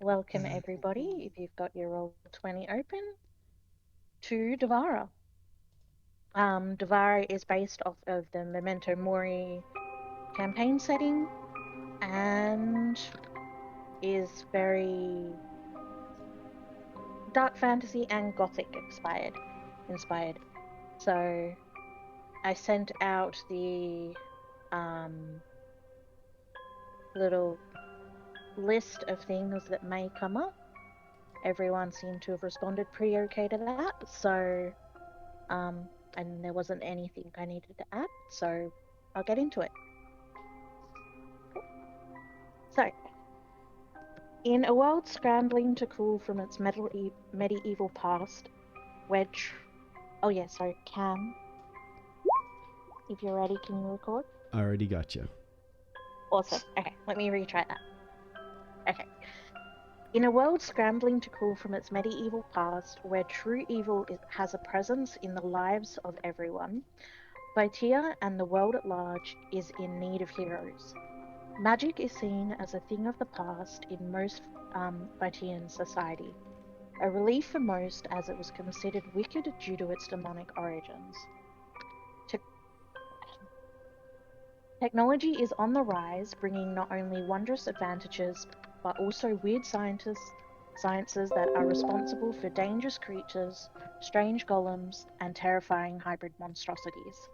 welcome everybody, if you've got your Roll20 open, to Devara. Devara is based off of the Memento Mori campaign setting and is very dark fantasy and gothic inspired. So I sent out the little list of things that may come up. Everyone seemed to have responded pretty okay to that. So and there wasn't anything I needed to add, so I'll get into it. So, in a world scrambling to cool from its medieval past, where oh yeah, sorry, Cam, if you're ready, can you record? I already got you. Awesome. Okay, let me retry that. Okay. In a world scrambling to cool from its medieval past, where true evil has a presence in the lives of everyone, Vitia and the world at large is in need of heroes. Magic is seen as a thing of the past in most Vitian society, a relief for most as it was considered wicked due to its demonic origins. Technology is on the rise, bringing not only wondrous advantages, but also weird sciences that are responsible for dangerous creatures, strange golems, and terrifying hybrid monstrosities.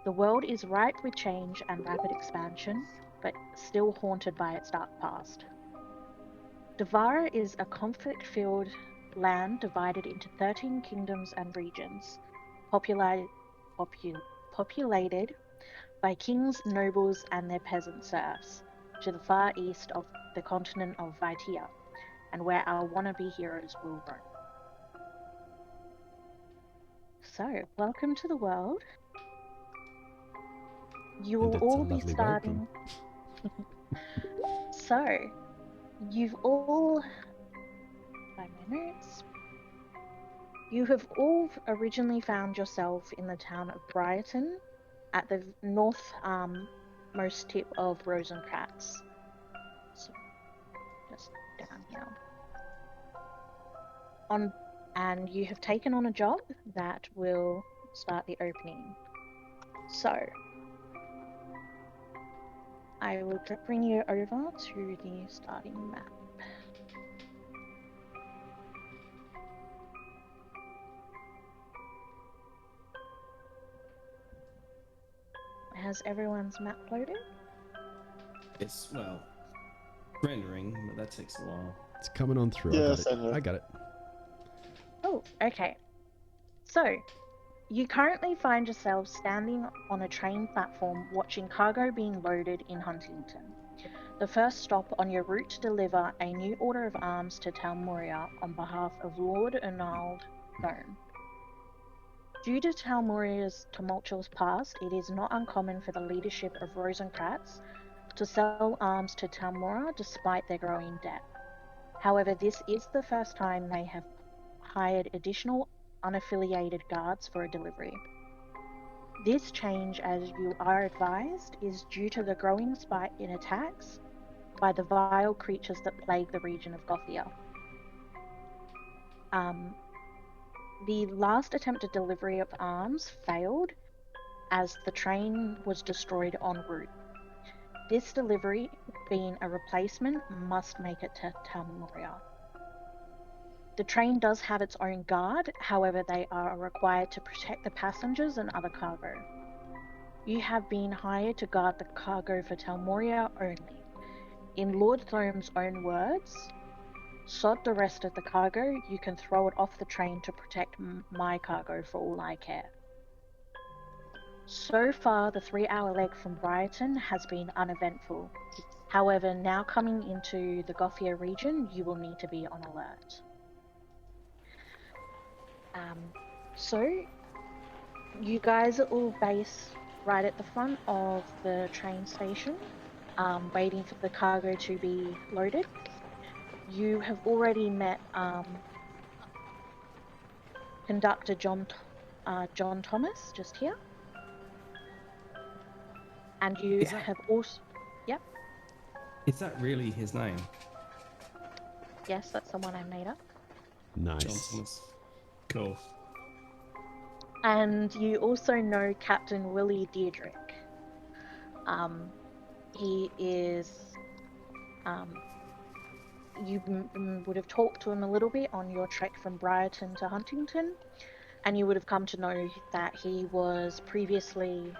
The world is ripe with change and rapid expansion, but still haunted by its dark past. Devara is a conflict-filled land divided into 13 kingdoms and regions, populated by kings, nobles, and their peasant serfs, to the far east of the continent of Vitia, and where our wannabe heroes will roam. So, welcome to the world. You And will it's a all be lovely welcome. starting. So, you've all, by my notes, you have all originally found yourself in the town of Brighton at the north most tip of Rosencrantz. So, just down here. And you have taken on a job that will start the opening. So, I will bring you over to the starting map. Has everyone's map loaded? It's, well, rendering, but that takes a while. It's coming on through. Yes, I got it. Oh, okay. So, you currently find yourself standing on a train platform watching cargo being loaded in Huntington, the first stop on your route to deliver a new order of arms to Talmuria on behalf of Lord Ernald Thome. Due to Talmuria's tumultuous past, it is not uncommon for the leadership of Rosencrantz to sell arms to Talmura despite their growing debt. However, this is the first time they have hired additional unaffiliated guards for a delivery. This change, as you are advised, is due to the growing spike in attacks by the vile creatures that plague the region of Gothia. The last attempted delivery of arms failed as the train was destroyed en route. This delivery, being a replacement, must make it to Talmuria. The train does have its own guard, however they are required to protect the passengers and other cargo. You have been hired to guard the cargo for Talmuria only. In Lord Thome's own words, "Sod the rest of the cargo, you can throw it off the train to protect my cargo for all I care." So far, the 3-hour leg from Brighton has been uneventful. However, now coming into the Gothia region, you will need to be on alert. So, you guys are all based right at the front of the train station, waiting for the cargo to be loaded. You have already met Conductor John Thomas just here, and you have also, yep. Is that really his name? Yes, that's the one I made up. Nice. Johnson's. Cool. And you also know Captain Willie Diedrich. He is. You would have talked to him a little bit on your trek from Briarton to Huntington, and you would have come to know that he was previously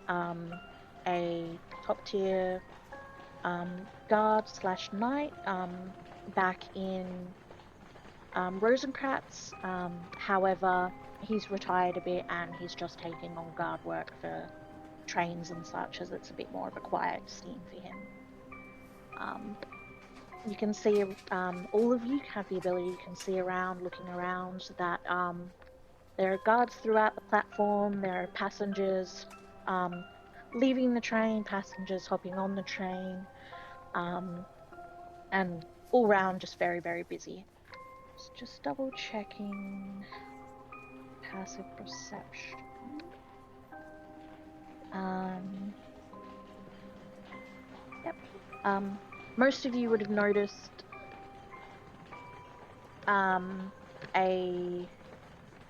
a top tier guard slash knight back in Rosencrantz. However, he's retired a bit and he's just taking on guard work for trains and such, as it's a bit more of a quiet scene for him. You can see, all of you have the ability, you can see around, looking around, that there are guards throughout the platform, there are passengers leaving the train, passengers hopping on the train, and all round just very, very busy. Just double checking passive perception. Yep. Most of you would have noticed a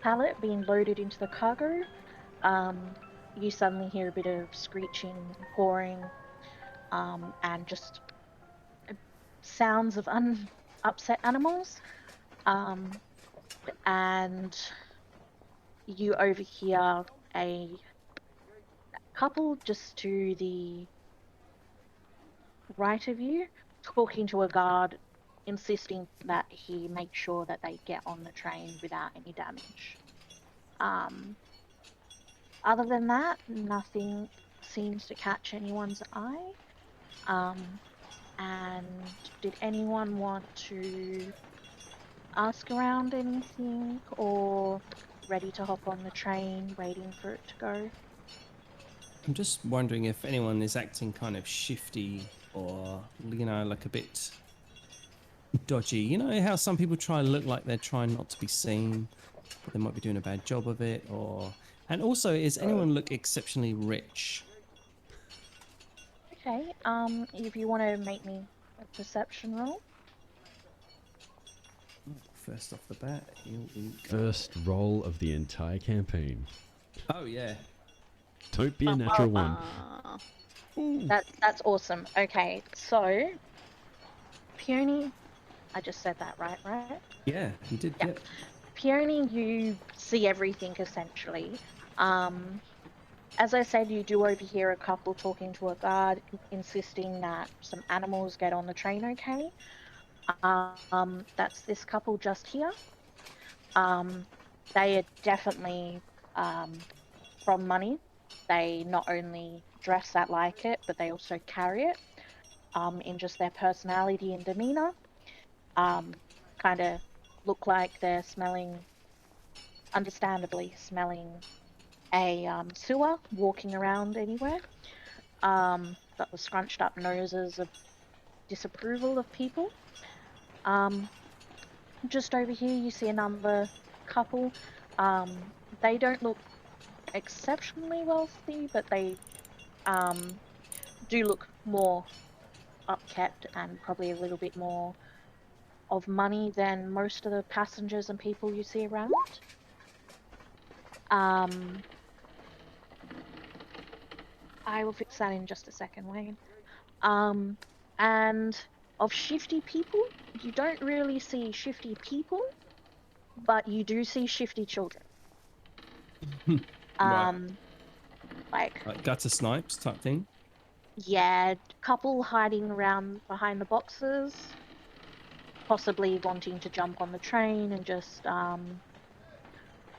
pallet being loaded into the cargo. You suddenly hear a bit of screeching, pouring, and just sounds of upset animals. And you overhear a couple just to the right of you talking to a guard, insisting that he make sure that they get on the train without any damage. Other than that, nothing seems to catch anyone's eye. And did anyone want to ask around anything, or ready to hop on the train, waiting for it to go? I'm just wondering if anyone is acting kind of shifty or, like a bit dodgy. You know how some people try and look like they're trying not to be seen, but they might be doing a bad job of it, or... And also, is anyone look exceptionally rich? Okay, if you want to make me a perception roll. First off the bat, here we go. First roll of the entire campaign. Oh, yeah. Don't be a natural one. That's awesome. Okay, so Peony, I just said that right? Yeah, you did. Yeah. Yep. Peony, you see everything essentially. As I said, you do overhear a couple talking to a guard, insisting that some animals get on the train okay. That's this couple just here. They are definitely from money. They not only dress that like it, but they also carry it in just their personality and demeanor. Kind of look like they're understandably smelling a sewer, walking around anywhere. But with scrunched up noses of disapproval of people. Just over here, you see another couple. They don't look exceptionally wealthy, but they do look more upkept and probably a little bit more of money than most of the passengers and people you see around. I will fix that in just a second, Wayne. And of shifty people, you don't really see shifty people, but you do see shifty children. Right. Like, Like gutter snipes type thing. yeah, couple hiding around behind the boxes, possibly wanting to jump on the train and just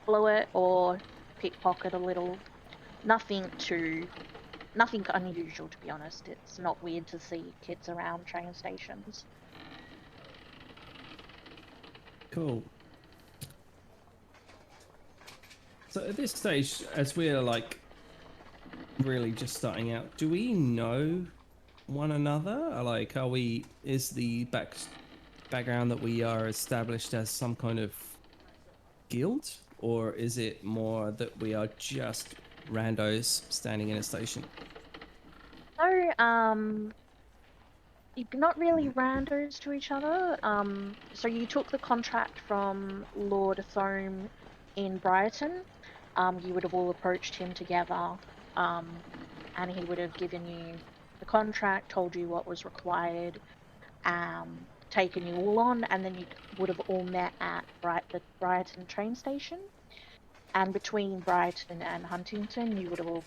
blow it or pickpocket a little. Nothing unusual, to be honest. It's not weird to see kids around train stations. Cool. So at this stage, as we're like really just starting out, do we know one another? Like, is the background that we are established as some kind of guild, or is it more that we are just randos standing in a station? So, not really randos to each other. So you took the contract from Lord Thome in Brighton. You would have all approached him together, and he would have given you the contract, told you what was required, taken you all on, and then you would have all met at the Brighton train station. And between Brighton and Huntington, you would have all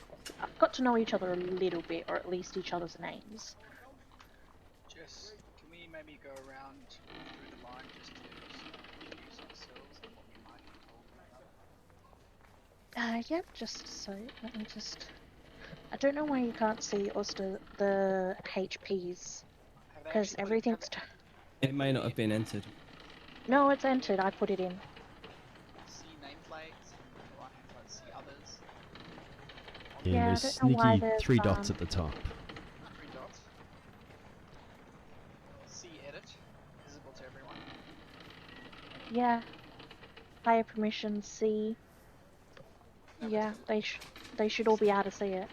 got to know each other a little bit, or at least each other's names. Just can we maybe go around through the line just to introduce ourselves and what we might have told one another? Yep, just so. Let me just. I don't know why you can't see also the HPs, Have they because actually put everything's. It may not have been entered. No, it's entered. I put it in. see nameplates and on the right hand side see others? Yeah, Yeah, I there's don't know why sneaky there's 3 dots at the top. 3 dots. See edit, visible to everyone. Yeah, higher permission C. No, Yeah, but they should all be able to see it.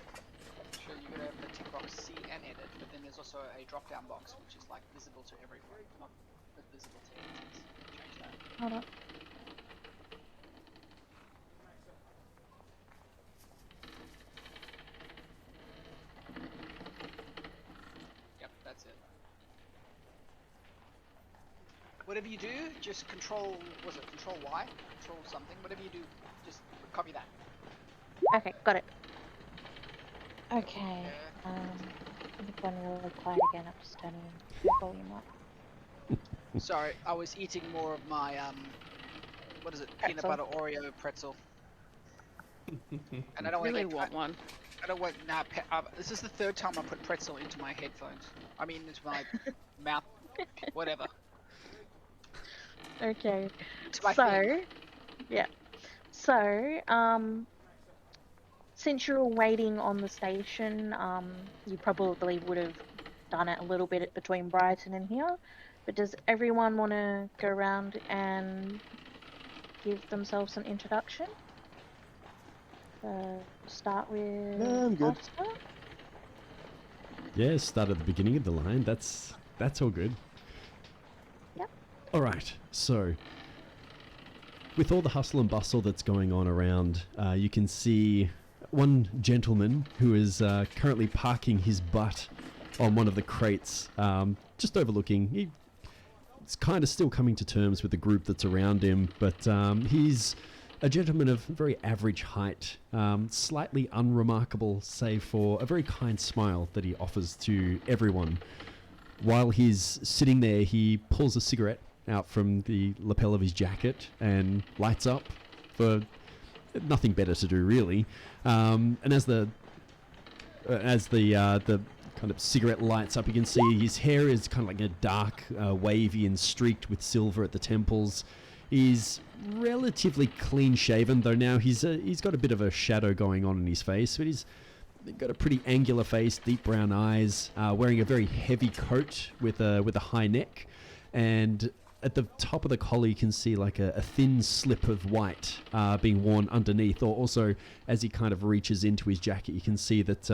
sure you gotta have the tick box see and edit, but then there's also a drop down box which is like visible to everyone, not but visible to editors. Change that. Hold on. Yep, that's it. Whatever you do, just control, was it control Y? Control something, whatever you do, just copy that. Okay, got it. Okay. Yeah. I'm going really quiet again. I'm just turning the volume up. Sorry, I was eating more of my, what is it, peanut Pretzel. butter Oreo pretzel. And I don't want to Really get, want one. I don't want, nah, this is the third time I put pretzel into my headphones. I mean, into my mouth, whatever. Okay. Into my So, thing. yeah. So, since you were waiting on the station, you probably would have done it a little bit between Brighton and here. But does everyone want to go around and give themselves an introduction? Start with No, I'm good. Oscar. Yeah, start at the beginning of the line. That's all good. Yep. All right. So, with all the hustle and bustle that's going on around, you can see one gentleman who is currently parking his butt on one of the crates, just overlooking. He's kind of still coming to terms with the group that's around him, but he's a gentleman of very average height, slightly unremarkable, save for a very kind smile that he offers to everyone. While he's sitting there, he pulls a cigarette out from the lapel of his jacket and lights up for nothing better to do, really. And as the kind of cigarette lights up, you can see his hair is kind of like a dark, wavy and streaked with silver at the temples. He's relatively clean shaven, though now he's got a bit of a shadow going on in his face, but he's got a pretty angular face, deep brown eyes, wearing a very heavy coat with a high neck, and at the top of the collar you can see like a thin slip of white being worn underneath, or also as he kind of reaches into his jacket you can see that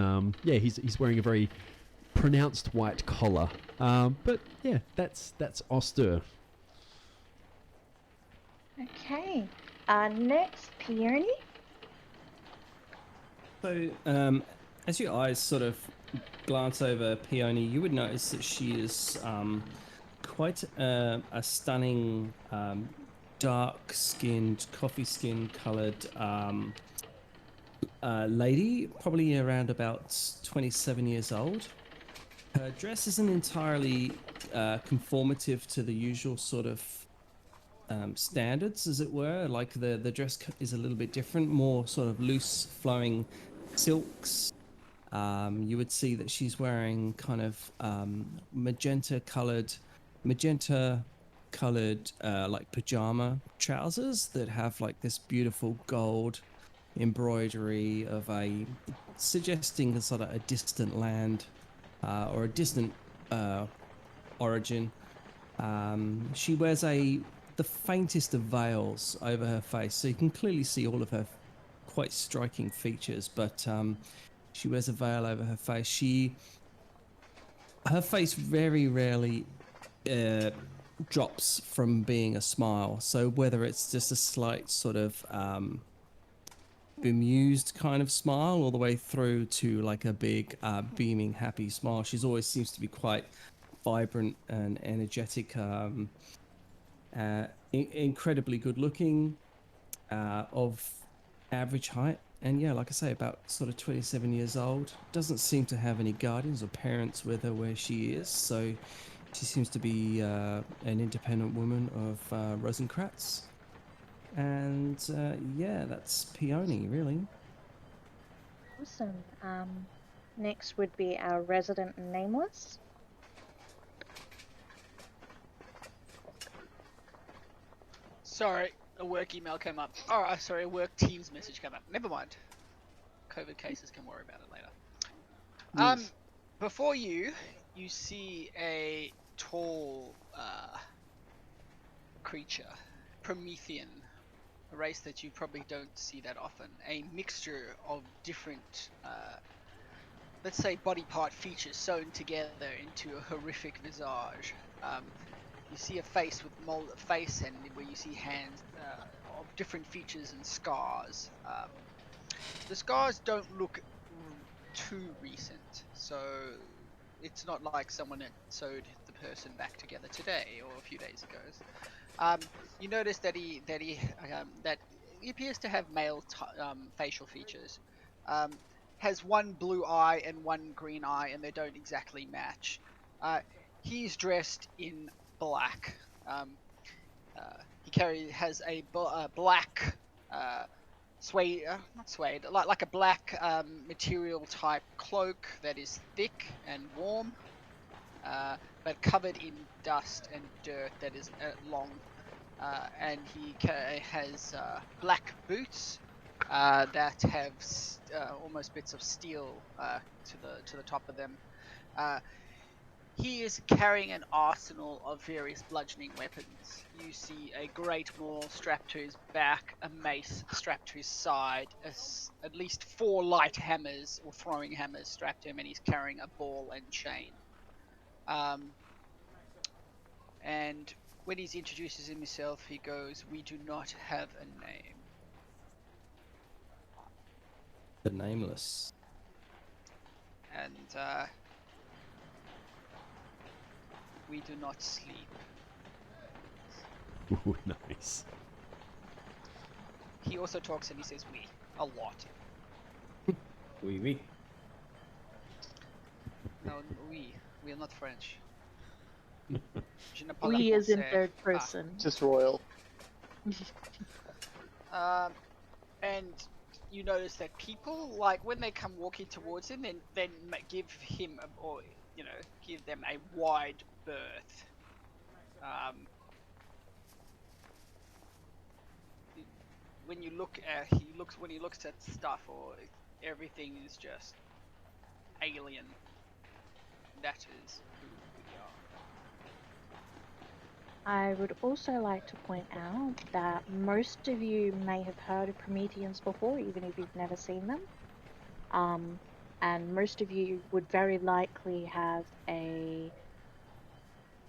he's wearing a very pronounced white collar. But yeah, that's Oster. Okay. Next, Peony. So, as your eyes sort of glance over Peony, you would notice that she is quite a stunning, dark-skinned, coffee-skin coloured lady, probably around about 27 years old. Her dress isn't entirely conformative to the usual sort of standards, as it were. Like the dress is a little bit different, more sort of loose flowing silks. You would see that she's wearing kind of magenta colored like pajama trousers that have like this beautiful gold embroidery of a suggesting a sort of a distant land or a distant origin. She wears the faintest of veils over her face, so you can clearly see all of her quite striking features, but she wears a veil over her face. She her face very rarely drops from being a smile. So whether it's just a slight sort of bemused kind of smile all the way through to like a big beaming happy smile, she's always seems to be quite vibrant and energetic, incredibly good looking, of average height, and yeah, like I say, about sort of 27 years old. Doesn't seem to have any guardians or parents with her where she is, so she seems to be an independent woman of Rosencrantz. And yeah, that's Peony, really. Awesome. Next would be our resident nameless. Sorry, a work email came up. Oh, sorry, a work Teams message came up. Never mind. COVID cases, can worry about it later. Yes. Before you, you see a tall creature, Promethean, a race that you probably don't see that often. A mixture of different, let's say, body part features sewn together into a horrific visage. You see a face with face, and where you see hands of different features and scars. The scars don't look too recent, so it's not like someone had sewed the person back together today or a few days ago. You notice that that he appears to have male facial features. Has one blue eye and one green eye, and they don't exactly match. He's dressed in black. He has a black suede, not suede, like a black material type cloak that is thick and warm, but covered in dust and dirt that is long. And he has black boots that have almost bits of steel to the top of them. Uh, he is carrying an arsenal of various bludgeoning weapons. You see a great maul strapped to his back, a mace strapped to his side, at least 4 light hammers or throwing hammers strapped to him, and he's carrying a ball and chain. And when he introduces himself, he goes, "We do not have a name." The Nameless. And we do not sleep. Ooh, nice. He also talks and he says "we" a lot. Oui, oui. No, we are not French. Je ne parle We is in français. third person. Just royal. And you notice that people, like when they come walking towards him, then give him or give them a wide berth. When you look at when he looks at stuff, or everything is just alien. That is who we are. I would also like to point out that most of you may have heard of Prometheans before, even if you've never seen them. And most of you would very likely have a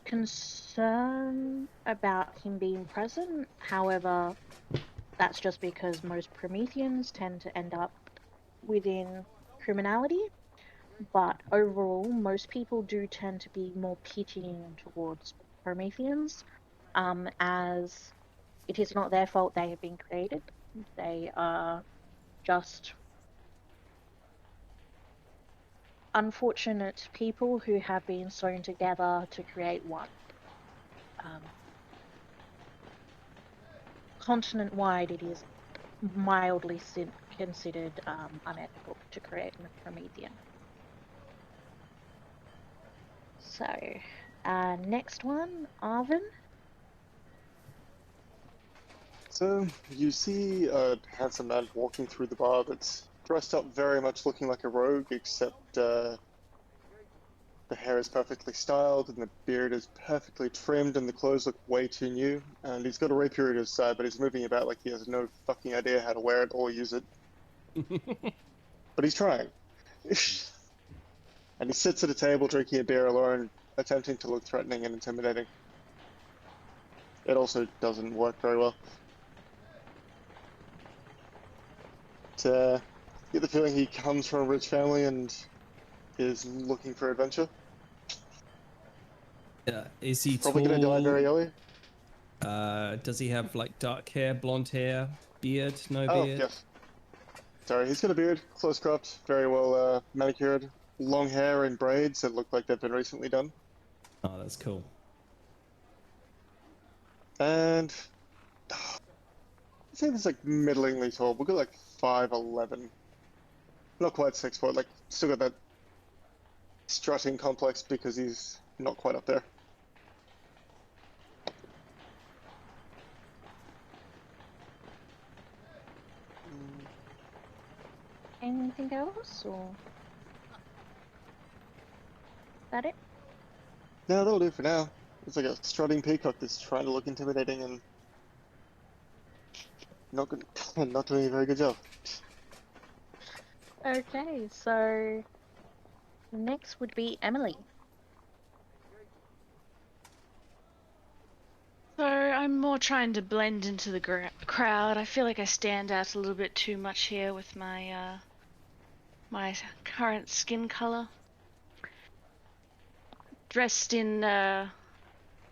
concern about him being present. However, that's just because most Prometheans tend to end up within criminality. But overall, most people do tend to be more pitying towards Prometheans, as it is not their fault they have been created. They are just unfortunate people who have been sewn together to create one. Continent-wide, it is mildly considered unethical to create a Promethean. So, next one, Arvin. So you see a handsome man walking through the bar that's dressed up very much looking like a rogue, except the hair is perfectly styled and the beard is perfectly trimmed and the clothes look way too new. And he's got a rapier at his side, but he's moving about like he has no fucking idea how to wear it or use it. But he's trying. And he sits at a table drinking a beer alone, attempting to look threatening and intimidating. It also doesn't work very well. You get the feeling he comes from a rich family and is looking for adventure. Is he Probably going to die tall? very early. Does he have like dark hair, blonde hair, beard, no Oh, beard? yes. Sorry, he's got a beard, close cropped, very well manicured, long hair in braids that look like they've been recently done. Oh, that's cool. And I'd say he's like middlingly tall. We'll go like 5'11". Not quite 6 foot, like still got that strutting complex because he's not quite up there. Anything else, or that it? No, that'll do for now. It's like a strutting peacock that's trying to look intimidating and not good, not doing a very good job. Okay, so next would be Emily. So I'm more trying to blend into the crowd. I feel like I stand out a little bit too much here with my my current skin color. Dressed in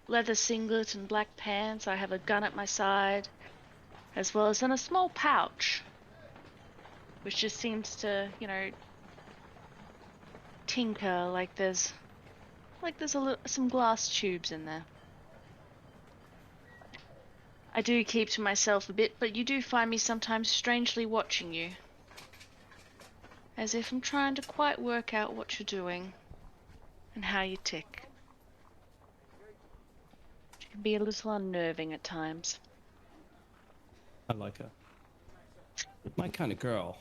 leather singlet and black pants. I have a gun at my side, as well as in a small pouch, which just seems to, tinker like there's some glass tubes in there. I do keep to myself a bit, but you do find me sometimes strangely watching you. As if I'm trying to quite work out what you're doing and how you tick. It can be a little unnerving at times. I like her. My kind of girl.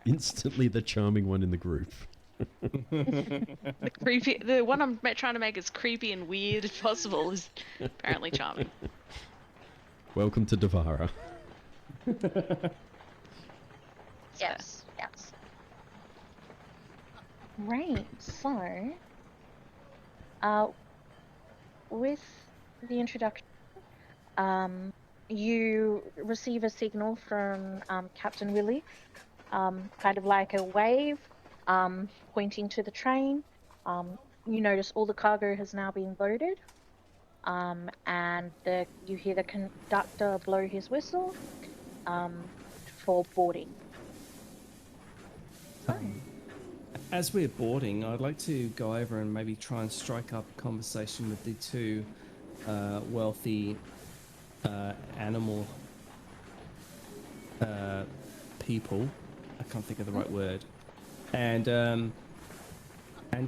Instantly the charming one in the group. The one I'm trying to make as creepy and weird as possible is apparently charming. Welcome to Devara. Yes, yes. Right, so with the introduction, you receive a signal from Captain Willie, kind of like a wave, pointing to the train. You notice all the cargo has now been loaded, and you hear the conductor blow his whistle for boarding. So, As we're boarding, I'd like to go over and maybe try and strike up a conversation with the two wealthy animal people. I can't think of the right word. And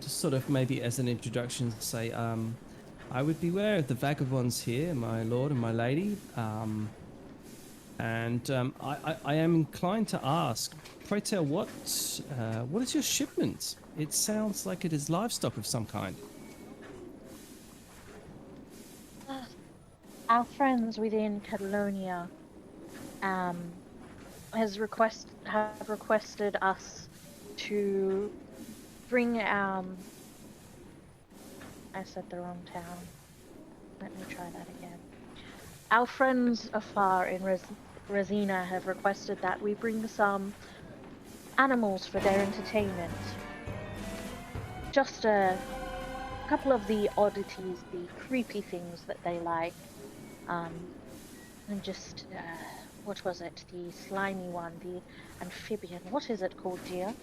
just sort of maybe as an introduction say, I would beware of the vagabonds here, my lord and my lady. I am inclined to ask, pray tell, what is your shipment? It sounds like it is livestock of some kind. our friends within Catalonia have requested us to bring I said the wrong town. Let me try that again. Our friends afar in Resina have requested that we bring some animals for their entertainment. Just a couple of the oddities, the creepy things that they like. And just, what was it? The slimy one, the amphibian. What is it called, dear?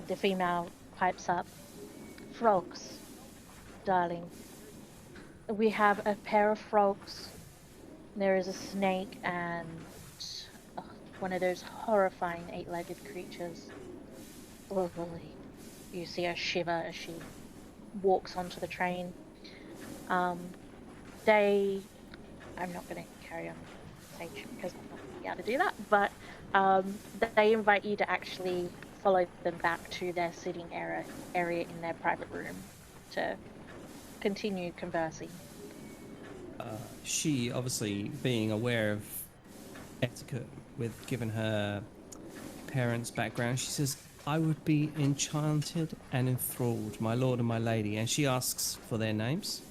The female pipes up. Frogs, darling. We have a pair of frogs. There is a snake and one of those horrifying eight-legged creatures. Lovely. You see her shiver as she walks onto the train. I'm not going to carry on the conversation because I'm not going to be able to do that, but they invite you to actually follow them back to their sitting area in their private room to continue conversing. She, obviously being aware of etiquette, with given her parents' background. She says, "I would be enchanted and enthralled, my lord and my lady." And she asks for their names.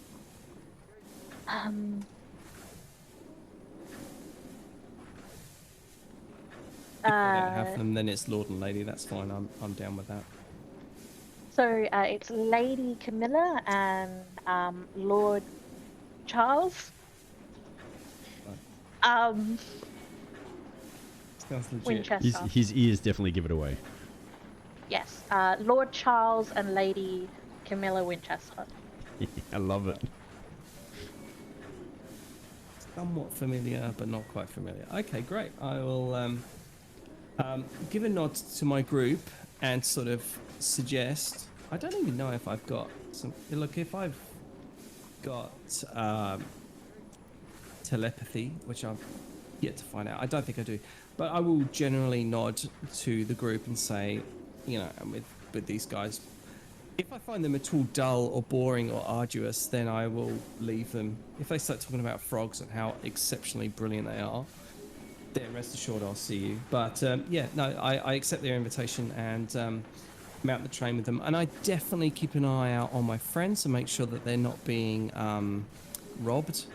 Um, If they don't have uh, them, then it's lord and lady. That's fine. I'm down with that. so it's Lady Camilla and Lord Charles. Right. Um, Sounds legit. Winchester. His ears definitely give it away. Yes. Lord Charles and Lady Camilla Winchester. I love it. Somewhat familiar, but not quite familiar. Okay, great. I will give a nod to my group and sort of suggest. I don't even know if I've got some. Look, if I've got telepathy, which I've yet to find out. I don't think I do, but I will generally nod to the group and say, you know, with these guys, if I find them at all dull or boring or arduous, then I will leave them. If they start talking about frogs and how exceptionally brilliant they are, then rest assured I'll see you. But yeah, no, I accept their invitation and mount the train with them. And I definitely keep an eye out on my friends and make sure that they're not being robbed.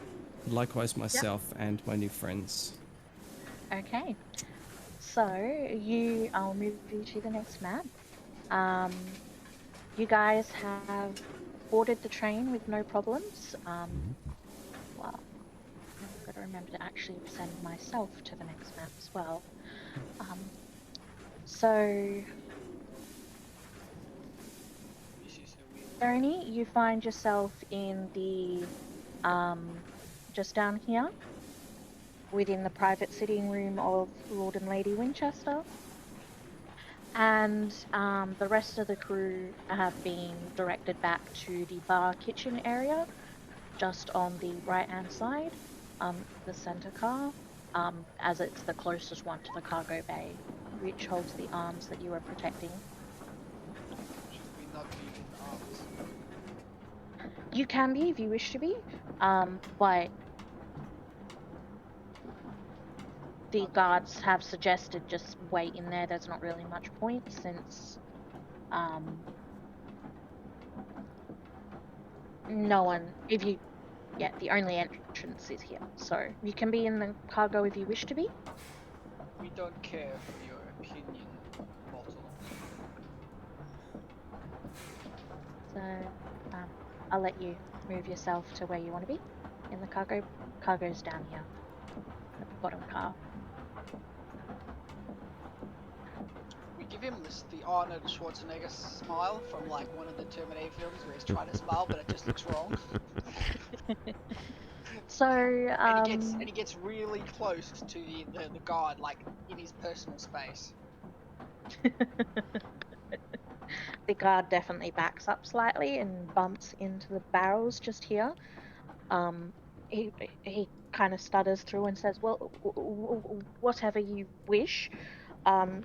Likewise, myself and my new friends. Okay. So I'll move you to the next map. You guys have boarded the train with no problems. Well, I've got to remember to actually send myself to the next map as well. So, This is a weird. Tony, you find yourself in the just down here within the private sitting room of Lord and Lady Winchester. And the rest of the crew have been directed back to the bar kitchen area, just on the right-hand side, the center car, as it's the closest one to the cargo bay, which holds the arms that you are protecting. Should we not be in arms? You can be if you wish to be, but the guards have suggested just wait in there. There's not really much point since no one, if you, yeah, the only entrance is here. So you can be in the cargo if you wish to be. We don't care for your opinion, mortal. So I'll let you move yourself to where you want to be in the cargo. Cargo's down here, at the bottom car. We give him the Arnold Schwarzenegger smile from like one of the Terminator films where he's trying to smile but it just looks wrong. So And he gets really close to the guard, like in his personal space. the guard definitely backs up slightly and bumps into the barrels just here. He kind of stutters through and says, "Well, whatever you wish. Um,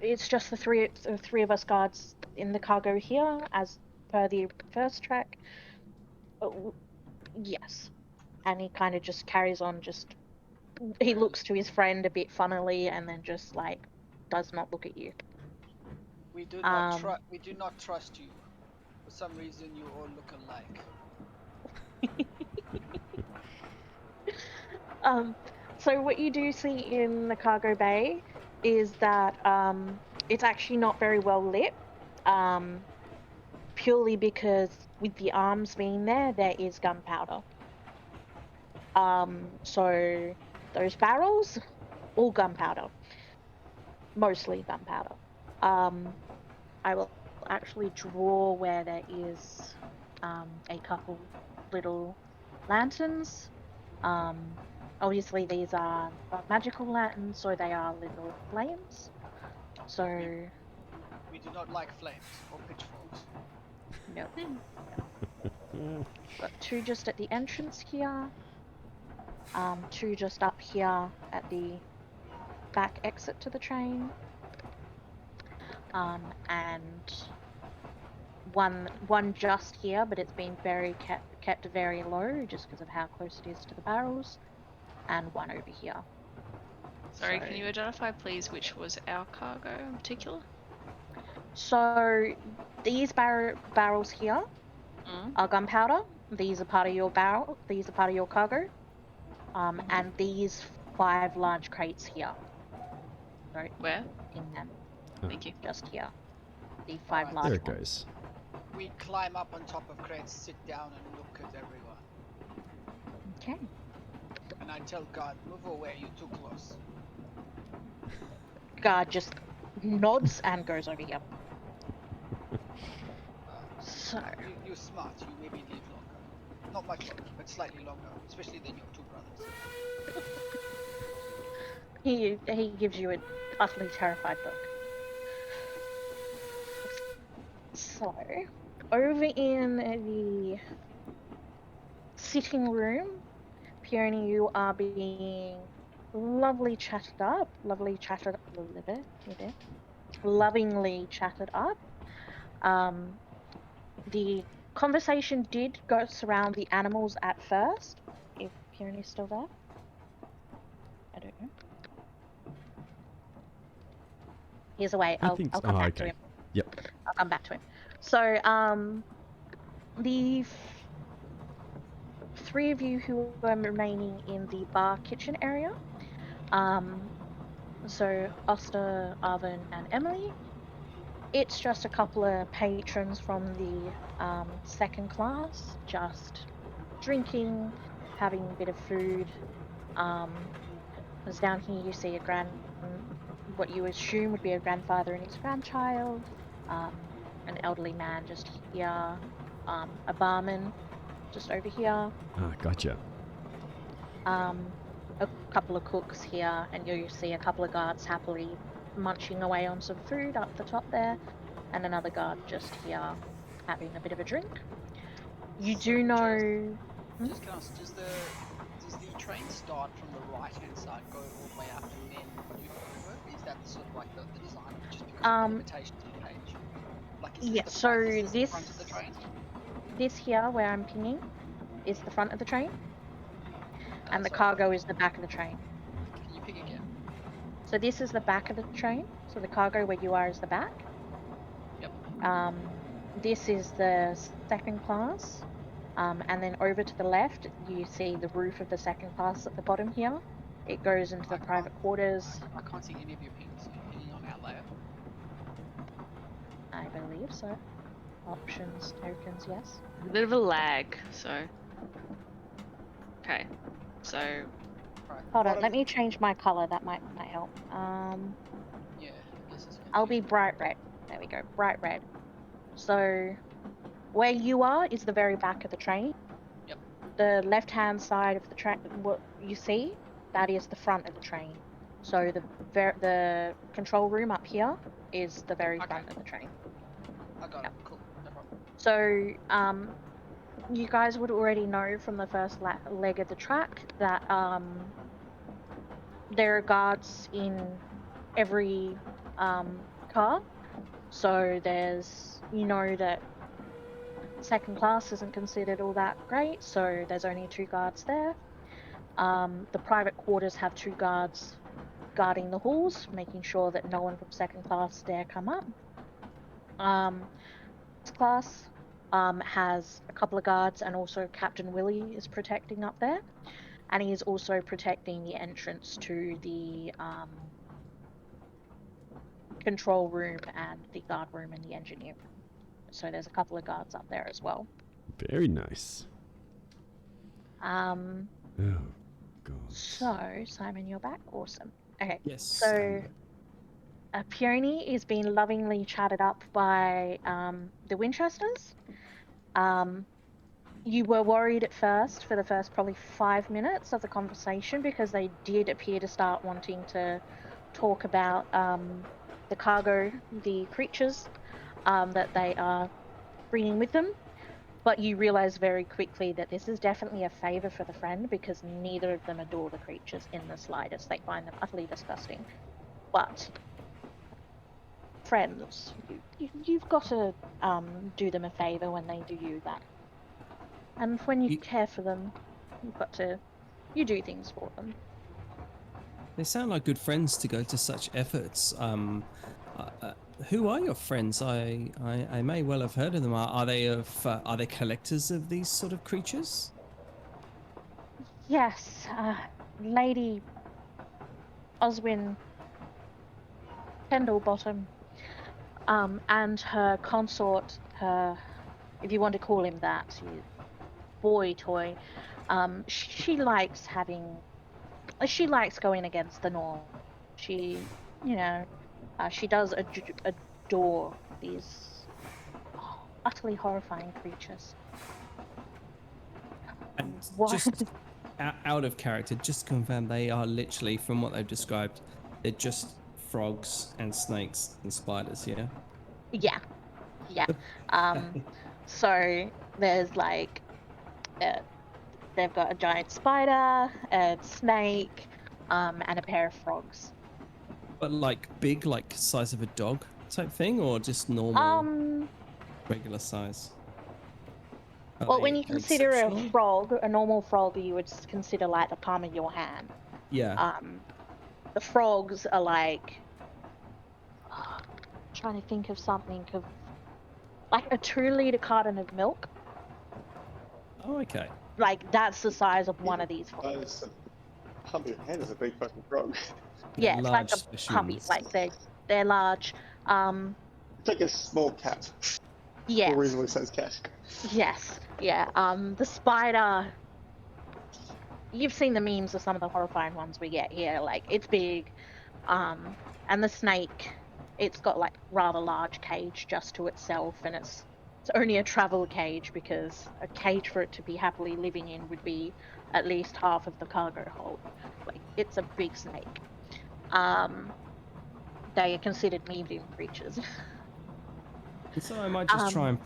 it's just the three of us guards in the cargo here, as per the first track. Yes." And he kind of just carries on. Just he looks to his friend a bit funnily, and then just like does not look at you. We do Um, not trust you. For some reason, you all look alike. so what you do see in the cargo bay is that it's actually not very well lit. Um, Purely because with the arms being there, there is gunpowder. So those barrels, all gunpowder, mostly gunpowder. Um, I will actually draw where there is a couple little lanterns. Um, Obviously these are not magical lanterns, so they are little flames. So We do not like flames or pitchforks. no, got two just at the entrance here. Two just up here at the back exit to the train. And one just here, but it's been very kept very low just because of how close it is to the barrels, and one over here. Sorry, So- can you identify, please, which was our cargo in particular? So these barrels here Mm. are gunpowder. These are part of your barrel. These are part of your cargo. Mhm. And these 5 large crates here. So Where? in them, Thank you. just here. The 5 Alright. large There it ones. goes. We climb up on top of crates, sit down, and look at everyone. Okay. And I tell God, move away, you're too close. Guard just nods and goes over here. Uh, So you're smart. You maybe live longer. Not much longer, but slightly longer, especially than your 2 brothers. he gives you an utterly terrified look. So over in the sitting room, Peony, you are being lovely chatted up, lovingly chatted up. The conversation did go surround the animals at first. If Peony's still there, I don't know. He's away. I I'll think. come back to Okay. him. Yep. I'll come back to him. So the 3 of you who are remaining in the bar kitchen area. So Oster, Arvin, and Emily. It's just a couple of patrons from the second class, just drinking, having a bit of food. Because down here you see what you assume would be a grandfather and his grandchild, um, an elderly man just here, a barman just over here, Ah, gotcha. um, a couple of cooks here, and you see a couple of guards happily munching away on some food up the top there, and another guard just here having a bit of a drink. You So, do just, know. Hmm? just can I ask, does the train start from the right hand side, go all the way up, and then loop over? Is that sort of like the design of it, just because of the Um, limitations on the page? Like, yeah, is so this the front of the train? this here where I'm pinging is the front of the train, and the Sorry, what? cargo is the back of the train. Can you ping again? So this is the back of the train. So the cargo where you are is the back. Yep. This is the second class. And then over to the left, you see the roof of the second class at the bottom here. It goes into the I can't. private quarters, I can't see any of your pings. Are you pinging on our layer? I believe so. Options, tokens, yes. A bit of a lag, so. Okay. So, Right. Hold on, Bottom. let me change my color. That might help. Yeah, I guess it's I'll be confusing. bright red. There we go, bright red. So where you are is the very back of the train. Yep. The left-hand side of the train, what you see, that is the front of the train. So the control room up here is the very Okay. front of the train. I got Yep. it. Cool. No problem. So you guys would already know from the first leg of the track that there are guards in every car. So you know that second class isn't considered all that great, so there's only 2 guards there. The private quarters have 2 guards guarding the halls, making sure that no one from second class dare come up. First class has a couple of guards, and also Captain Willie is protecting up there, and he is also protecting the entrance to the control room and the guard room and the engineer room. So there's a couple of guards up there as well. Very nice. Um, Oh, God. so Simon, you're back. Awesome. Okay. Yes. So Peony is being lovingly chatted up by the Winchesters. You were worried at first for the first probably 5 minutes of the conversation because they did appear to start wanting to talk about the cargo, the creatures that they are bringing with them. But you realize very quickly that this is definitely a favor for the friend because neither of them adore the creatures in the slightest. They find them utterly disgusting. But friends, you've got to do them a favor when they do you that. And when you You, care for them, you do things for them. They sound like good friends to go to such efforts. Who are your friends? I may well have heard of them. Are they collectors of these sort of creatures? Yes, Lady Oswin Kendallbottom, and her consort, her, if you want to call him that, boy toy. She likes she likes going against the norm. She, you know, she does adore these utterly horrifying creatures. And What? just out of character, just to confirm, they are literally, from what they've described, they're just frogs and snakes and spiders. Yeah. Yeah, yeah. Um, so there's like, uh, they've got a giant spider, a snake, and a pair of frogs. But like big, like size of a dog type thing, or just normal, Um, regular size? Are well, when they you consider a exceptional? frog, a normal frog, you would consider like the palm of your hand. Yeah. Um, the frogs are like, trying to think of something of like a 2 liter carton of milk. Oh, okay. Like that's the size of one Even of these frogs. palm of your hand is a big fucking frog. They're Yeah, it's like large a puppy. specimens. Like they're large. Um, It's like a small cat, or yes, reasonably sized cat. yes, yeah. The spider. You've seen the memes of some of the horrifying ones we get here. Like it's big. And the snake, it's got like rather large cage just to itself, and it's only a travel cage because a cage for it to be happily living in would be at least half of the cargo hold. Like it's a big snake. Um, they are considered medium creatures. And so I might just try um,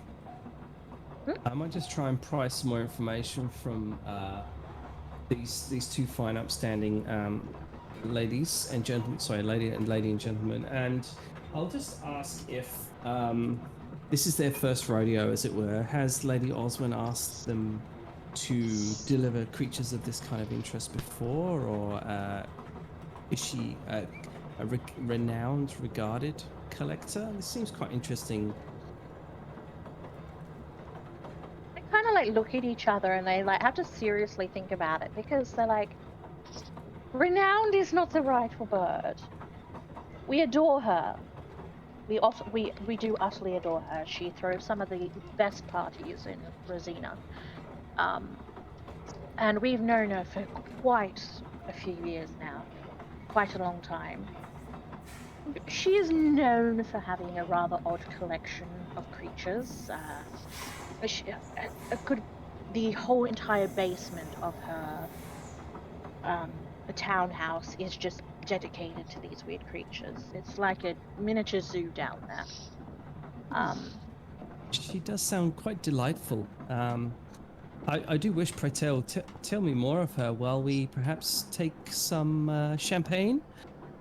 and hmm? price some more information from these two fine, upstanding ladies and gentlemen. Sorry, lady and gentlemen. And I'll just ask if this is their first rodeo, as it were. Has Lady Osman asked them to deliver creatures of this kind of interest before, or is she a renowned, regarded collector? This seems quite interesting. They kind of like look at each other and they like have to seriously think about it because they're like, renowned is not the right word. We adore her. We do utterly adore her. She throws some of the best parties in Rosina. Um, and we've known her for quite a few years now, quite a long time. She is known for having a rather odd collection of creatures. She, a good, the whole entire basement of her a townhouse is just dedicated to these weird creatures. It's like a miniature zoo down there. Um, She does sound quite delightful. I do wish, pray tell me more of her while we perhaps take some champagne.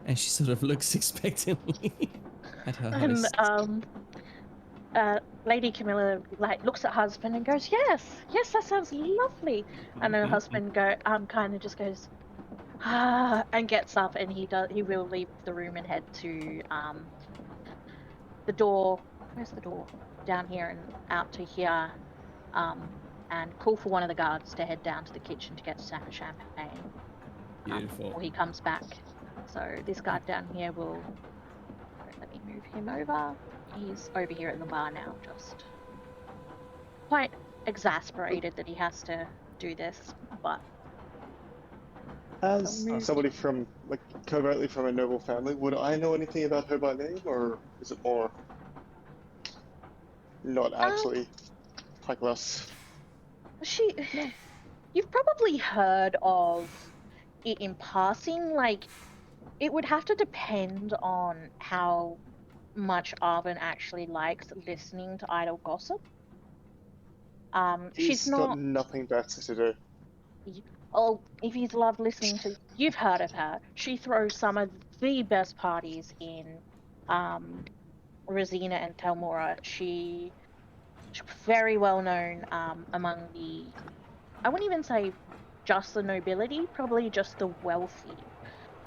And she sort of looks expectantly at her and host. Lady Camilla like looks at husband and goes, "Yes, yes, that sounds lovely." And her husband kind of just goes, ah, and gets up and he will leave the room and head to the door. Where's the door? Down here and out to here. Um, and call for one of the guards to head down to the kitchen to get champagne. Beautiful. Before he comes back. So this guard down here will. Let me move him over. He's over here at the bar now, just quite exasperated that he has to do this, but I'll As move. somebody from, like, covertly from a noble family, would I know anything about her by name, or is it more not Um, actually high class? she. No. You've probably heard of it in passing. Like, it would have to depend on how much Arvin actually likes listening to idle gossip. She's He's got not. nothing better to do. Oh, if you love listening to, you've heard of her. She throws some of the best parties in um, Rosina and Telmora. She's very well known among I wouldn't even say just the nobility, probably just the wealthy.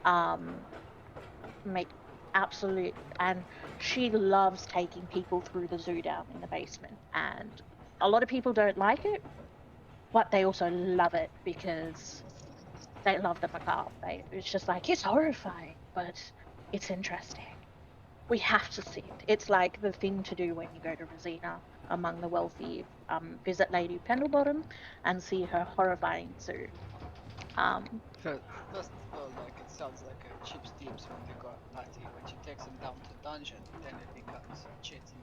um, make absolute, and she loves taking people through the zoo down in the basement. And a lot of people don't like it, but they also love it because they love the macabre. It's just like, it's horrifying, but it's interesting. We have to see it. It's like the thing to do when you go to Rosina among the wealthy. Visit Lady Pendlebottom and see her horrifying zoo. First, first of all, like it sounds like a chips dips when they go at party, but you take them down to dungeon, then it becomes chips.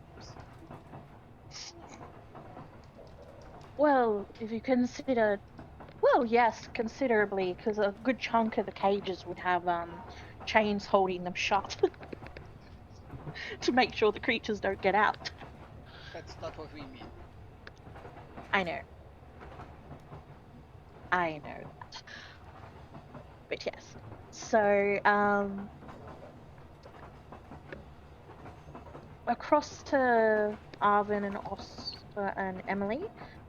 Well, if you consider, well, yes, considerably, because a good chunk of the cages would have chains holding them shut to make sure the creatures don't get out. That's not what we mean. I know, I know that, but yes. So, across to Arvin and Oscar and Emily,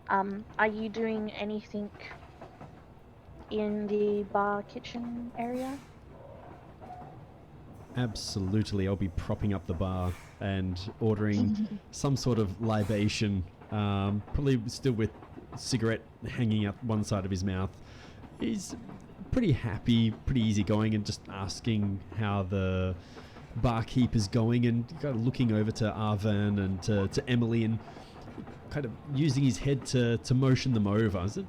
are you doing anything in the bar kitchen area? Absolutely, I'll be propping up the bar and ordering some sort of libation, probably still with cigarette hanging out one side of his mouth. He's pretty happy, pretty easygoing, and just asking how the barkeep is going, and kind of looking over to Arvan and to Emily and kind of using his head to motion them over. I said,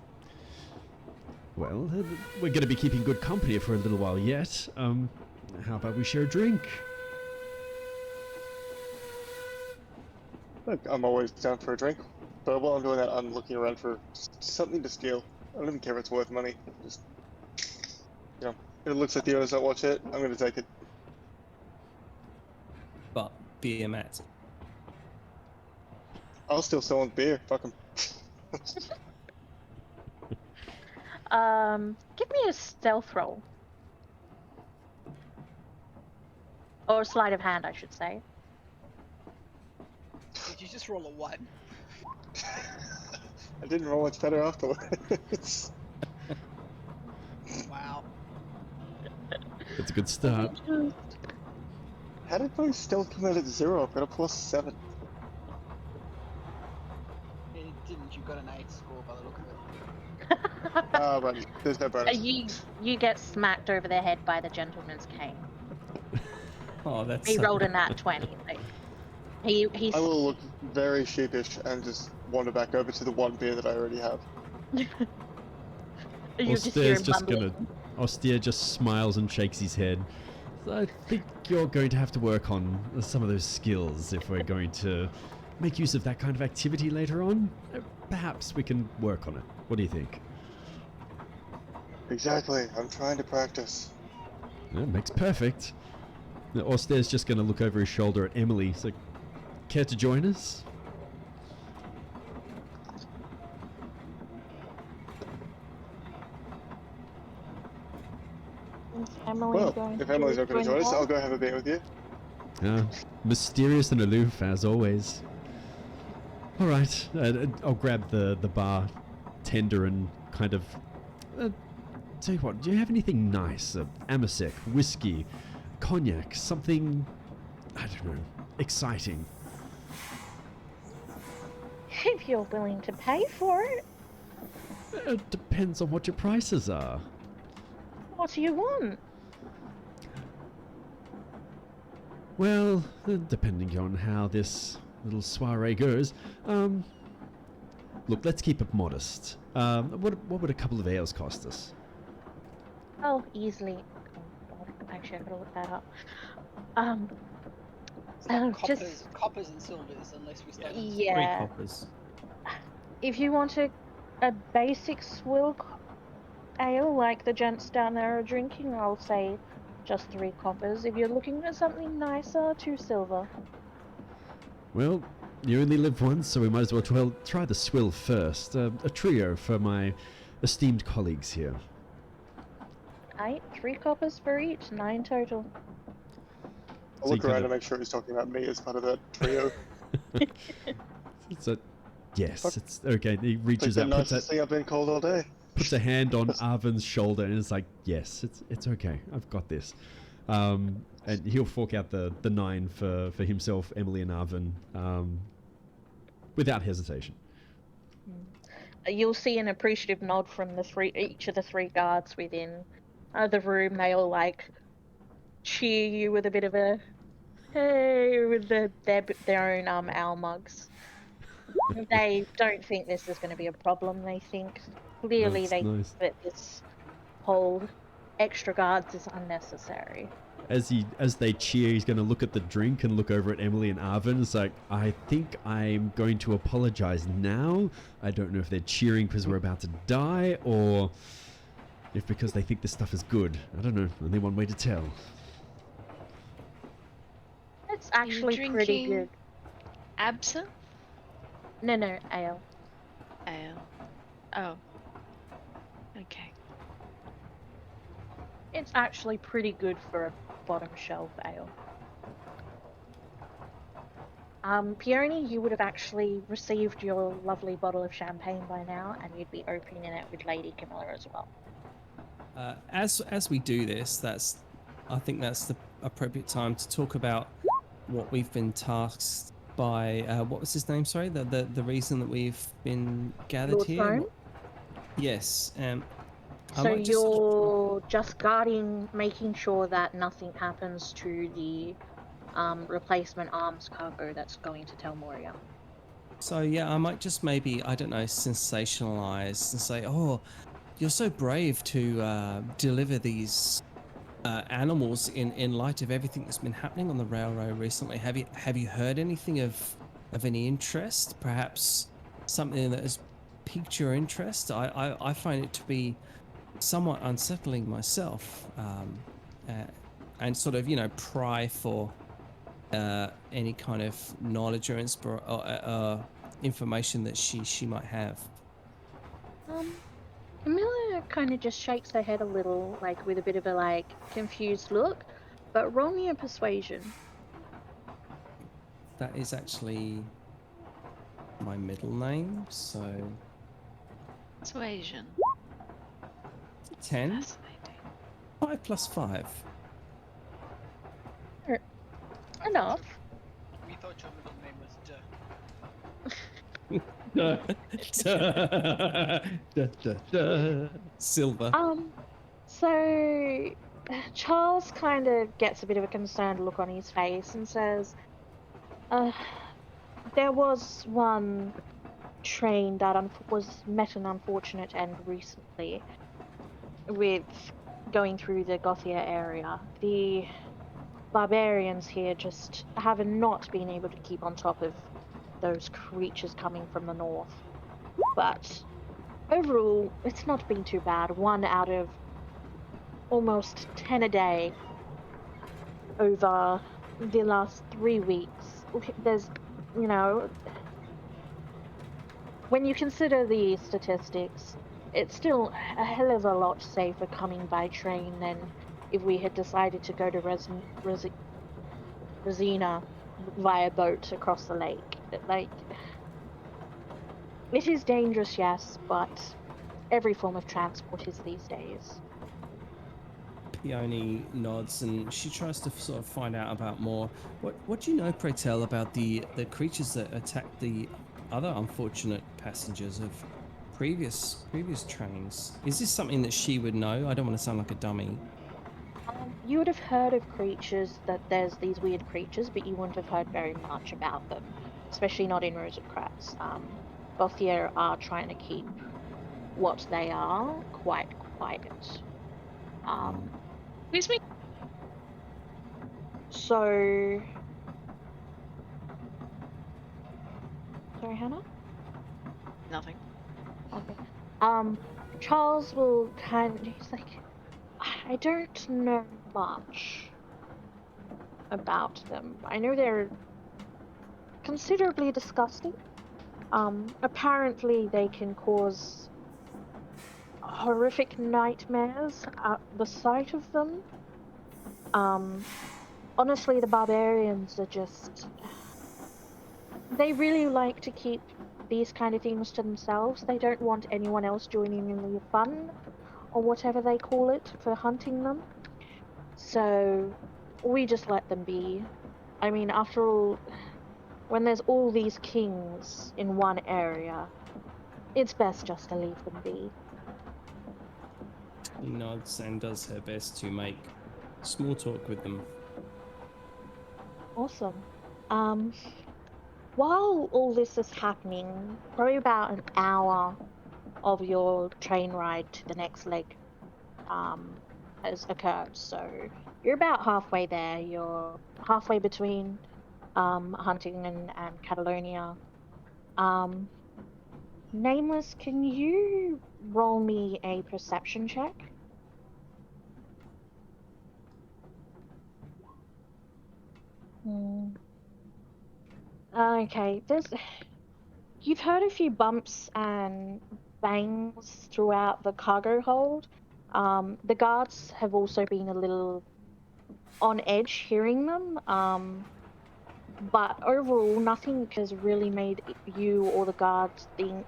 well, we're going to be keeping good company for a little while yet. How about we share a drink? Look, I'm always down for a drink, but while I'm doing that, I'm looking around for something to steal. I don't even care if it's worth money. Just, if it looks like the owners don't watch it, I'm going to take it. But beer mat. I'll still sell beer. Fuck 'em. Give me a stealth roll. Or a sleight of hand, I should say. Did you just roll a 1? I didn't roll much better afterwards. Wow. It's a good start. How did my stealth come out at 0? I've got a +7. It didn't. You got an 8 score by the look of it. Ah, right. There's no bonus. You get smacked over the head by the gentleman's cane. Oh, that's. He rolled a nat 20. Like, he's. I will look very sheepish and just wander back over to the one beer that I already have. You just hear him mumbling. Austere just smiles and shakes his head. I think you're going to have to work on some of those skills if we're going to make use of that kind of activity later on. Perhaps we can work on it. What do you think? Exactly. I'm trying to practice. That makes perfect. Austere's just going to look over his shoulder at Emily. So, care to join us? Emily Well, going if Emily's not going to join us, the I'll go have a beer with you. Mysterious and aloof as always. All right, I'll grab the bar tender and kind of tell you what. Do you have anything nice? Amasec, whiskey, cognac, something I don't know, exciting. If you're willing to pay for it. It depends on what your prices are. What do you want? Well, depending on how this little soiree goes. Look, let's keep it modest. What would a couple of ales cost us? Oh, easily. Oh, God, actually, I gotta look that up. It's like Just coppers and silvers, unless we start. yeah. 3 coppers. If you want a basic swill ale like the gents down there are drinking, I'll say just 3 coppers. If you're looking for something nicer, 2 silver. Well, you only live once, so we might as well try the swill first. A trio for my esteemed colleagues here. 3 coppers for each, 9 total. I'll So look you around kinda- to make sure he's talking about me as part of that trio. So, yes, it's okay. He reaches It's the out, puts nicest that. thing I've been called all day. puts a hand on Arvin's shoulder and is like, yes, it's okay. I've got this. And he'll fork out the 9 for himself, Emily, and Arvin without hesitation. You'll see an appreciative nod from each of the 3 guards within the room. They all like cheer you with a bit of a hey with their own owl mugs. They don't think this is going to be a problem. They think clearly That's they think nice. that this whole extra guards is unnecessary. As they cheer, he's going to look at the drink and look over at Emily and Arvin. It's like, I think I'm going to apologize now. I don't know if they're cheering because we're about to die or if because they think this stuff is good. I don't know. Only one way to tell. It's Are you actually pretty drinking good. absinthe? No, ale. Ale. Oh. Okay. It's actually pretty good for a bottom shelf ale. Peony, you would have actually received your lovely bottle of champagne by now, and you'd be opening it with Lady Camilla as well. As we do this, I think that's the appropriate time to talk about what we've been tasked by. What was his name? Sorry, the reason that we've been gathered Lord here. Sloane? Yes. I So might just sort of- you're just guarding, making sure that nothing happens to the replacement arms cargo that's going to Tel Moria. So yeah, I might just maybe, I don't know, sensationalize and say, "Oh, you're so brave to deliver these animals in light of everything that's been happening on the railroad recently. Have you heard anything of any interest? Perhaps something that has piqued your interest? I find it to be somewhat unsettling myself, and sort of pry for any kind of knowledge or information that she might have." Camilla kind of just shakes her head a little, like with a bit of a confused look. But roll me a persuasion. That is actually my middle name, so Persuasion. 10. Fascinating. 5 plus 5. Enough. We thought your middle name was Duh. Silver. So Charles kind of gets a bit of a concerned look on his face and says, there was one train that met an unfortunate end recently with going through the Gothia area. The barbarians here just have not been able to keep on top of those creatures coming from the north. But overall, it's not been too bad. 1 out of almost 10 a day over the last 3 weeks. There's, when you consider the statistics, it's still a hell of a lot safer coming by train than if we had decided to go to Resina via boat across the lake. It is dangerous, yes, but every form of transport is these days. Peony nods and she tries to sort of find out about more. What do you know, pray tell, about the creatures that attacked the other unfortunate passengers of previous trains? Is this something that she would know? I don't want to sound like a dummy. You would have heard of creatures, that there's these weird creatures, but you wouldn't have heard very much about them, especially not in Rosencrantz. Gothier are trying to keep what they are quite quiet. Excuse me? So... Sorry, Hannah? Nothing. Okay. Charles will he's like, I don't know much about them. I know they're considerably disgusting. Apparently they can cause horrific nightmares at the sight of them. Honestly, the barbarians are just... They really like to keep these kind of things to themselves. They don't want anyone else joining in the fun or whatever they call it for hunting them. So we just let them be. I mean, after all, when there's all these kings in one area, it's best just to leave them be. She nods and does her best to make small talk with them. Awesome. Um, while all this is happening, probably about an hour of your train ride to the next leg um, has occurred. So you're about halfway there. You're halfway between Hunting and Catalonia. Um, Nameless, can you roll me a perception check? Hmm. Okay, you've heard a few bumps and bangs throughout the cargo hold. The guards have also been a little on edge hearing them. But overall, nothing has really made you or the guards think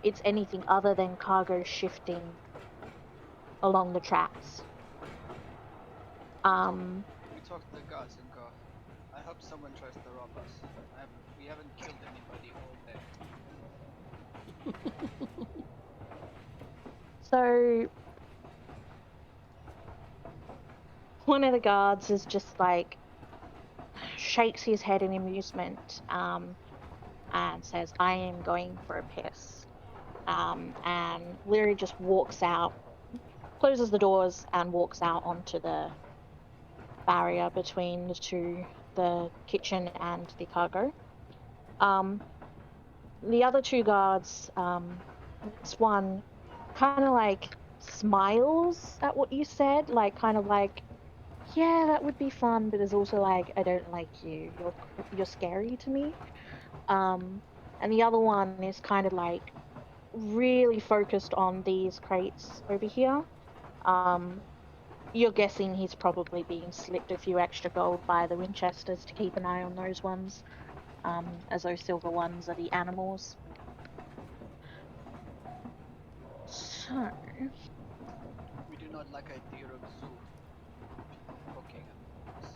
it's anything other than cargo shifting along the tracks. We talk, Um, we talk to the guards and go, I hope someone tries to rob us. We haven't killed anybody all day. so one of the guards is just like shakes his head in amusement, and says, "I am going for a piss." And Leary just walks out, closes the doors, and walks out onto the barrier between the kitchen and the cargo. Um, the other two guards, this one kind of like smiles at what you said, like kind of like, yeah, that would be fun, but is also like, I don't like you. You're scary to me. Um, and the other one is kind of like really focused on these crates over here. Um, you're guessing he's probably being slipped a few extra gold by the Winchesters to keep an eye on those ones, as those silver ones are the animals. So, We do not like idea of zoo. People poking at us.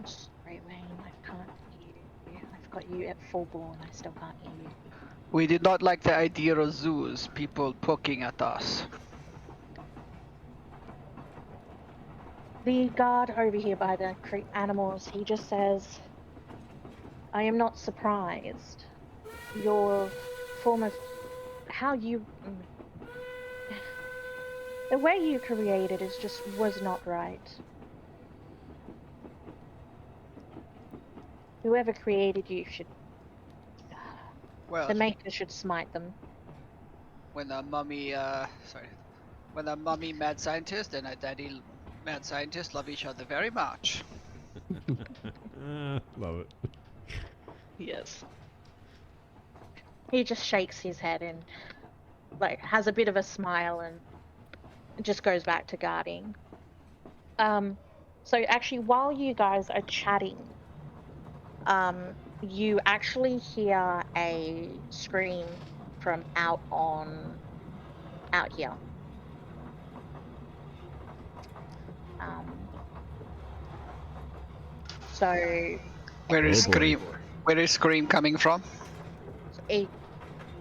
sorry, Wayne, I can't hear you. I've got you at full bore and I still can't hear you. We did not like the idea of zoos, people poking at us. The guard over here by the animals, he just says, I am not surprised. Your form of how you the way you created is just was not right. Whoever created you should Well, the maker should smite them. when a mummy, when a mummy mad scientist and a daddy mad scientist love each other very much. Love it. Yes. He just shakes his head and like has a bit of a smile and just goes back to guarding. Um so actually while you guys are chatting, you actually hear a scream from out here. Um so Where is Oh boy. Scream? Where is Scream coming from? it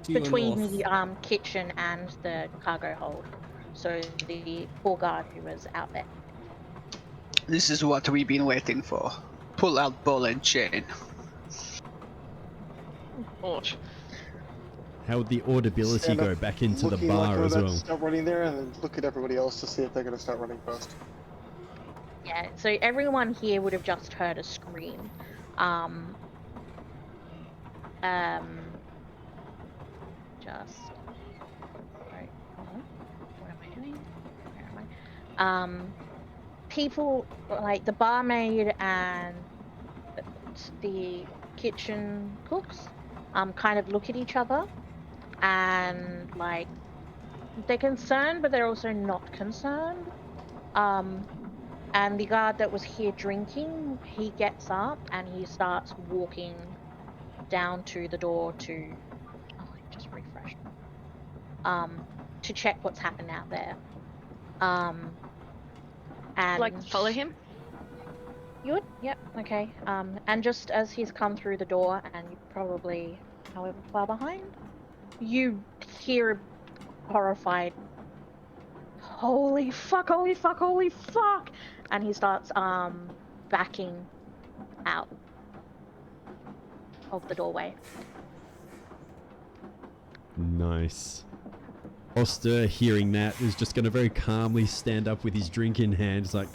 To your between north. the kitchen and the cargo hold. So the poor guard who was out there. This is what we've been waiting for. Pull out ball and chain. Ouch. How would the audibility Stand up, go back into the looking like bar we're as about to well? start running there, and then look at everybody else to see if they're going to start running first. Yeah, so everyone here would have just heard a scream. Um, um, just sorry, hold on. What am I doing? Where am I? People like the barmaid and the kitchen cooks, kind of look at each other and like they're concerned, but they're also not concerned. Um, and the guard that was here drinking, he gets up and he starts walking down to the door to, oh, I just refreshed, to check what's happened out there. And Like, follow him? you would, yep, okay. And just as he's come through the door, and you're probably however far behind, you hear a horrified, "Holy fuck! Holy fuck! Holy fuck!" And he starts backing out of the doorway. Nice. Oster, hearing that, is just going to very calmly stand up with his drink in hand. He's like,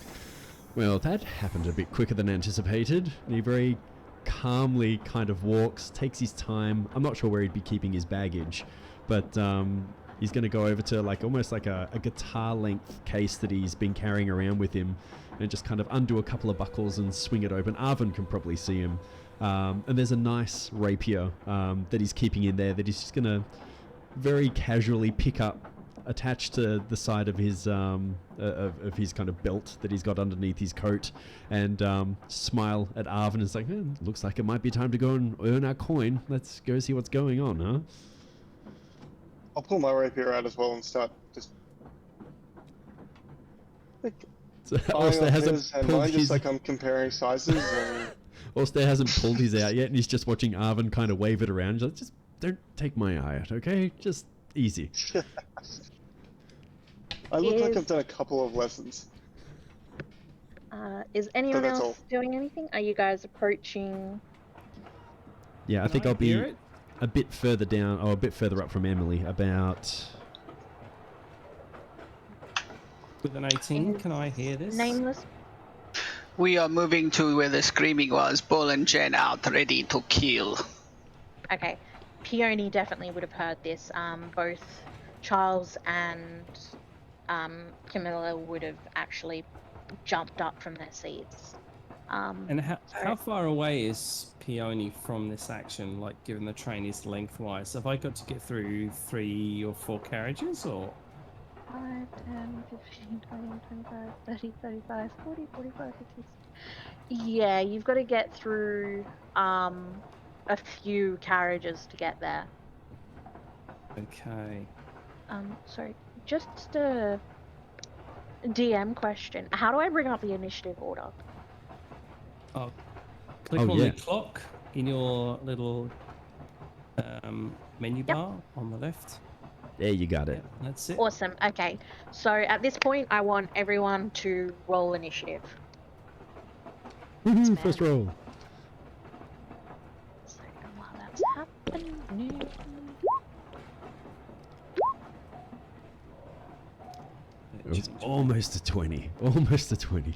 well, that happened a bit quicker than anticipated. And he very calmly kind of walks, takes his time. I'm not sure where he'd be keeping his baggage, but he's going to go over to like almost like a guitar length case that he's been carrying around with him and just kind of undo a couple of buckles and swing it open. Arvin can probably see him. And there's a nice rapier that he's keeping in there that he's just going to very casually pick up, attached to the side of his kind of belt that he's got underneath his coat, and smile at Arvin. It's like, looks like it might be time to go and earn our coin. Let's go see what's going on, huh? I'll pull my rapier out as well and start just like So buying Oster up hasn't his and pulled mine, his. just like I'm comparing sizes and Oster hasn't pulled his out yet, and he's just watching Arvin kind of wave it around. He's like, just don't take my eye out, okay? Just easy. I look like Is- I've done a couple of lessons. Is anyone that's else all. doing anything? Are you guys approaching? Yeah, I Can think I'll be hear it? a bit further down, or a bit further up from Emily, about... With an 18, can I hear this? Nameless. We are moving to where the screaming was. Bull and Jen out, ready to kill. Okay, Peony definitely would have heard this. Both Charles and Camilla would have actually jumped up from their seats. And how far away is Peony from this action, like given the train is lengthwise? Have I got to get through 3 or 4 carriages, or? 5, 10, 15, 20, 25, 30, 35, 40, 45, 50. Yeah, you've got to get through a few carriages to get there. Okay. Sorry, just a DM question. How do I bring up the initiative order? Oh, click Oh, on yeah. the clock in your little menu Yep. bar on the left. There you got it. Yep, that's it. Awesome. Okay, so at this point, I want everyone to roll initiative. Woohoo, bad. first roll. So while that's happening, It was almost a 20. Almost a 20.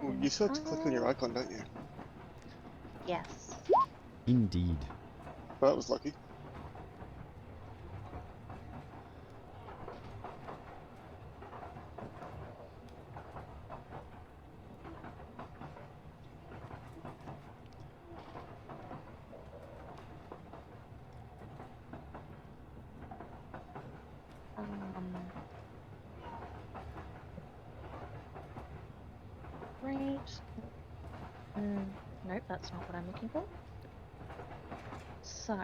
Ooh, you still have to click on your icon, don't you? yes. Indeed. Well, that was lucky. Great. Nope, that's not what I'm looking for. So,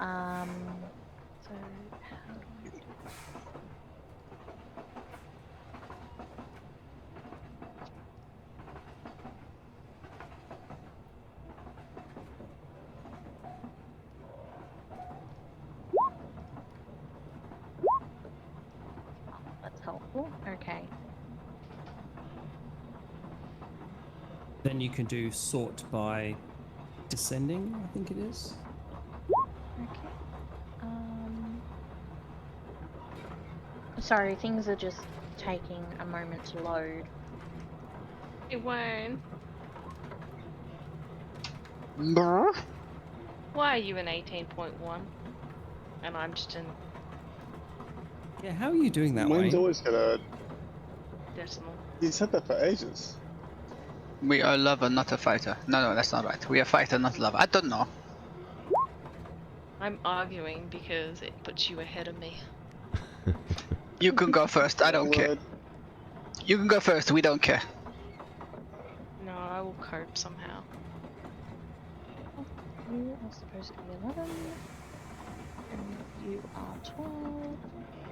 so how do I do this? Oh, that's helpful. Okay. Then you can do sort by descending, I think it is. Okay. Sorry, things are just taking a moment to load. It won't. Brr. Why are you an 18.1? And I'm just in Yeah, how are you doing that Mine's way? always gonna. decimal. You said that for ages. We are lover, not a fighter. No, that's not right. We are fighter, not lover. I don't know. I'm arguing because it puts you ahead of me. You can go first. I don't care. Well, You can go first. We don't care. No, I will cope somehow. You are supposed to be 11, and you are 12.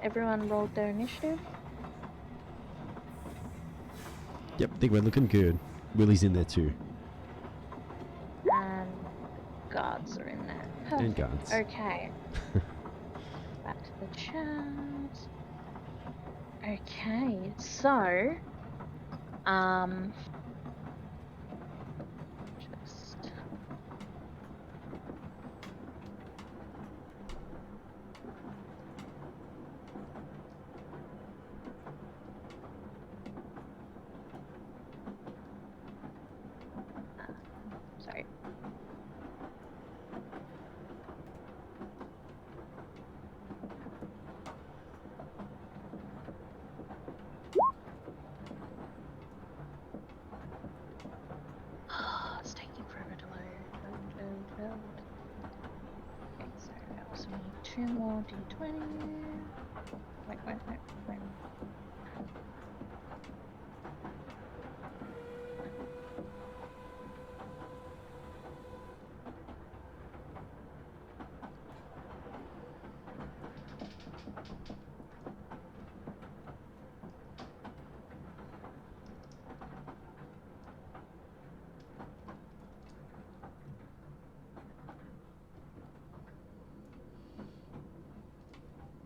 Everyone rolled their initiative. Yep, I think we're looking good. Willie's in there too. And guards are in there. And Perfect. guards. Okay. Back to the chat. Okay, so just sorry. It's taking forever to load. Okay, so I also need 2 more d20. Wait.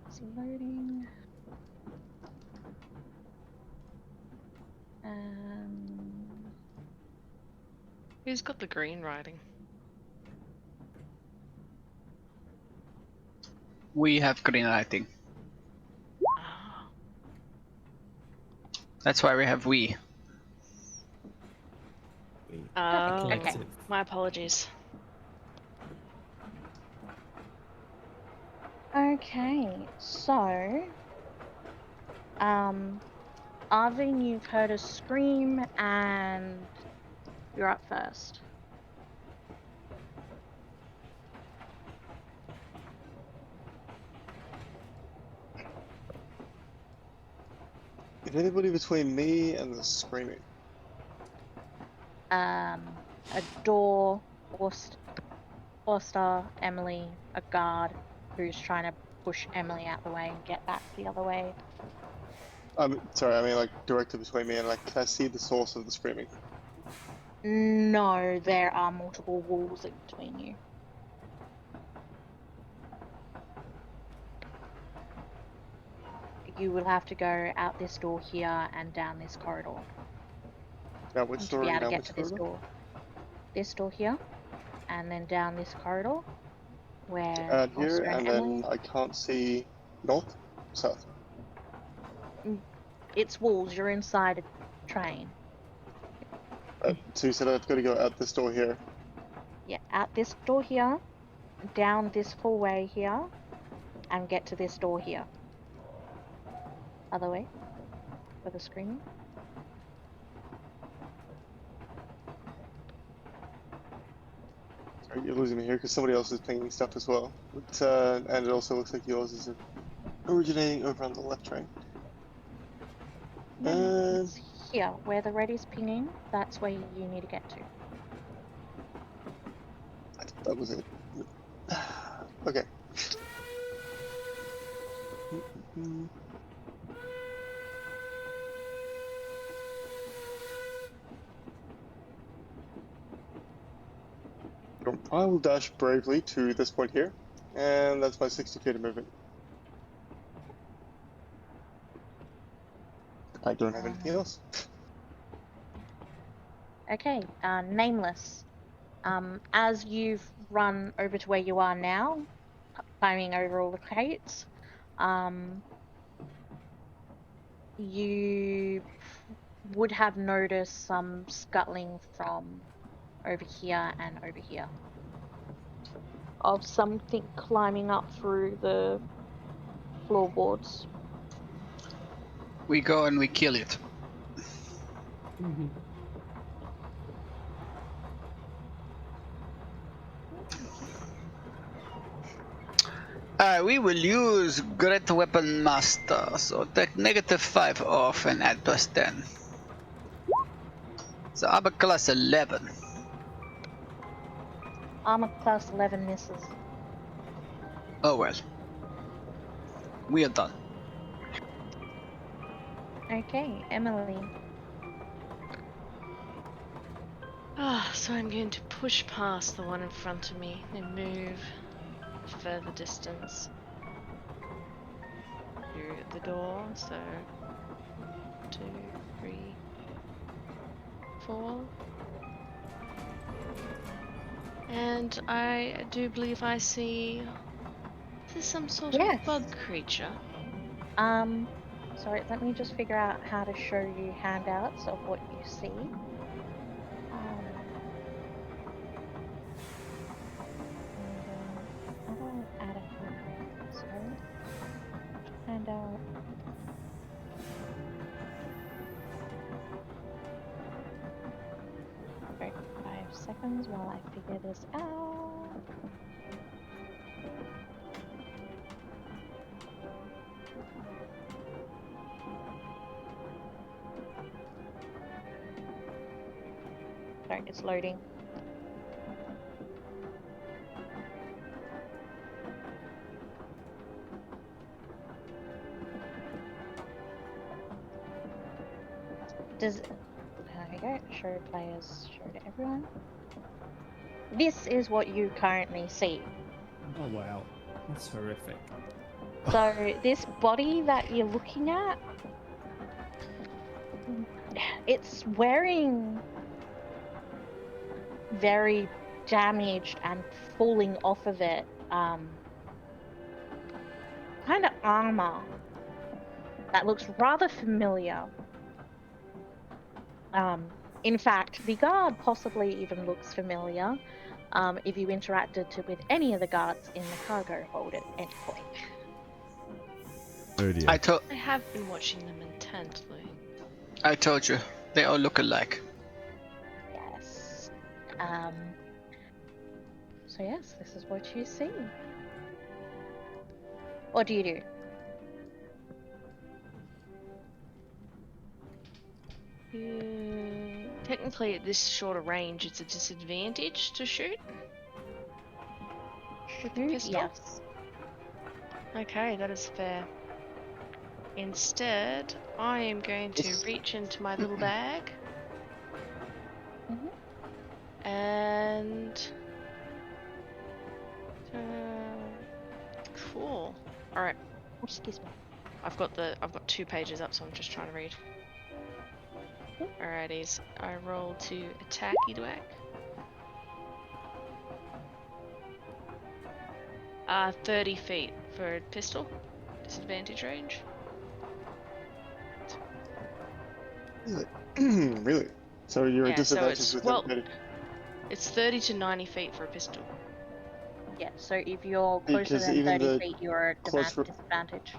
It's loading. Who's got the green writing? We have green lighting. Ah. That's why we have we. Oh, Collective. my apologies. Okay, so Arvin, you've heard a scream and you're up first. is anybody between me and the screaming? A door, Orster, Emily, a guard who's trying to push Emily out the way and get back the other way. Sorry, I mean like directly between me and like, can I see the source of the screaming? No, there are multiple walls in between you. You will have to go out this door here and down this corridor. Now which And to door be and able to down get which to this corridor? door. This door here, and then down this corridor where Out here, Orster and and Emily. then I can't see north, south. It's walls, you're inside a train. So you said I've got to go out this door here. Yeah, out this door here, down this hallway here, and get to this door here. Other way, for the screaming. Sorry, you're losing me here because somebody else is pinging stuff as well. But, and it also looks like yours is originating over on the left train. It's here, where the red is pinging, that's where you need to get to. I thought that was it. Okay. I will dash bravely to this point here, and that's my 60 feet of movement. I don't have anything else. Okay, Nameless. As you've run over to where you are now, climbing over all the crates, you would have noticed some scuttling from over here and over here. Of something climbing up through the floorboards. We go and we kill it. We will use Great Weapon Master, so take -5 off and add +10. So armor class 11. Armor class 11 misses. Oh well. We are done. Okay, Emily. Ah, so I'm going to push past the one in front of me and move further distance to the door. So 2, 3, 4. And I do believe I see. Is this some sort Yes. of bug creature? Sorry, let me just figure out how to show you handouts of what you see. How do I add a handout? Sorry. Handout. Okay, 5 seconds while I figure this out. Sorry, it's loading. There we go. Show players, show to everyone. This is what you currently see. Oh wow, that's horrific. So this body that you're looking at, it's wearing very damaged and falling off of it, kind of armor that looks rather familiar. In fact, the guard possibly even looks familiar if you interacted with any of the guards in the cargo hold at any point. Oh dear. I have been watching them intently. I told you, they all look alike. Yes. So yes, this is what you see. What do you do? Technically, at this shorter range, it's a disadvantage to shoot with the pistol. Yes. Okay, that is fair. Instead, I am going to reach into my little bag and cool. All right. Excuse me. I've got 2 pages up, so I'm just trying to read. Alrighties, I roll to attack Edwack. 30 feet for a pistol. Disadvantage range. Really? So you're Yeah, a so disadvantage it's, with well, everybody. it's 30 to 90 feet for a pistol. Yeah, so if you're closer Because than even 30 the feet, you're at close disadvantage.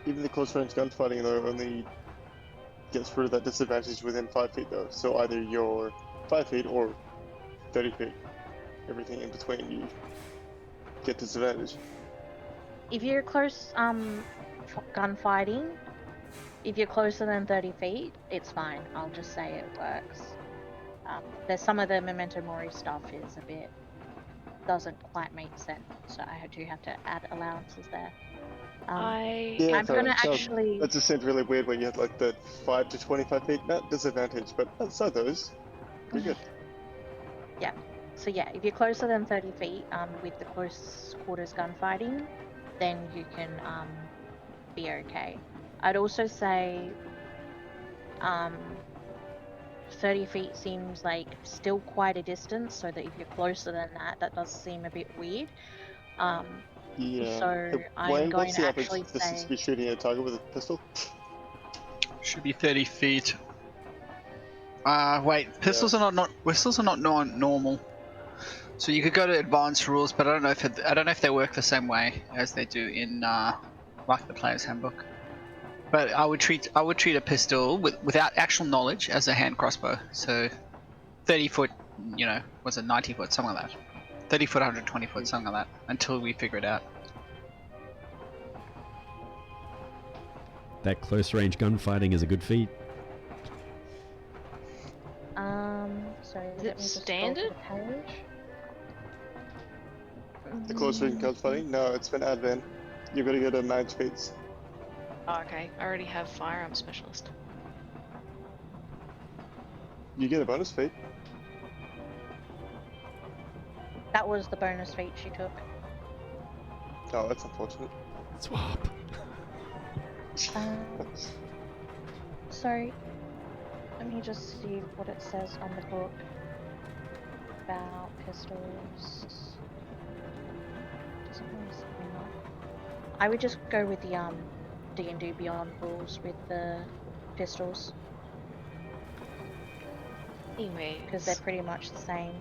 Even the close range gunfighting though only gets rid of that disadvantage within 5 feet though. So either you're 5 feet or 30 feet. Everything in between you get disadvantage. If you're close gunfighting, if you're closer than 30 feet, it's fine. I'll just say it works. There's some of the Memento Mori stuff is a bit doesn't quite make sense, so I do have to add allowances there. Yeah, I'm gonna actually. That just seemed really weird when you had like the 5 to 25 feet, not disadvantage, but outside those, pretty good. Yeah. So yeah, if you're closer than 30 feet, with the close quarters gunfighting, then you can be okay. I'd also say 30 feet seems like still quite a distance, so that if you're closer than that, that does seem a bit weird. Yeah. So I'm Wayne, going what's to the average actually distance say to be shooting a target with a pistol? Should be 30 feet. Wait, pistols Yeah. are not normal. So you could go to advanced rules, but I don't know if they work the same way as they do in like the player's handbook. But I would treat a pistol without actual knowledge as a hand crossbow. So 30 foot, was it 90 foot, something like that. 30 foot, 120 foot, something like that, until we figure it out. That close range gunfighting is a good feat. Sorry, Is let it me just scroll to standard? the page. The close range gunfighting? No, it's been admin. You've got to go to manage feats. Oh, okay. I already have firearm specialist. You get a bonus feat. That was the bonus feat she took. Oh, that's unfortunate. Swap. Sorry, let me just see what it says on the book about pistols. Doesn't really say much. I would just go with the D&D Beyond rules with the pistols Anyways, because they're pretty much the same.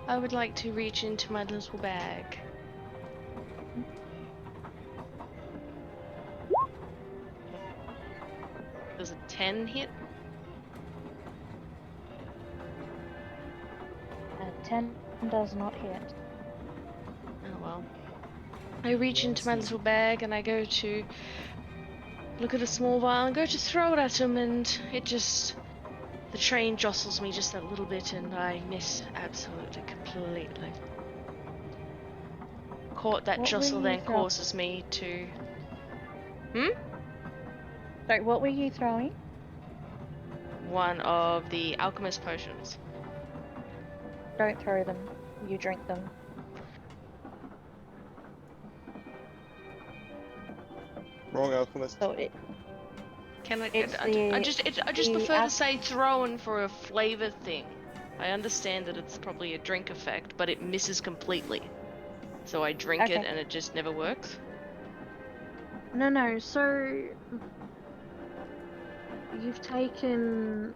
I would like to reach into my little bag. Does a 10 hit? 10 does not hit. Oh well. I reach into my little bag and I go to look at the small vial and go to throw it at him, and it just... The train jostles me just a little bit and I miss absolutely completely. That What were jostle you then throwing? causes me to... Sorry, what were you throwing? One of the alchemist potions. Don't throw them. You drink them. Wrong alchemist. So it. Can I? It's I just prefer to the say thrown for a flavor thing. I understand that it's probably a drink effect, but it misses completely. So I drink it Okay. and it just never works. No. So you've taken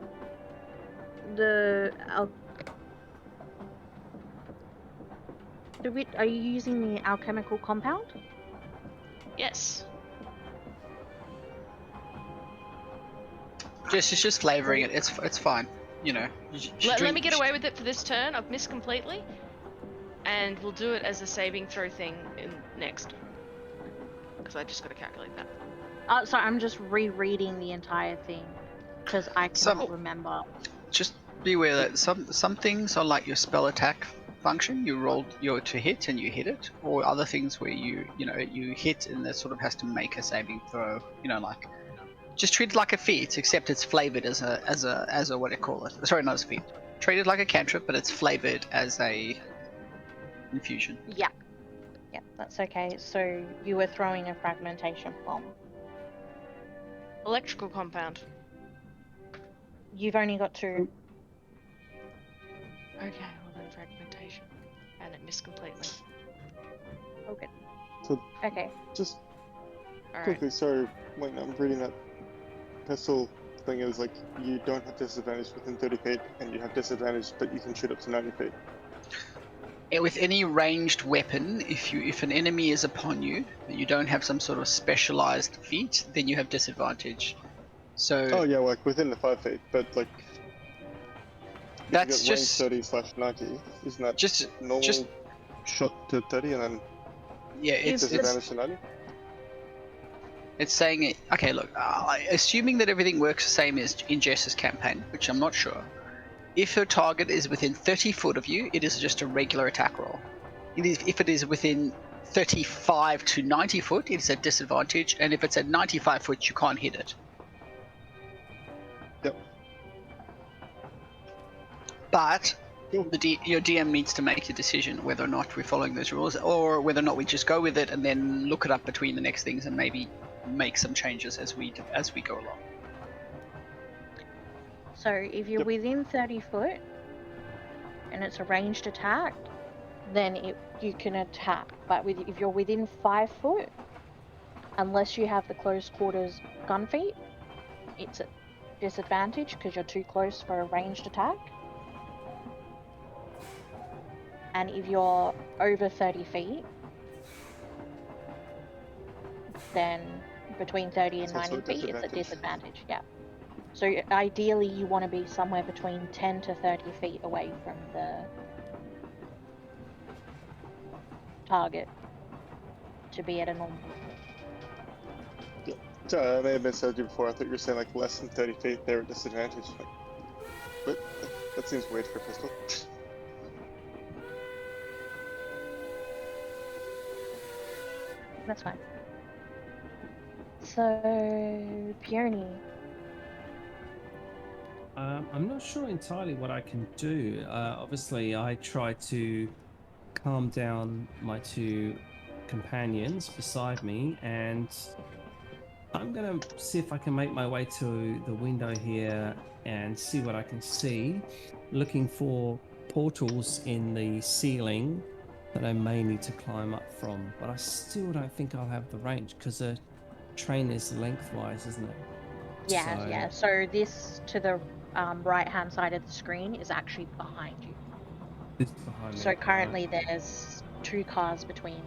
the are you using the alchemical compound? Yes. It's just flavoring it. It's fine. You know. Let me get away with it for this turn. I've missed completely, and we'll do it as a saving throw thing next. Because I just got to calculate that. So I'm just rereading the entire thing because I cannot remember. Just be aware that some things are like your spell attack function. You roll your to hit and you hit it, or other things where you hit and that sort of has to make a saving throw. Like just treat it like a feat, except it's flavored as a what do you call it? Sorry, not as a feat. Treat it like a cantrip, but it's flavored as a infusion. Yeah, that's okay. So you were throwing a fragmentation bomb. Electrical compound. You've only got 2. Okay, well then fragmentation. And it missed completely. Okay. So Okay. just Alright. quickly, sorry, when I'm reading that pistol thing, is like you don't have disadvantage within 30 feet, and you have disadvantage, but you can shoot up to 90 feet. With any ranged weapon, if an enemy is upon you, and you don't have some sort of specialized feat, then you have disadvantage. So Oh yeah, like within the 5 feet, but like that's you got range just 30/90. Isn't that just normal just shot to 30 and then yeah. It's disadvantage to 90? It's saying it. Okay, look. Assuming that everything works the same as in Jess's campaign, which I'm not sure. If your target is within 30 foot of you, it is just a regular attack roll. If it is within 35 to 90 foot, it's a disadvantage, and if it's at 95 foot, you can't hit it. Yep. But Cool. your DM needs to make a decision whether or not we're following those rules, or whether or not we just go with it and then look it up between the next things and maybe make some changes as we go along. So if you're within 30 foot and it's a ranged attack, then you can attack. But if you're within 5 foot, unless you have the close quarters gun feat, it's a disadvantage because you're too close for a ranged attack. And if you're over 30 feet, then between 30 and It's also 90 a feet, it's a disadvantage. disadvantage. Yeah. So ideally, you want to be somewhere between 10 to 30 feet away from the target to be at a normal Sorry, I may have misheard you before. I thought you were saying like less than 30 feet. They're at disadvantage. Like, but that seems weird for a pistol. That's fine. So, Peony. I'm not sure entirely what I can do. Obviously, I try to calm down my two companions beside me, and I'm gonna see if I can make my way to the window here and see what I can see, looking for portals in the ceiling that I may need to climb up from. But I still don't think I'll have the range because the train is lengthwise, isn't it? Yeah, So yeah. So this to the right-hand side of the screen is actually behind you. this is behind me. So Right. currently there's 2 cars between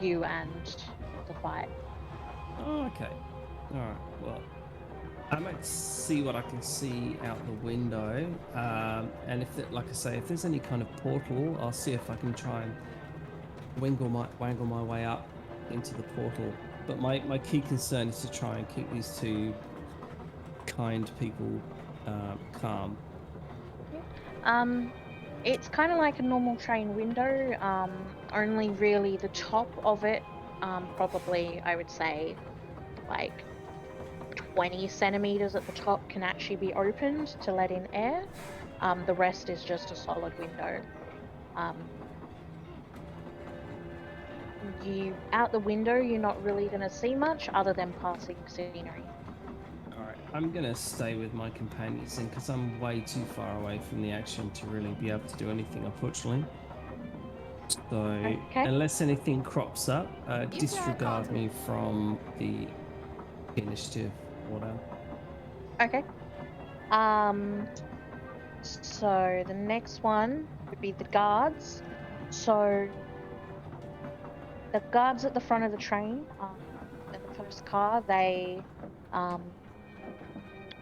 you and the fight. Oh, okay. All right. Well, I might see what I can see out the window, and if, like I say, if there's any kind of portal, I'll see if I can try and wangle my way up into the portal. But my key concern is to try and keep these two kind people calm. Um, it's kind of like a normal train window. Only really the top of it, probably I would say like 20 centimeters at the top can actually be opened to let in air. The rest is just a solid window. Um, you out the window, you're not really going to see much other than passing scenery. All right, I'm gonna stay with my companions then, because I'm way too far away from the action to really be able to do anything, unfortunately. So Okay. unless anything crops up, disregard me from the initiative order. Okay. Um, so the next one would be the guards. So the guards at the front of the train, in the first car, they, um,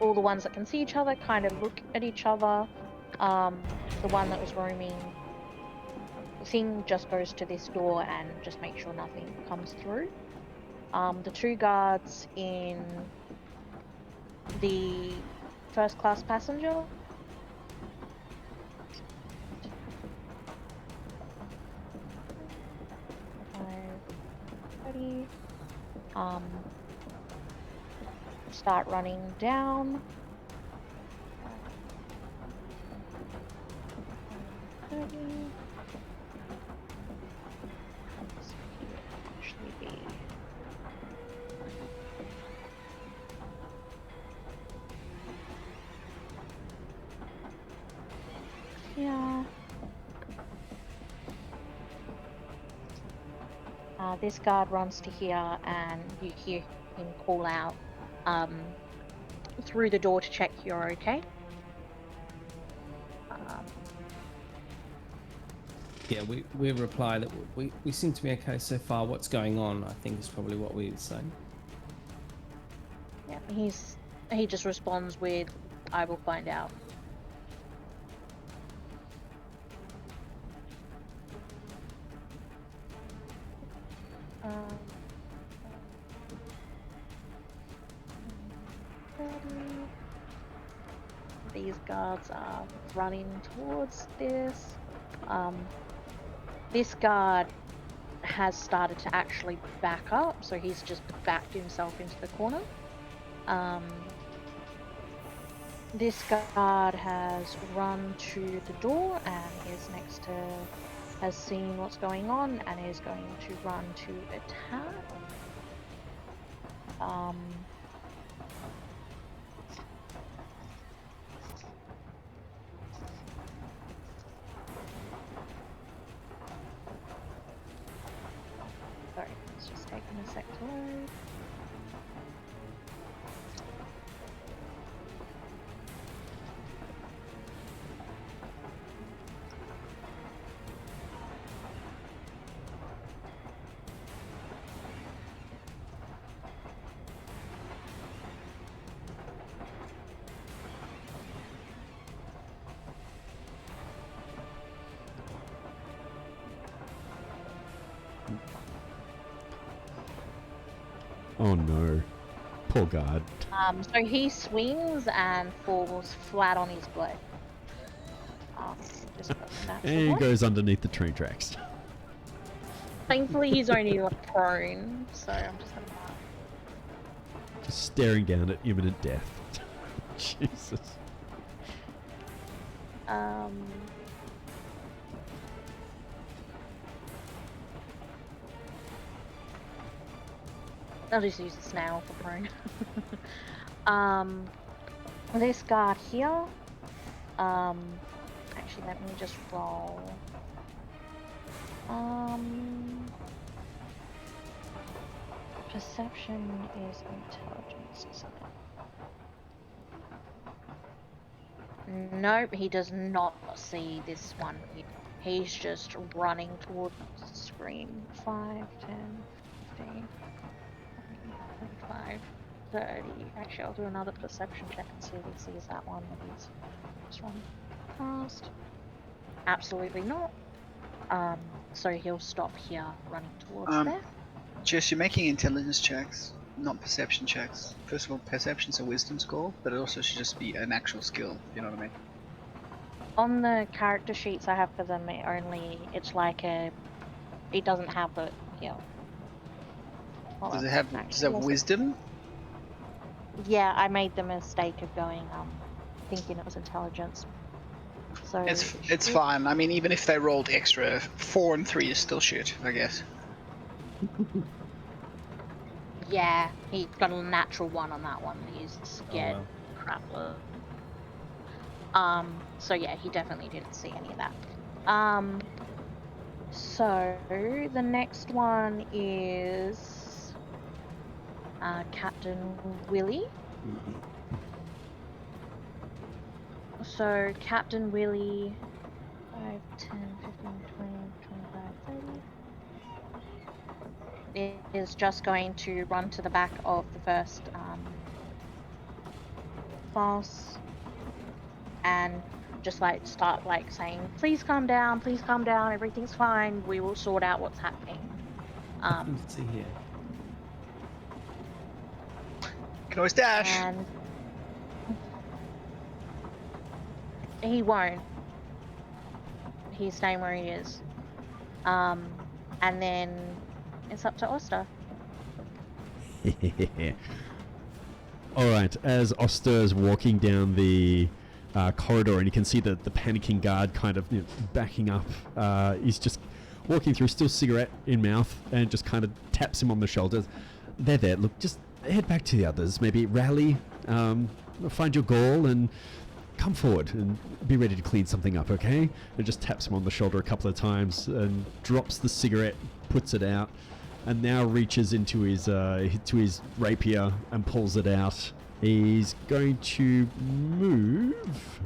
all the ones that can see each other kind of look at each other. The one that was roaming the thing just goes to this door and just makes sure nothing comes through. The 2 guards in the first class passenger. Ready. Start running down. 30. So he would actually be here. This guard runs to here, and you hear him call out through the door to check you're okay. Yeah, we reply that we seem to be okay so far. What's going on? I think is probably what we would say. Yeah, he just responds with, "I will find out." Um, 30. These guards are running towards this. This guard has started to actually back up, so he's just backed himself into the corner. This guard has run to the door and is has seen what's going on and is going to run to attack. Sorry, it's just taking a sec to load. Oh no. Poor guard. So he swings and falls flat on his butt. Just got a natural And one. goes underneath the train tracks. Thankfully, he's only like prone, so I'm just gonna. Just staring down at imminent death. Jesus. I'll just use the snail for prone. This guard here. Actually, let me just roll. Perception is intelligence, isn't it? Nope, he does not see this one here. He's just running towards the screen. 5, 10, 15, 25, 30. Actually, I'll do another perception check and see if he sees that one that he's just running past. Absolutely not. So he'll stop here, running towards there. Jess, you're making intelligence checks, not perception checks. First of all, perception's a wisdom score, but it also should just be an actual skill, if you know what I mean. On the character sheets I have for them, it's like it doesn't have it here. Well, Does it have wisdom? Yeah, I made the mistake of going thinking it was intelligence. So It's fine. I mean, even if they rolled extra, 4 and 3 is still shit, I guess. Yeah, he got a natural 1 on that one. He's scared crapload. So yeah, he definitely didn't see any of that. So the next one is Captain Willie. So Captain Willie, 5, 10, 15, 20, 25, 30, is just going to run to the back of the first boss and just like start like saying, please calm down, everything's fine, we will sort out what's happening. Let's see here. Can always dash. And he won't. He's staying where he is. And then it's up to Oster. Alright, as Oster's walking down the corridor and you can see the panicking guard kind of backing up, he's just walking through, still cigarette in mouth, and just kind of taps him on the shoulders. There, look, just head back to the others, maybe rally, find your goal and come forward and be ready to clean something up, okay? And just taps him on the shoulder a couple of times and drops the cigarette, puts it out, and now reaches into his rapier and pulls it out. He's going to move.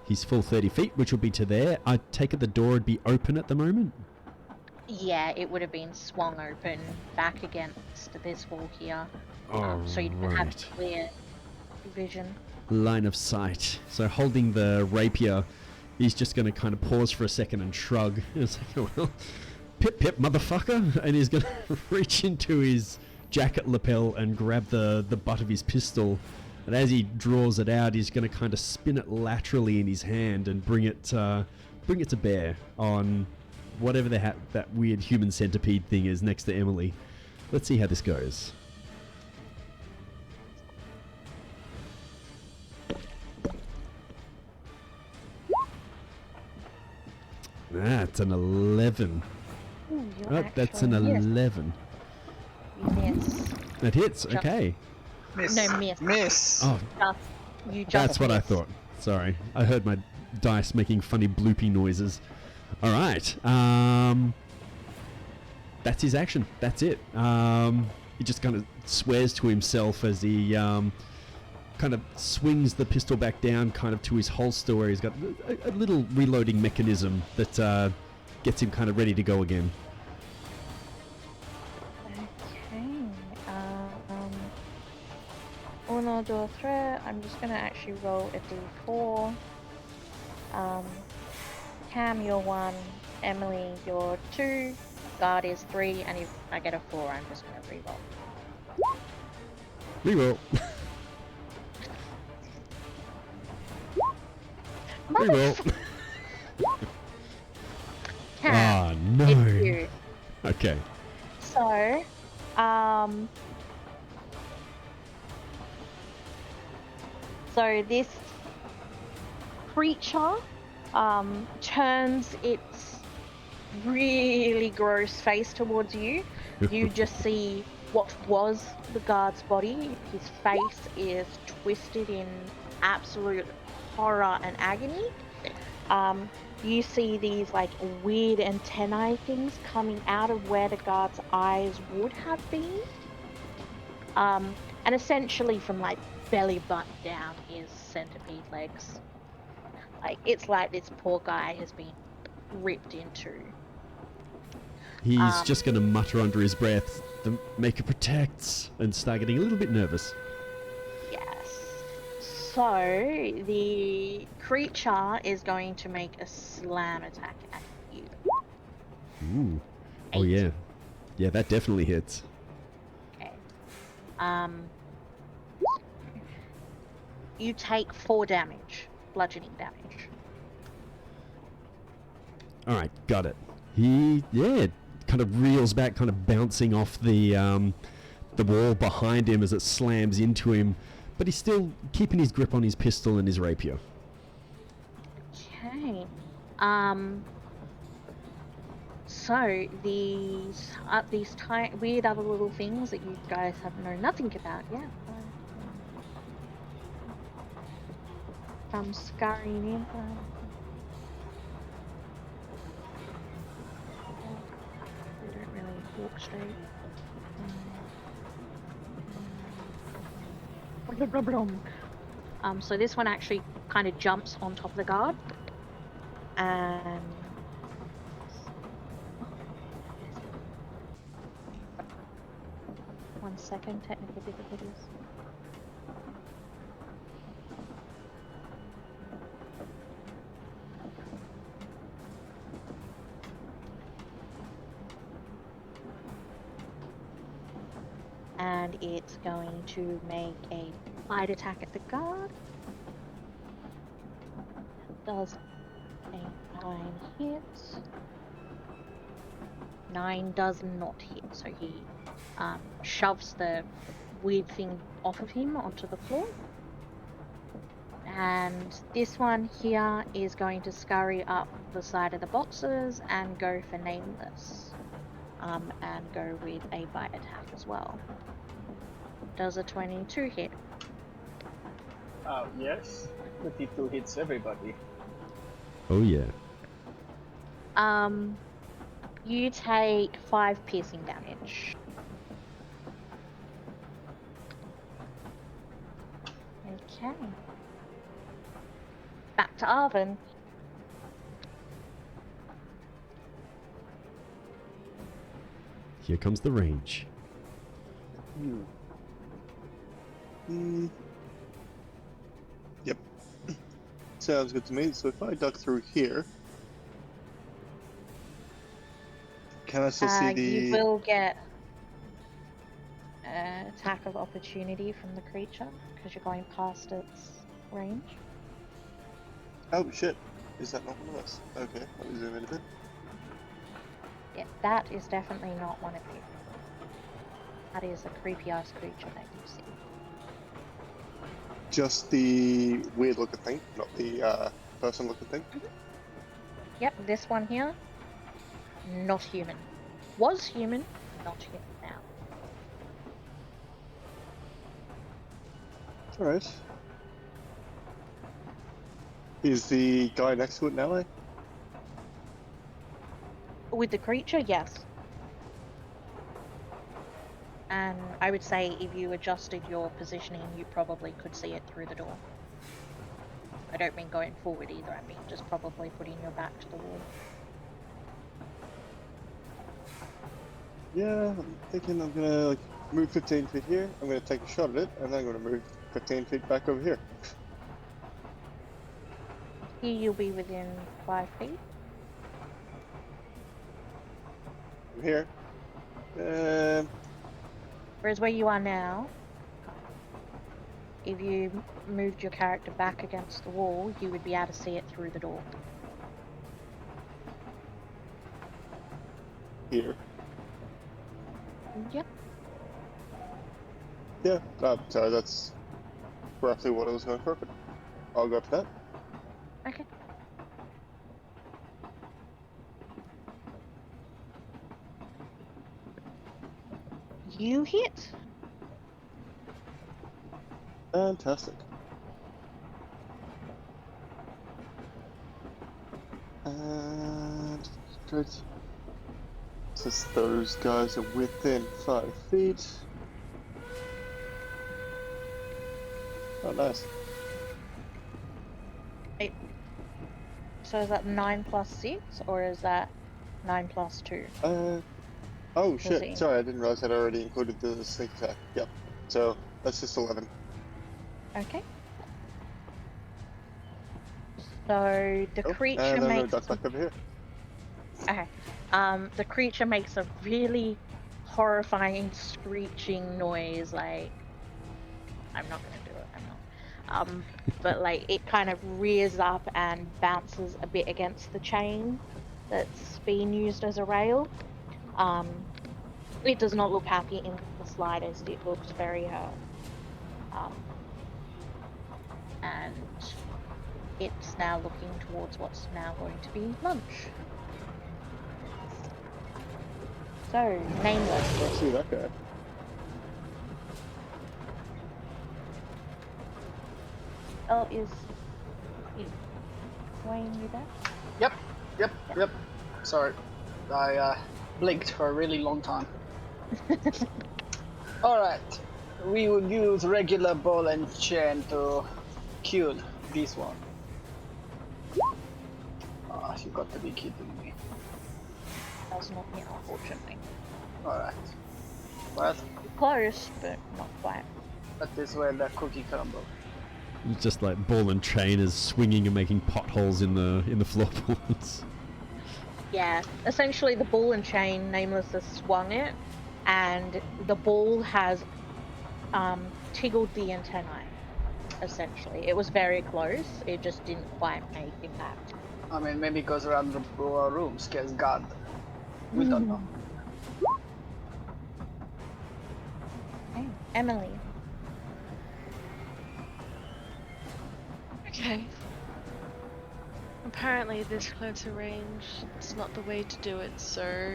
He's full 30 feet, which will be to there. I take it the door would be open at the moment. Yeah, it would have been swung open back against this wall here. Oh, so you'd have clear vision. Line of sight. So holding the rapier, he's just going to kind of pause for a second and shrug. It's like, well, pip pip motherfucker, and he's going to reach into his jacket lapel and grab the butt of his pistol. And as he draws it out, he's going to kind of spin it laterally in his hand and bring it to bear on whatever that weird human centipede thing is next to Emily. Let's see how this goes. That's an 11. Ooh, That's an 11. You miss. That hits, Just- okay. Miss. No, miss. Miss. Oh, You just that's what I missed. thought. Sorry. I heard my dice making funny bloopy noises. Alright. That's his action. That's it. He just kind of swears to himself as he kind of swings the pistol back down kind of to his holster where he's got a little reloading mechanism that gets him kind of ready to go again. Okay. Uno, dos, tres. I'm just gonna actually roll a d4. Cam, you're 1. Emily, you're 2. Guard is 3. And if I get a 4, I'm just going to reroll. Reroll. Reroll. Cam, Ah, no. it's you. Okay. So, this creature turns its really gross face towards you. You just see what was the guard's body. His face is twisted in absolute horror and agony. You see these like weird antennae things coming out of where the guard's eyes would have been. And essentially from like belly button down is centipede legs. It's like this poor guy has been ripped into. He's just going to mutter under his breath, "The Maker protects," and start getting a little bit nervous. Yes. So the creature is going to make a slam attack at you. Ooh. Oh, 8. yeah. Yeah, that definitely hits. Okay. You take 4 damage, bludgeoning damage. All right, got it. He, kind of reels back, kind of bouncing off the wall behind him as it slams into him, but he's still keeping his grip on his pistol and his rapier. Okay. So these weird other little things that you guys have known nothing about, yeah. Come scurrying in. They don't really walk straight. So this one actually kind of jumps on top of the guard. And one second, technical difficulties. And it's going to make a bite attack at the guard. Does a 9 hit? 9 does not hit, so he shoves the weird thing off of him onto the floor. And this one here is going to scurry up the side of the boxes and go for Nameless. And go with a bite attack as well. Does a 22 hit? Yes. 22 hits everybody. Oh, yeah. You take 5 piercing damage. Okay. Back to Arvin. Here comes the range. Yep. Sounds good to me. So if I duck through here, can I still see the... You will get an attack of opportunity from the creature because you're going past its range. Oh shit. Is that not one of us? Okay, let me zoom in a bit. Yeah, that is definitely not one of you. That is a creepy ass creature that you see. Just the weird looking thing, not the person looking thing. Yep, this one here, not human. Was human, not human now. Alright. Is the guy next to it now, eh? With the creature, yes. And I would say if you adjusted your positioning, you probably could see it through the door. I don't mean going forward either, I mean just probably putting your back to the wall. Yeah, I'm thinking I'm gonna move 15 feet here, I'm gonna take a shot at it, and then I'm gonna move 15 feet back over here. Here you'll be within 5 feet. From here. Uh, Whereas where you are now, if you moved your character back against the wall, you would be able to see it through the door. here. Yep. Yeah. Sorry, that's roughly what I was going for. But I'll go for that. Okay. You hit. Fantastic. And good. Since those guys are within 5 feet. Oh, nice. So is that 9 plus 6, or is that 9 plus 2? Oh Does shit. it- Sorry, I didn't realize that already included the sneak attack. Yep. So that's just 11. Okay. So the Oh, creature and I'm gonna makes duck back over here. okay. The creature makes a really horrifying screeching noise. Like, I'm not gonna do it. I'm not. But like it kind of rears up and bounces a bit against the chain that's being used as a rail. It does not look happy in the slightest. It looks very hurt. And it's now looking towards what's now going to be lunch. So, nameless. I see that guy. Oh, is Wayne, you there? Yep. Sorry, I blinked for a really long time. Alright, we would use regular ball and chain to kill this one. Ah, you got to be kidding me. Does not hit, unfortunately. Alright. Well, Close, but not quite. that is where the cookie crumble. It's just like ball and chain is swinging and making potholes in the floorboards. Yeah, essentially the ball and chain, Nameless has swung it, and the ball has tickled the antennae, essentially. It was very close, it just didn't quite make impact. I mean, maybe it goes around the room, scares God. We don't know. Okay, Emily. Okay. Apparently this closer range, it's not the way to do it, so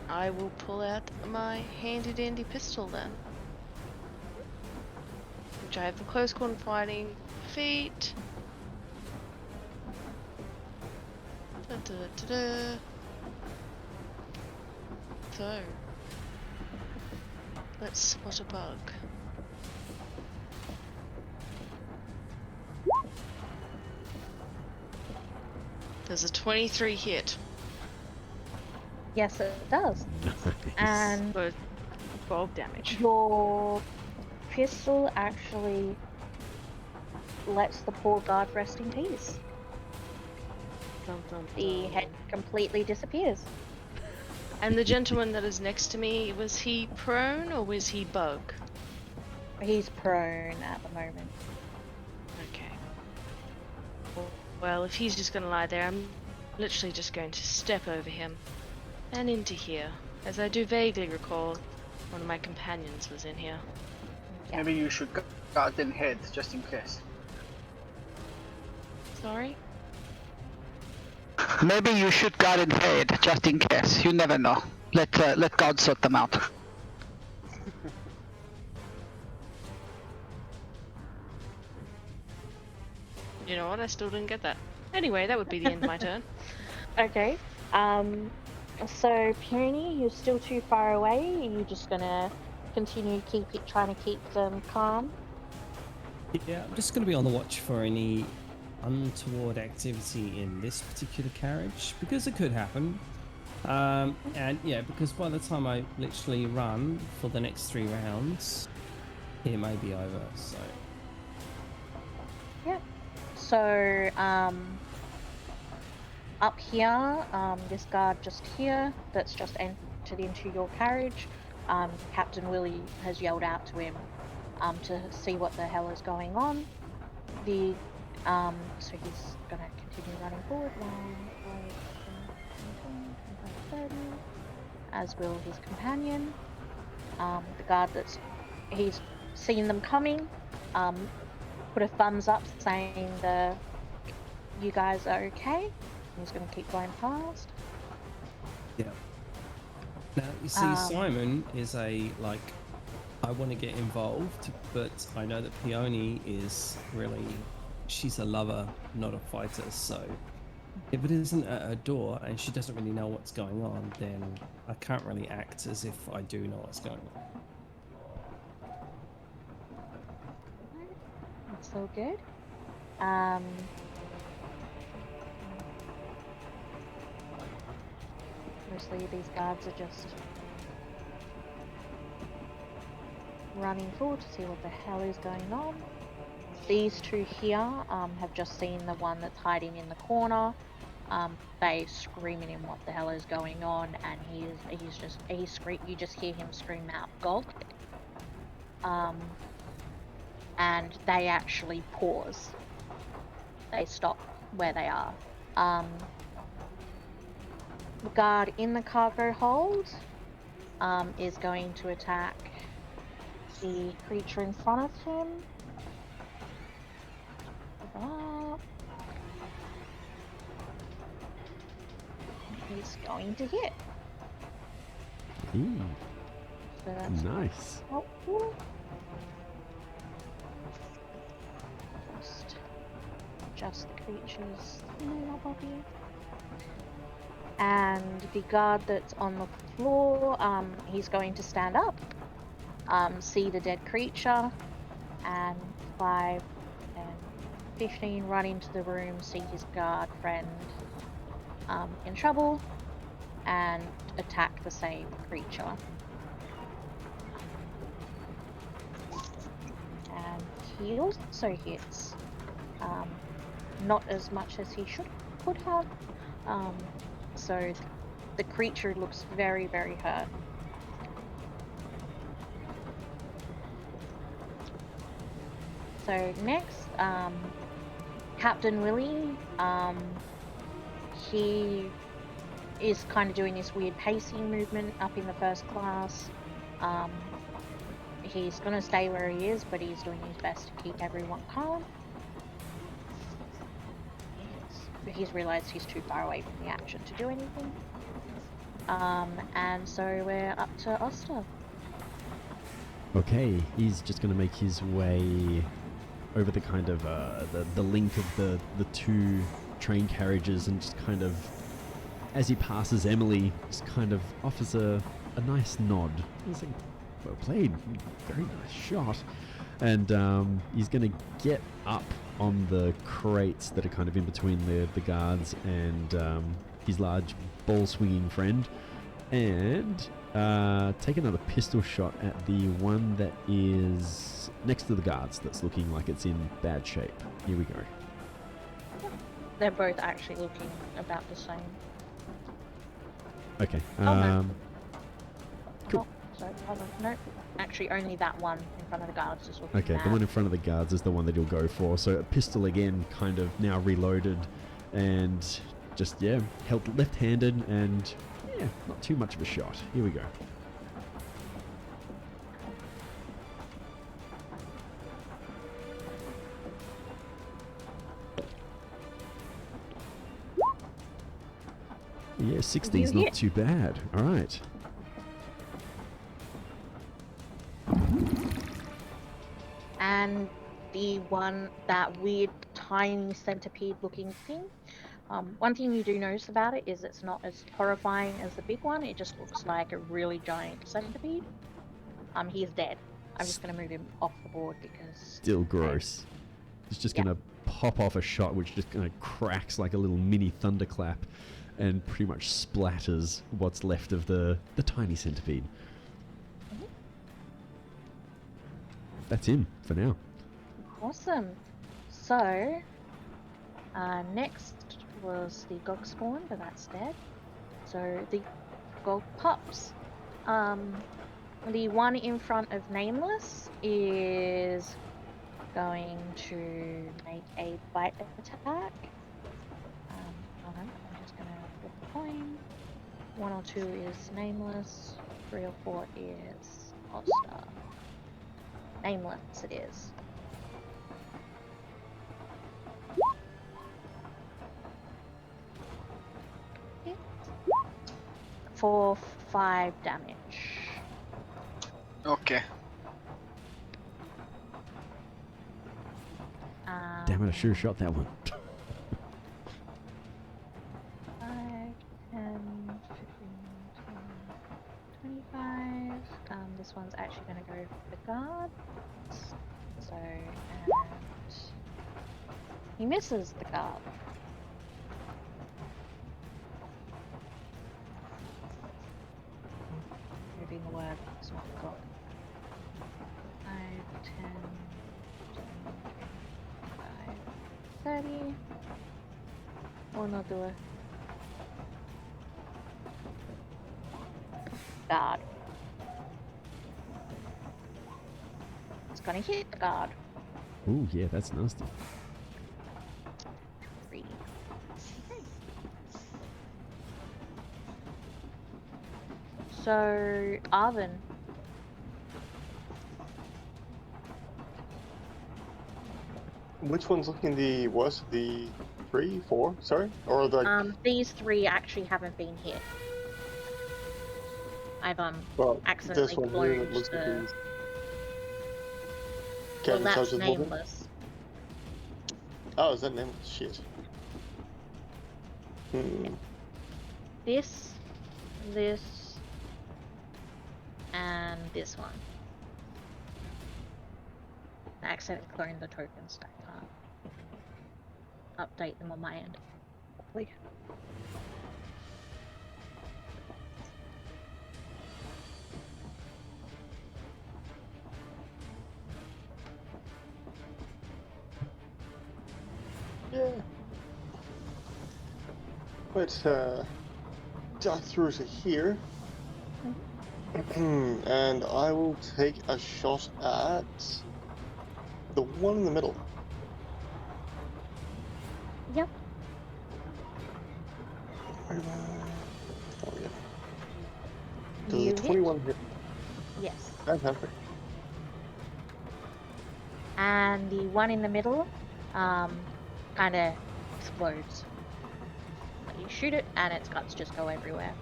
I will pull out my handy dandy pistol then. Which I have the close quarter fighting feat. Da, da, da, da. So let's spot a bug. There's a 23 hit. Yes, it does. And For 12 damage. your pistol actually lets the poor guard rest in peace. Dun, dun, The dun. head completely disappears. And the gentleman that is next to me, was he prone or was he bug? He's prone at the moment. Okay. Well, if he's just gonna lie there, I'm literally just going to step over him and into here. As I do vaguely recall, one of my companions was in here. Yeah. Maybe you should guard in head, just in case. Sorry? Maybe you should guard in head, just in case. You never know. Let God sort them out. You know what? I still didn't get that. Anyway, that would be the end of my turn. Okay. So Peony, you're still too far away. Are you just gonna continue trying to keep them calm? Yeah, I'm just going to be on the watch for any untoward activity in this particular carriage, because it could happen. And yeah, because by the time I literally run for the next 3 rounds, it may be over, so... Yeah. So, up here, this guard just here that's just entered into your carriage, Captain Willie has yelled out to him to see what the hell is going on. So he's gonna continue running forward. 1, 5, 10, 20, 25, 30, as will his companion. The guard he's seen them coming, put a thumbs up saying you guys are okay. He's gonna keep going past. Yeah. Now you see, Simon is I want to get involved, but I know that Peony is really, she's a lover, not a fighter. So if it isn't at her door and she doesn't really know what's going on, then I can't really act as if I do know what's going on. That's so good. Mostly these guards are just running forward to see what the hell is going on. These two here have just seen the one that's hiding in the corner. They scream at him what the hell is going on, and you just hear him scream out "Gog!" And they actually pause. They stop where they are. The guard in the cargo hold is going to attack the creature in front of him. He's going to hit. Ooh, So that's nice. helpful. Just the creature's body. And the guard that's on the floor, he's going to stand up, see the dead creature, and 5 and 15 run into the room, see his guard friend in trouble, and attack the same creature. And he also hits, not as much as he could have. So the creature looks very, very hurt. So next, Captain Willie, he is kind of doing this weird pacing movement up in the first class. He's gonna stay where he is, but he's doing his best to keep everyone calm. He's realized he's too far away from the action to do anything. And so we're up to Oster. Okay, he's just going to make his way over the kind of the link of the two train carriages, and just kind of, as he passes Emily, just kind of offers a nice nod. He's like, well played, very nice shot. And he's going to get up on the crates that are kind of in between the guards and his large ball swinging friend, and take another pistol shot at the one that is next to the guards that's looking like it's in bad shape. Here we go. They're both actually looking about the same. Okay. No. Cool. Oh, sorry, hold on. No, actually only that one in front of the guards is looking Okay, bad. the one in front of the guards is the one that you'll go for. So a pistol again, kind of now reloaded, and just, yeah, held left-handed, and yeah, not too much of a shot. Here we go. Yeah, 16's You not hit. too bad. All right. And that weird tiny centipede looking thing, one thing you do notice about it is it's not as horrifying as the big one. It just looks like a really giant centipede. He is dead. I'm just going to move him off the board because... Still gross. It's just going to pop off a shot which just kind of cracks like a little mini thunderclap and pretty much splatters what's left of the tiny centipede. That's him for now. Awesome. So, next was the Gog spawn, but that's dead. So the Gog pups. The one in front of Nameless is going to make a bite attack. Hold on, I'm just gonna flip a coin. 1 or 2 is Nameless. 3 or 4 is Oster. Nameless it is. Okay. For 5 damage. Okay. Damn it, I should have shot that one. 5, 10, 15, 20, 25. This one's actually going to go for the guard. So, and he misses the guard. Moving the word, it's not the god. 5, 10, 25, 30. Or not do it. Guard. It's gonna hit the guard. Ooh, yeah, that's nasty. 3. Okay. So, Arvin. Which one's looking the worst? The 3, 4, sorry? Or the, These 3 actually haven't been hit. I've well, accidentally this one here blown that looks like the. he's Well, getting that's charged with movement? nameless. Oh, is that name? Shit. This, and this one. I accidentally cloned the tokens. I can't update them on my end. Hopefully. Yeah. Let's duck through to here. And I will take a shot at the one in the middle. Yep. Where am I? Oh, yeah. Does You the 21 hit? Yes. Fantastic. And the one in the middle, kind of explodes. Like you shoot it, and its guts just go everywhere.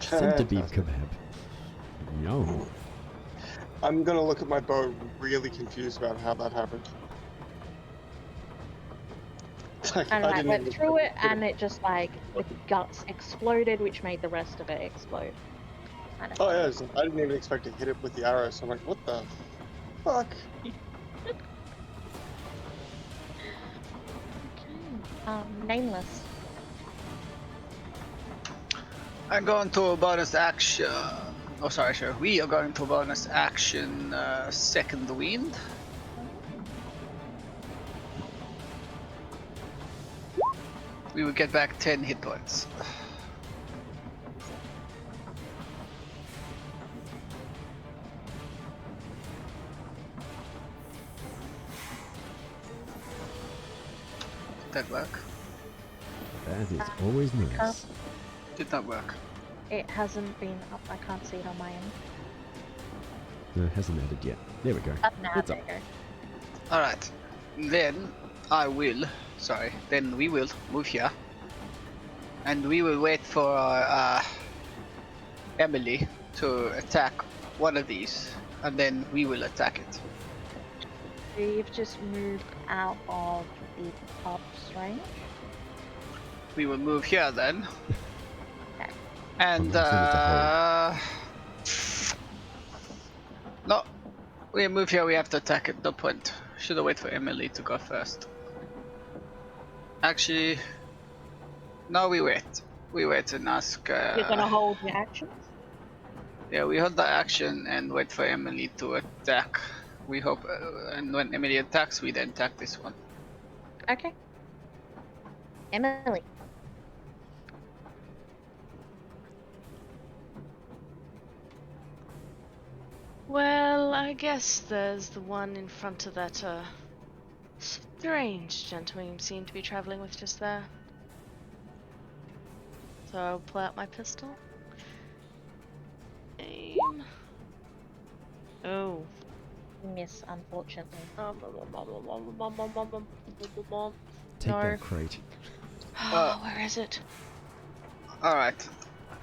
Centipede Fantastic. kebab. Yum. I'm gonna look at my bow really confused about how that happened. Like, And I went even through it, expect to hit and it just like the guts exploded, which made the rest of it explode. Kind of Oh funny. yeah, so I didn't even expect to hit it with the arrow, so I'm like, what the fuck? Nameless. I'm going to a bonus action. Oh, sorry, sure. We are going to a bonus action. Second wind. We will get back 10 hit points. Did that work? That is always nice. Did not work. It hasn't been up. I can't see it on my end. No, it hasn't added yet. There we go. Up now. It's There up. you go. Alright. Then I will. Sorry. Then we will move here. And we will wait for Emily to attack one of these. And then we will attack it. So you've just moved out of the pub's range. We will move here then. Okay. And no, we move here. We have to attack at no point. Should have waited for Emily to go first. Actually, no. We wait. We wait and ask. You're gonna hold your actions. Yeah, we hold the action and wait for Emily to attack. We hope, and when Emily attacks, we then attack this one. Okay. Emily. Well, I guess there's the one in front of that, strange gentleman you seem to be traveling with just there. So I'll pull out my pistol. Aim. Oh. Miss, unfortunately. Take No. that crate. Where is it? Alright.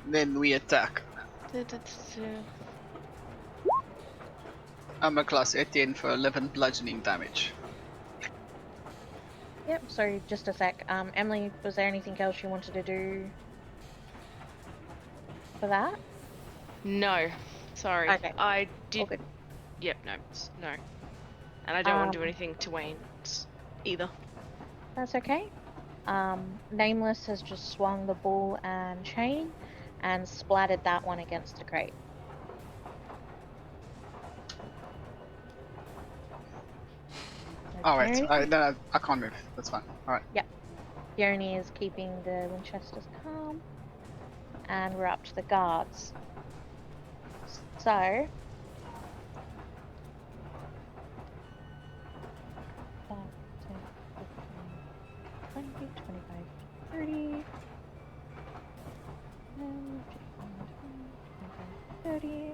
Then we attack. Armor class 18 for 11 bludgeoning damage. Yep, sorry, just a sec. Emily, was there anything else you wanted to do for that? No. Sorry. Okay. I All did. good. Yep, no. And I don't want to do anything to Wayne either. That's okay. Nameless has just swung the ball and chain and splattered that one against the crate. Alright, Tierney- then I can't move. That's fine. Alright. Tierney is keeping the Winchesters calm. And we're up to the guards. So, 5, 10, 15, 20, 25, 30. 30.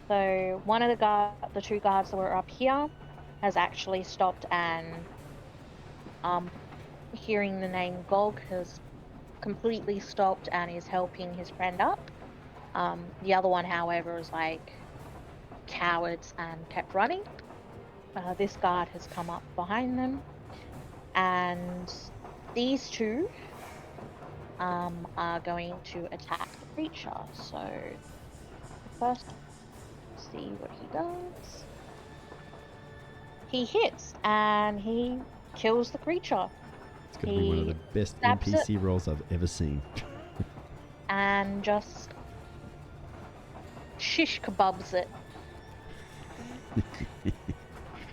So one of the two guards that were up here has actually stopped and hearing the name Gog has completely stopped and is helping his friend up. The other one, however, is like cowards and kept running. This guard has come up behind them, and these two are going to attack the creature. So first, see what he does. He hits and he kills the creature. It's going to be one of the best stabs NPC roles I've ever seen. And just shish kebabs it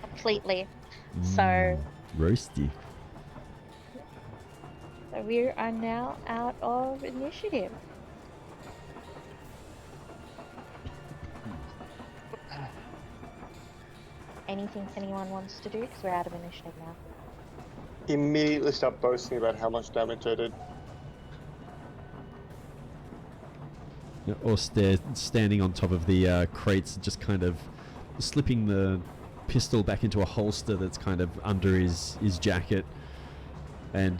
completely. So Roasty. we are now out of initiative. Anything anyone wants to do? Because we're out of initiative now. Immediately start boasting about how much damage I did. Or standing on top of the crates, just kind of slipping the pistol back into a holster that's kind of under his jacket, and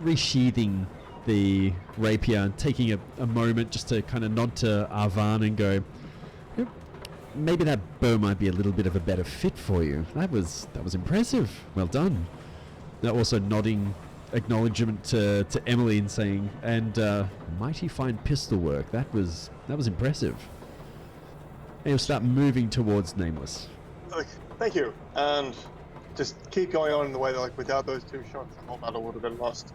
resheathing the rapier and taking a moment just to kind of nod to Arvan and go, "Yep, maybe that bow might be a little bit of a better fit for you. That was impressive. Well done." Now also nodding acknowledgement to Emily and saying, and mighty fine pistol work. That was impressive. And he'll start moving towards Nameless. Like, thank you, and just keep going on in the way that, like, without those two shots, the whole battle would have been lost.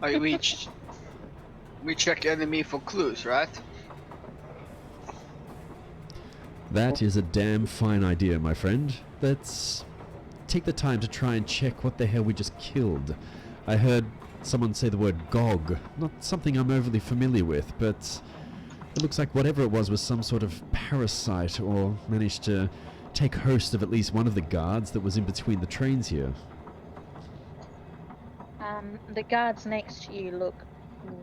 We check enemy for clues, right? That is a damn fine idea, my friend. Let's take the time to try and check what the hell we just killed. I heard someone say the word Gog. Not something I'm overly familiar with, but it looks like whatever it was some sort of parasite, or managed to take host of at least one of the guards that was in between the trains here. The guards next to you look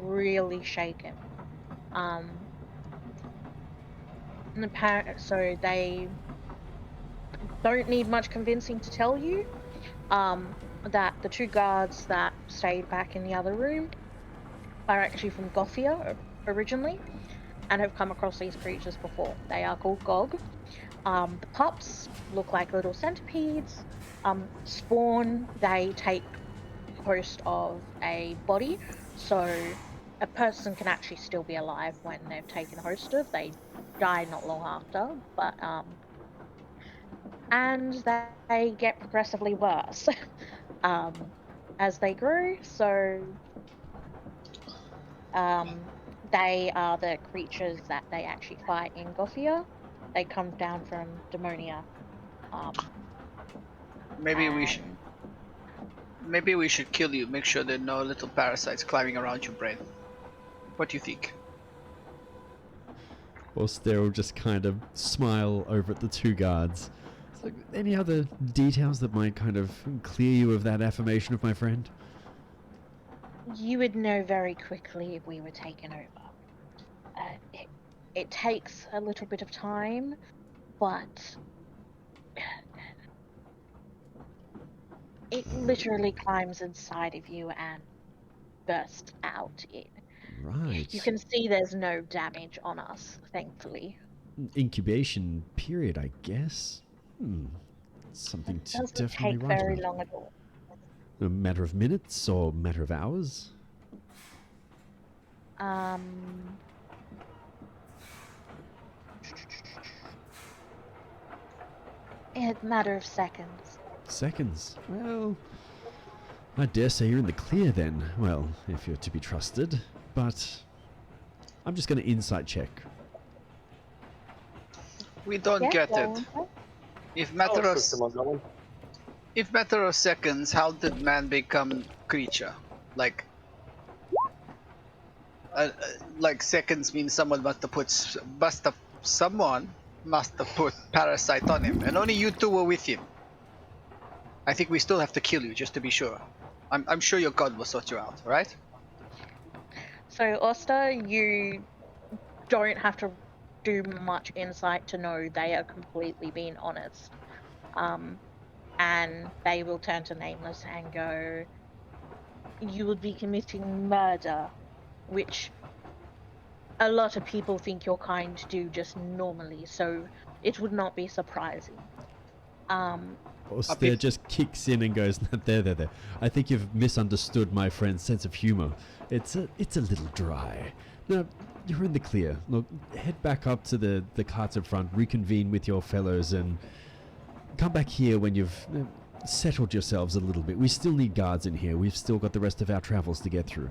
really shaken. So they don't need much convincing to tell you that the two guards that stayed back in the other room are actually from Gothia originally and have come across these creatures before. They are called Gog. The pups look like little centipedes. Spawn, they take host of a body, so a person can actually still be alive when they've taken host of. They die not long after, but and they get progressively worse as they grow. So they are the creatures that they actually fight in Gothia. They come down from Demonia. Um, Maybe we should and maybe we should kill you. Make sure there are no little parasites climbing around your brain. What do you think? Auster will just kind of smile over at the two guards. So, any other details that might kind of clear you of that affirmation of my friend? you would know very quickly if we were taken over. It takes a little bit of time, but it literally climbs inside of you and bursts out. Right. You can see there's no damage on us, thankfully. Incubation period, I guess. Something It to doesn't definitely take write very about. long at all. A matter of minutes or matter of hours? Um, a matter of seconds. Seconds. Well, I dare say you're in the clear then. Well, if you're to be trusted. But I'm just going to insight check. We don't Yeah, get roll it. insight. If I'll matter of assist him on that one. if matter of seconds, how did man become creature? Like, like seconds means someone someone must have put parasite on him, and only you two were with him. I think we still have to kill you just to be sure. I'm sure your god will sort you out, right? So, Oster, you don't have to do much insight to know they are completely being honest. And they will turn to Nameless and go, "You would be committing murder," which a lot of people think your kind do just normally, so it would not be surprising. Um, A Auster bit. just kicks in and goes, there. I think you've misunderstood my friend's sense of humor. It's a little dry. No, you're in the clear. Look, head back up to the carts in front, reconvene with your fellows, and come back here when you've settled yourselves a little bit. We still need guards in here. We've still got the rest of our travels to get through.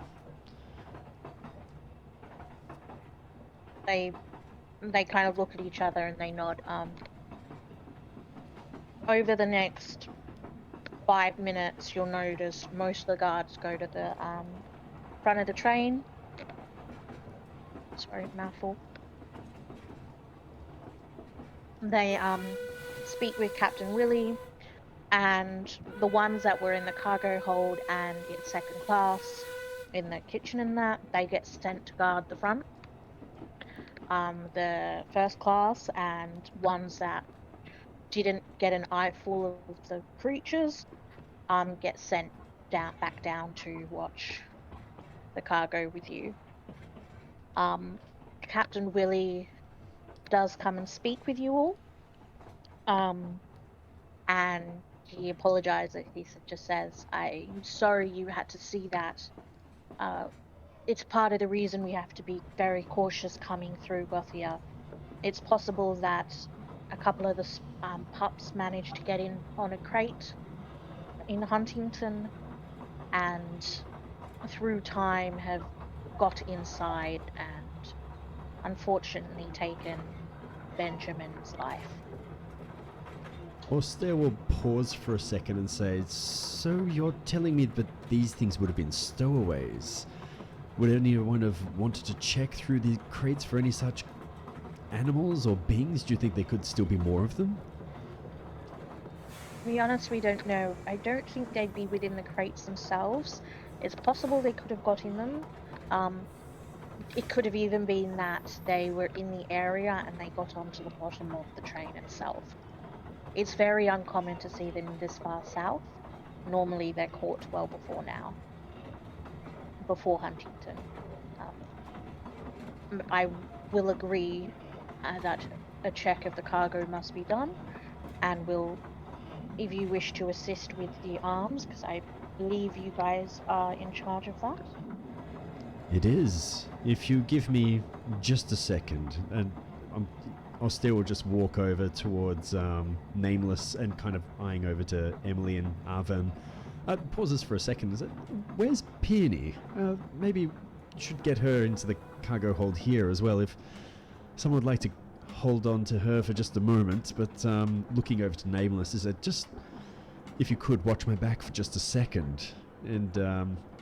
they kind of look at each other and they nod. Over the next 5 minutes, you'll notice most of the guards go to the front of the train. Sorry, mouthful. They speak with Captain Willie, and the ones that were in the cargo hold and in second class in the kitchen and that, they get sent to guard the front. The first class and ones that didn't get an eyeful of the creatures get sent back down to watch the cargo with you. Captain Willie does come and speak with you all. And he apologizes. He just says, "I'm sorry you had to see that. It's part of the reason we have to be very cautious coming through Gothia. It's possible that a couple of the pups managed to get in on a crate in Huntington and through time have got inside and unfortunately taken Benjamin's life." Auster will pause for a second and say, so you're telling me that these things would have been stowaways? Would anyone have wanted to check through the crates for any such animals or beings? Do you think there could still be more of them? To be honest, we don't know. I don't think they'd be within the crates themselves. It's possible they could have got in them. It could have even been that they were in the area and they got onto the bottom of the train itself. It's very uncommon to see them this far south. Normally they're caught well before now, before Huntington. I will agree that a check of the cargo must be done, and will, if you wish to assist with the arms, because I believe you guys are in charge of that. It is. If you give me just a second, and Austere will just walk over towards Nameless and kind of eyeing over to Emily and Arven. Pauses for a second. Is it? Where's Peony? Maybe should get her into the cargo hold here as well if someone would like to hold on to her for just a moment. But looking over to Nameless, is it just, if you could watch my back for just a second? And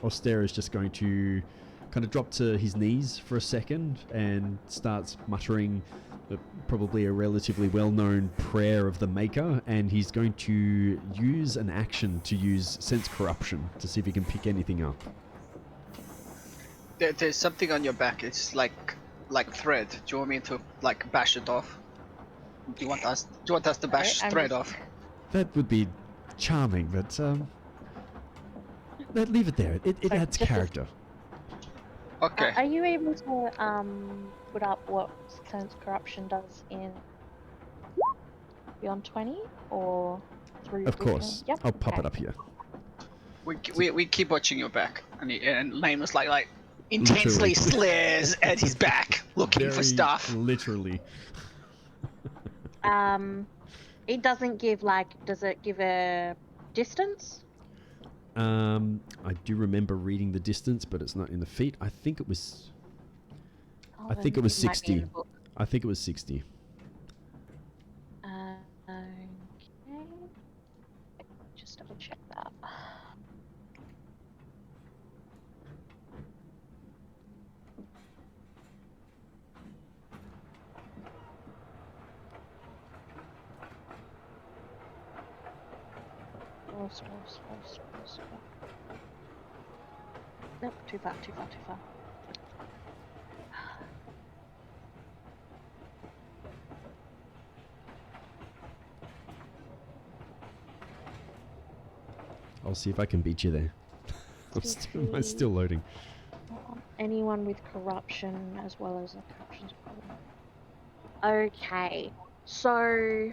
Austere is just going to kind of drop to his knees for a second and starts muttering probably a relatively well-known prayer of the Maker, and he's going to use an action to use Sense Corruption to see if he can pick anything up. There's something on your back. It's like thread. Do you want me to like bash it off? Do you want us to bash thread off? That would be charming, but leave it there. It adds character. Okay. Are you able to put up what Sense Corruption does in Beyond 20 or through? Of course. Yep. I'll pop it up here. We keep watching your back, and Nameless like intensely Literally. stares at his back, looking for Very stuff. Literally. It doesn't give does it give a distance? I do remember reading the distance, but it's not in the feat. I think it was. I think it was 60. I think it was 60. Okay. Just double check that. Scroll. Nope, too far. I'll see if I can beat you there. I'm still loading. Anyone with corruption as well as a corruption problem. Okay, so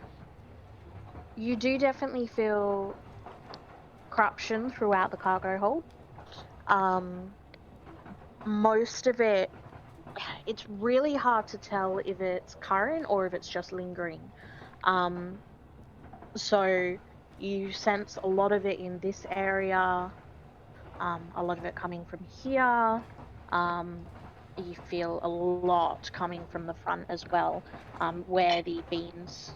you do definitely feel corruption throughout the cargo hold. Most of it, it's really hard to tell if it's current or if it's just lingering. So you sense a lot of it in this area, a lot of it coming from here. You feel a lot coming from the front as well, where the beams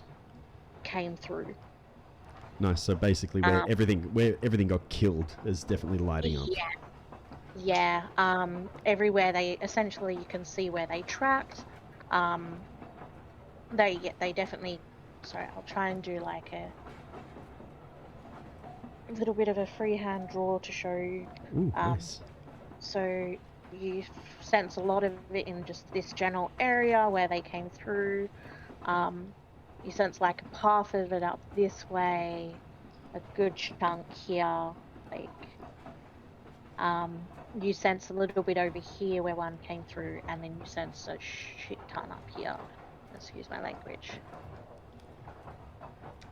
came through. Nice. So basically, where everything got killed is definitely lighting up. Yeah. Everywhere you can see where they tracked. They definitely. Sorry, I'll try and do like a little bit of a freehand draw to show you. Ooh, nice. So you sense a lot of it in just this general area where they came through. You sense like a path of it up this way, a good chunk here, you sense a little bit over here where one came through, and then you sense a shit ton up here. Excuse my language.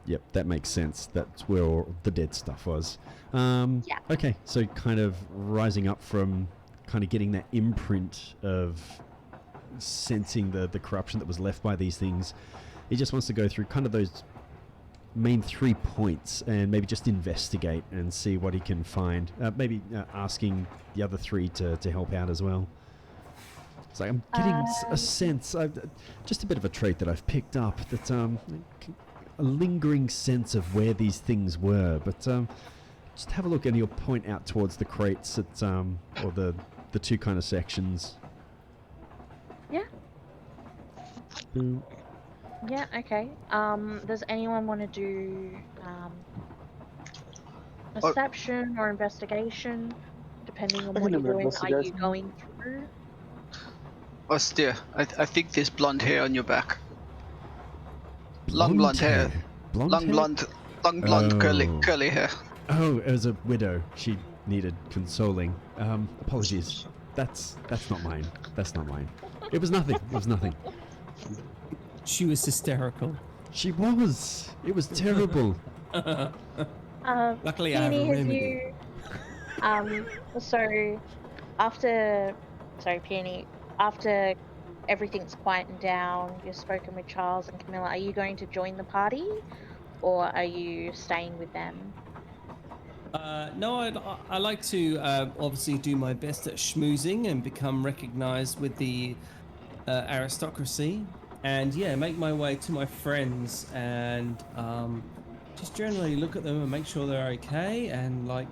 Yep, that makes sense. That's where all the dead stuff was. Yeah. Okay, so kind of rising up from kind of getting that imprint of sensing the corruption that was left by these things. He just wants to go through kind of those main 3 points and maybe just investigate and see what he can find. Maybe asking the other 3 to help out as well. It's like I'm getting a sense, just a bit of a trait that I've picked up, that a lingering sense of where these things were. But just have a look and you'll point out towards the crates at, or the 2 kind of sections. Yeah. Boom. Yeah, okay. Does anyone want to do perception or investigation, depending on I what can you're do doing? Are you investigation. going through? Austere, I think there's blonde hair on your back. Long blonde hair. Long blonde curly hair. Oh, it was a widow. She needed consoling. Apologies. That's not mine. That's not mine. It was nothing. It was nothing. She was hysterical. She was. It was terrible. Luckily, I have a remedy. So after, Peony, after everything's quietened down, you've spoken with Charles and Camilla, are you going to join the party or are you staying with them? No, I like to obviously do my best at schmoozing and become recognized with the aristocracy, and yeah, make my way to my friends and just generally look at them and make sure they're okay. And like,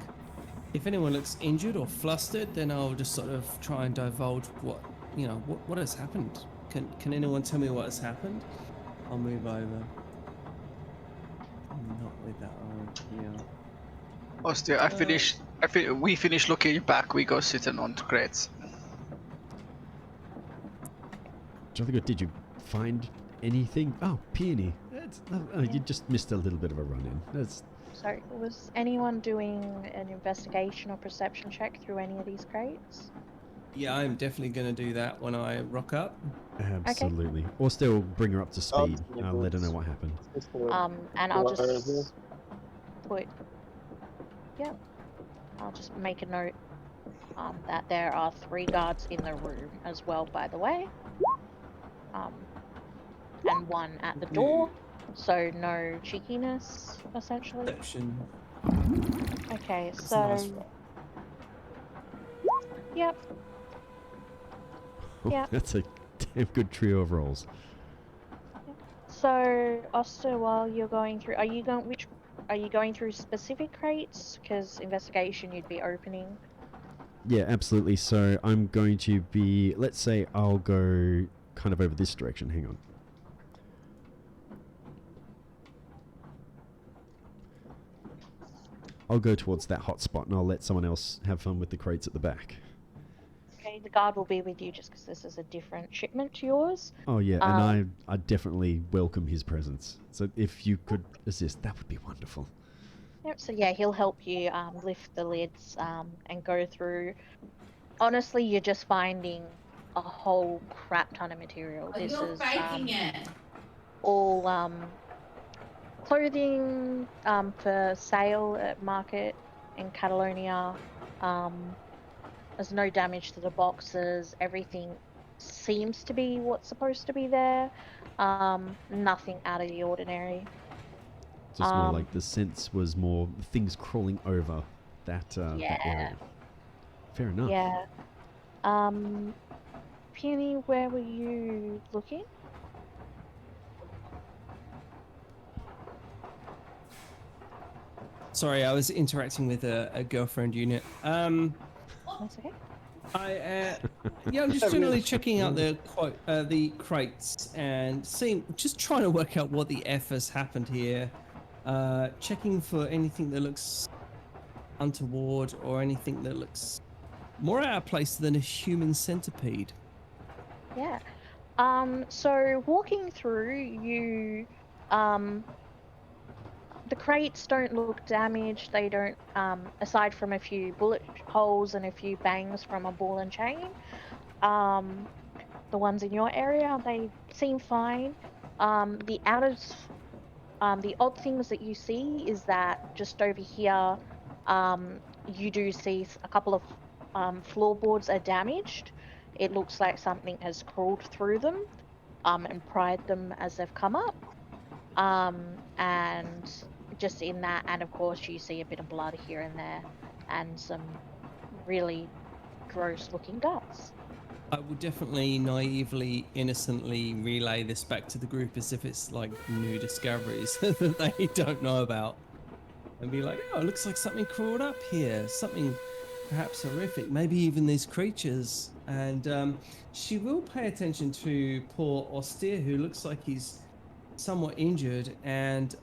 if anyone looks injured or flustered, then I'll just sort of try and divulge what has happened. Can anyone tell me what has happened? I'll move over. Not with that arm here. Austin, we finished looking back. We go sitting on the crates. Jolly good. Did you find anything? Oh, Peony. You just missed a little bit of a run-in. That's So, was anyone doing an investigation or perception check through any of these crates? Yeah, I'm definitely going to do that when I rock up. absolutely. Or still bring her up to speed. Let her know what happened. And I'll just put, yeah, I'll just make a note that there are 3 guards in the room as well, by the way, and 1 at the door, so no cheekiness, essentially. Perception. Okay, That's a so, nice roll. yep, Oh, yeah. that's a damn good trio of rolls. So, Oster, while you're going through, are you going through specific crates? Because investigation you'd be opening. Yeah, absolutely. So I'm going to be, let's say I'll go kind of over this direction. Hang on. I'll go towards that hot spot and I'll let someone else have fun with the crates at the back. Okay, the guard will be with you just because this is a different shipment to yours. Oh yeah, and I definitely welcome his presence. So if you could assist, that would be wonderful. Yep, so yeah, he'll help you lift the lids and go through. Honestly, you're just finding a whole crap ton of material. This is all clothing for sale at market in Catalonia. There's no damage to the boxes. Everything seems to be what's supposed to be there. Nothing out of the ordinary. Just more like the sense was more things crawling over that area. Fair enough. Yeah. Peony, where were you looking? Sorry, I was interacting with a girlfriend unit. That's okay. I'm just generally checking out the crates and just trying to work out what the F has happened here. Checking for anything that looks untoward or anything that looks more out of place than a human centipede. Yeah. So walking through, you the crates don't look damaged. They don't, aside from a few bullet holes and a few bangs from a ball and chain. The ones in your area, they seem fine. The odd things that you see is that just over here, you do see a couple of floorboards are damaged. It looks like something has crawled through them, and pried them as they've come up. And just in that, and of course you see a bit of blood here and there, and some really gross looking guts. I would definitely naively, innocently relay this back to the group as if it's like new discoveries that they don't know about. And be like, oh, it looks like something crawled up here. Something perhaps horrific. Maybe even these creatures. And she will pay attention to poor Austere, who looks like he's somewhat injured. And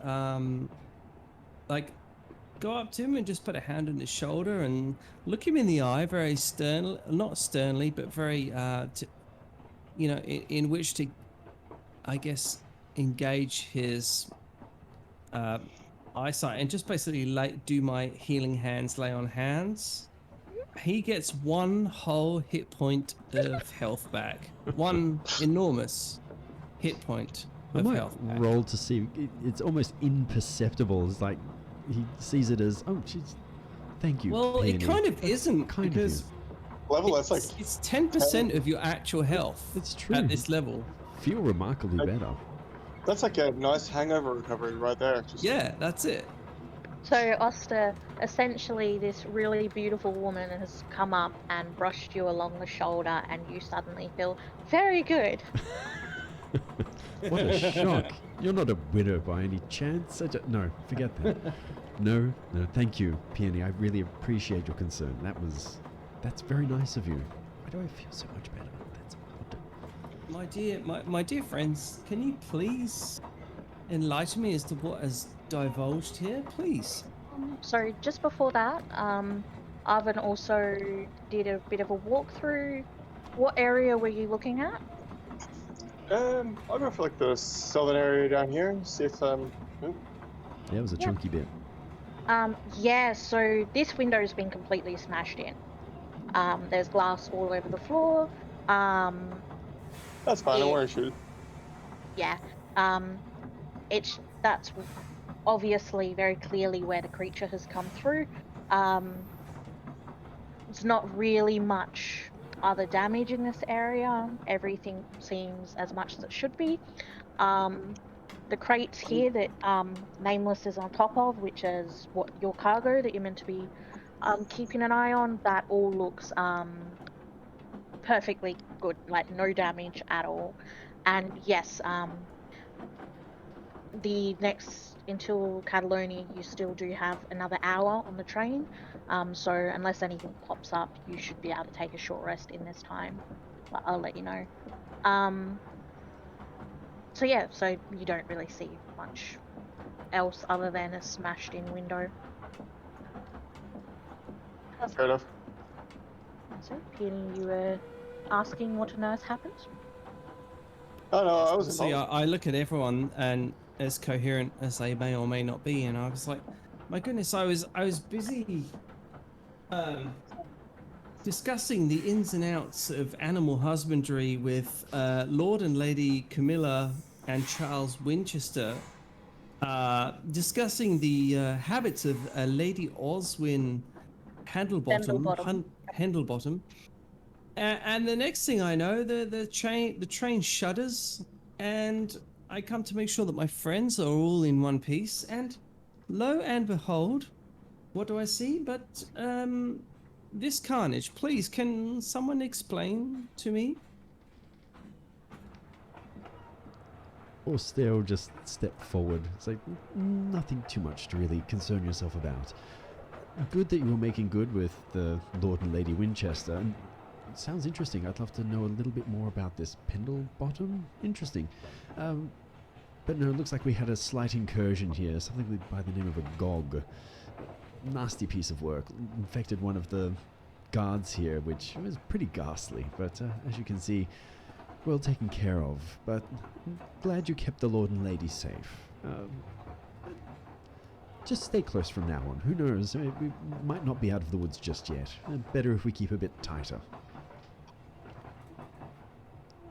go up to him and just put a hand on his shoulder and look him in the eye very sternly, not sternly, but very, in which to, I guess, engage his eyesight and just basically do my healing hands, lay on hands. He gets 1 whole hit point of health back. 1 enormous hit point of health back. Roll to see. It's almost imperceptible. It's like he sees it as, oh, jeez, thank you. Well, Peony. it kind of isn't Kind because of level, that's like It's 10% of your actual health. It's true. At this level. Feel remarkably better. that's like a nice hangover recovery right there. Just Yeah, that's it. So, Oster, essentially, this really beautiful woman has come up and brushed you along the shoulder, and you suddenly feel very good. What a shock. You're not a widow by any chance. No, forget that. No, thank you, Peony. I really appreciate your concern. That's very nice of you. Why do I feel so much better? That's odd. My dear friends, can you please enlighten me as to what has divulged here, please? So, just before that, Arvin also did a bit of a walkthrough. What area were you looking at? I'll go for like the southern area down here. See if Yeah, it was a Yeah. chunky bit. Yeah, so this window's been completely smashed in. There's glass all over the floor. that's fine. I It, want to shoot. yeah. That's obviously very clearly where the creature has come through. There's not really much other damage in this area. Everything seems as much as it should be. The crates here that Nameless is on top of, which is what your cargo that you're meant to be keeping an eye on, that all looks perfectly good, like no damage at all. And yes, the next until Catalonia, you still do have another hour on the train. So unless anything pops up, you should be able to take a short rest in this time. But I'll let you know. So yeah, so you don't really see much else other than a smashed in window. Fair enough. So Peony, you were asking what on earth happened? Oh no, I was See, involved. I look at everyone, and as coherent as they may or may not be, and I was like, my goodness, I was busy discussing the ins and outs of animal husbandry with Lord and Lady Camilla and Charles Winchester, discussing the habits of Lady Oswin Handlebottom. Handlebottom. And the next thing I know, the train shudders, and I come to make sure that my friends are all in one piece. And lo and behold, what do I see? But this carnage. Please, can someone explain to me? Or still just step forward. It's like nothing too much to really concern yourself about. Good that you were making good with the Lord and Lady Winchester. And it sounds interesting. I'd love to know a little bit more about this Pendle Bottom. Interesting. But no, it looks like we had a slight incursion here. Something by the name of a Gog. Nasty piece of work. Infected one of the guards here, which was pretty ghastly. But as you can see, well taken care of. But glad you kept the Lord and Lady safe. Just stay close from now on. Who knows? We might not be out of the woods just yet. Better if we keep a bit tighter.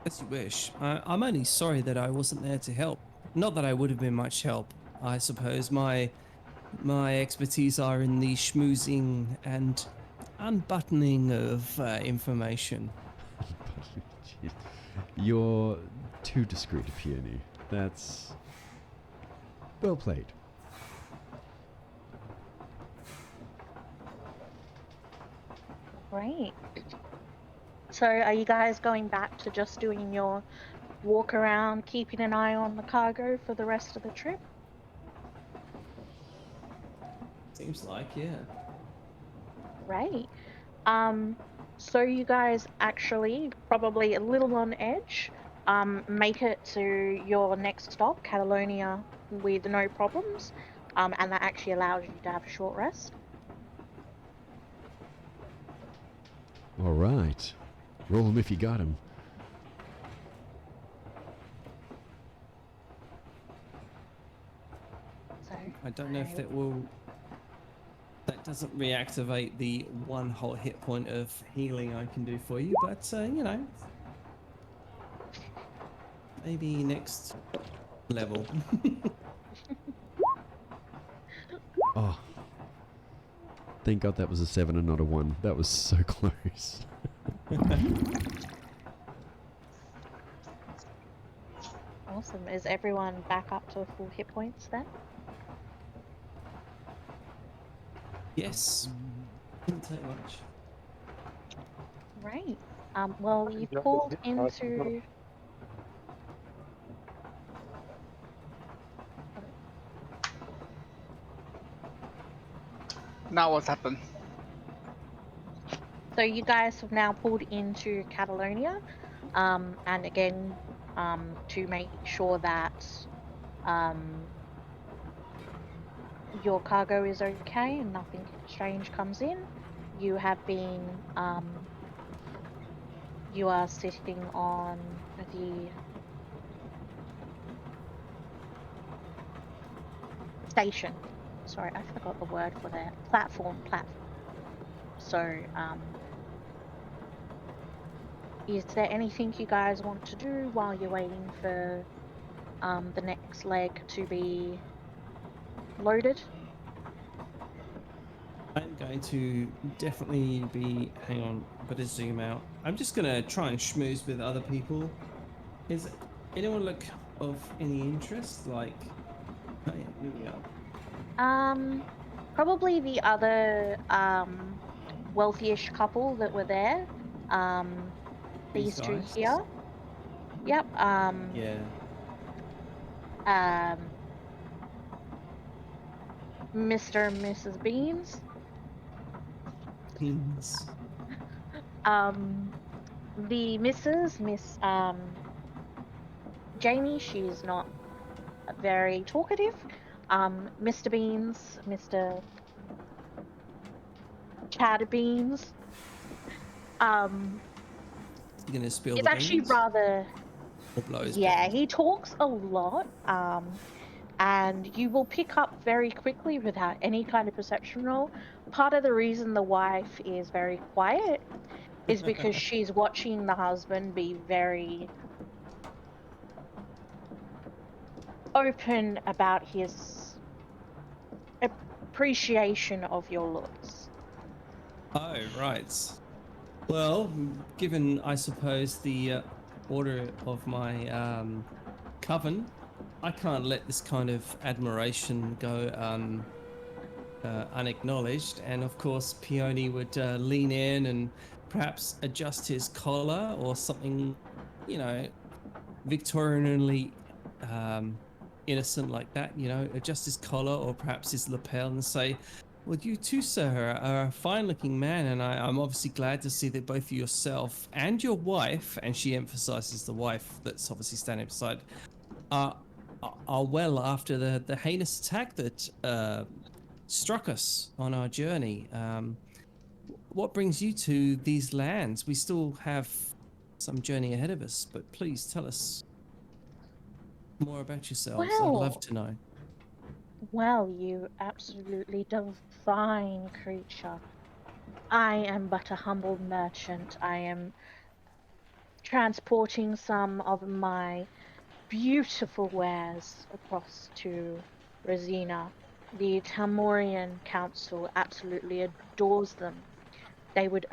As you wish. I'm only sorry that I wasn't there to help. Not that I would have been much help. I suppose my expertise are in the schmoozing and unbuttoning of information. You're too discreet, Peony. That's well played. Great. So are you guys going back to just doing your walk around, keeping an eye on the cargo for the rest of the trip? Seems like, yeah. Right. So you guys actually, probably a little on edge, make it to your next stop, Catalonia, with no problems. And that actually allows you to have a short rest. All right. Roll him if you got him. So I don't know if that will... That doesn't reactivate the one whole hit point of healing I can do for you, but, you know... Maybe next level. Oh. Thank God that was a 7 and not a 1. That was so close. Awesome. Is everyone back up to full hit points then? Yes. Didn't take much. Great. Well, you've Yeah, pulled hit dice is not a- into. Now what happened? So you guys have now pulled into Catalonia, and again, to make sure that your cargo is okay and nothing strange comes in. You have been you are sitting on the station. Sorry, I forgot the word for that. Platform. So, is there anything you guys want to do while you're waiting for the next leg to be loaded? I'm going to definitely be. Hang on, better zoom out. I'm just gonna try and schmooze with other people. Is anyone look of any interest? Like, oh yeah, here we are. Probably the other wealthy-ish couple that were there. These These two guys. here. Yep. Yeah. Um, Mr. and Mrs. Beans. Beans. The Mrs. Miss Jamie, she's not very talkative. Mr. Beans, Mr. Chad Beans, You gonna spill is the actually beans rather, or blow his yeah, beans? he talks a lot. And you will pick up very quickly without any kind of perception roll. Part of the reason the wife is very quiet is because she's watching the husband be very open about his appreciation of your looks. Oh right. Well, given I suppose the order of my coven, I can't let this kind of admiration go unacknowledged. And of course, Peony would lean in and perhaps adjust his collar or something, you know, Victorianly innocent like that, you know, adjust his collar or perhaps his lapel and say, well, you too, sir, are a fine looking man, and I'm obviously glad to see that both yourself and your wife, and she emphasizes the wife that's obviously standing beside, are, are well after the heinous attack that struck us on our journey. What brings you to these lands? We still have some journey ahead of us, but please tell us more about yourselves. I'd love Well, to know. well, you absolutely divine creature. I am but a humble merchant. I am transporting some of my beautiful wares across to Rosina. The Tamorian Council absolutely adores them. They would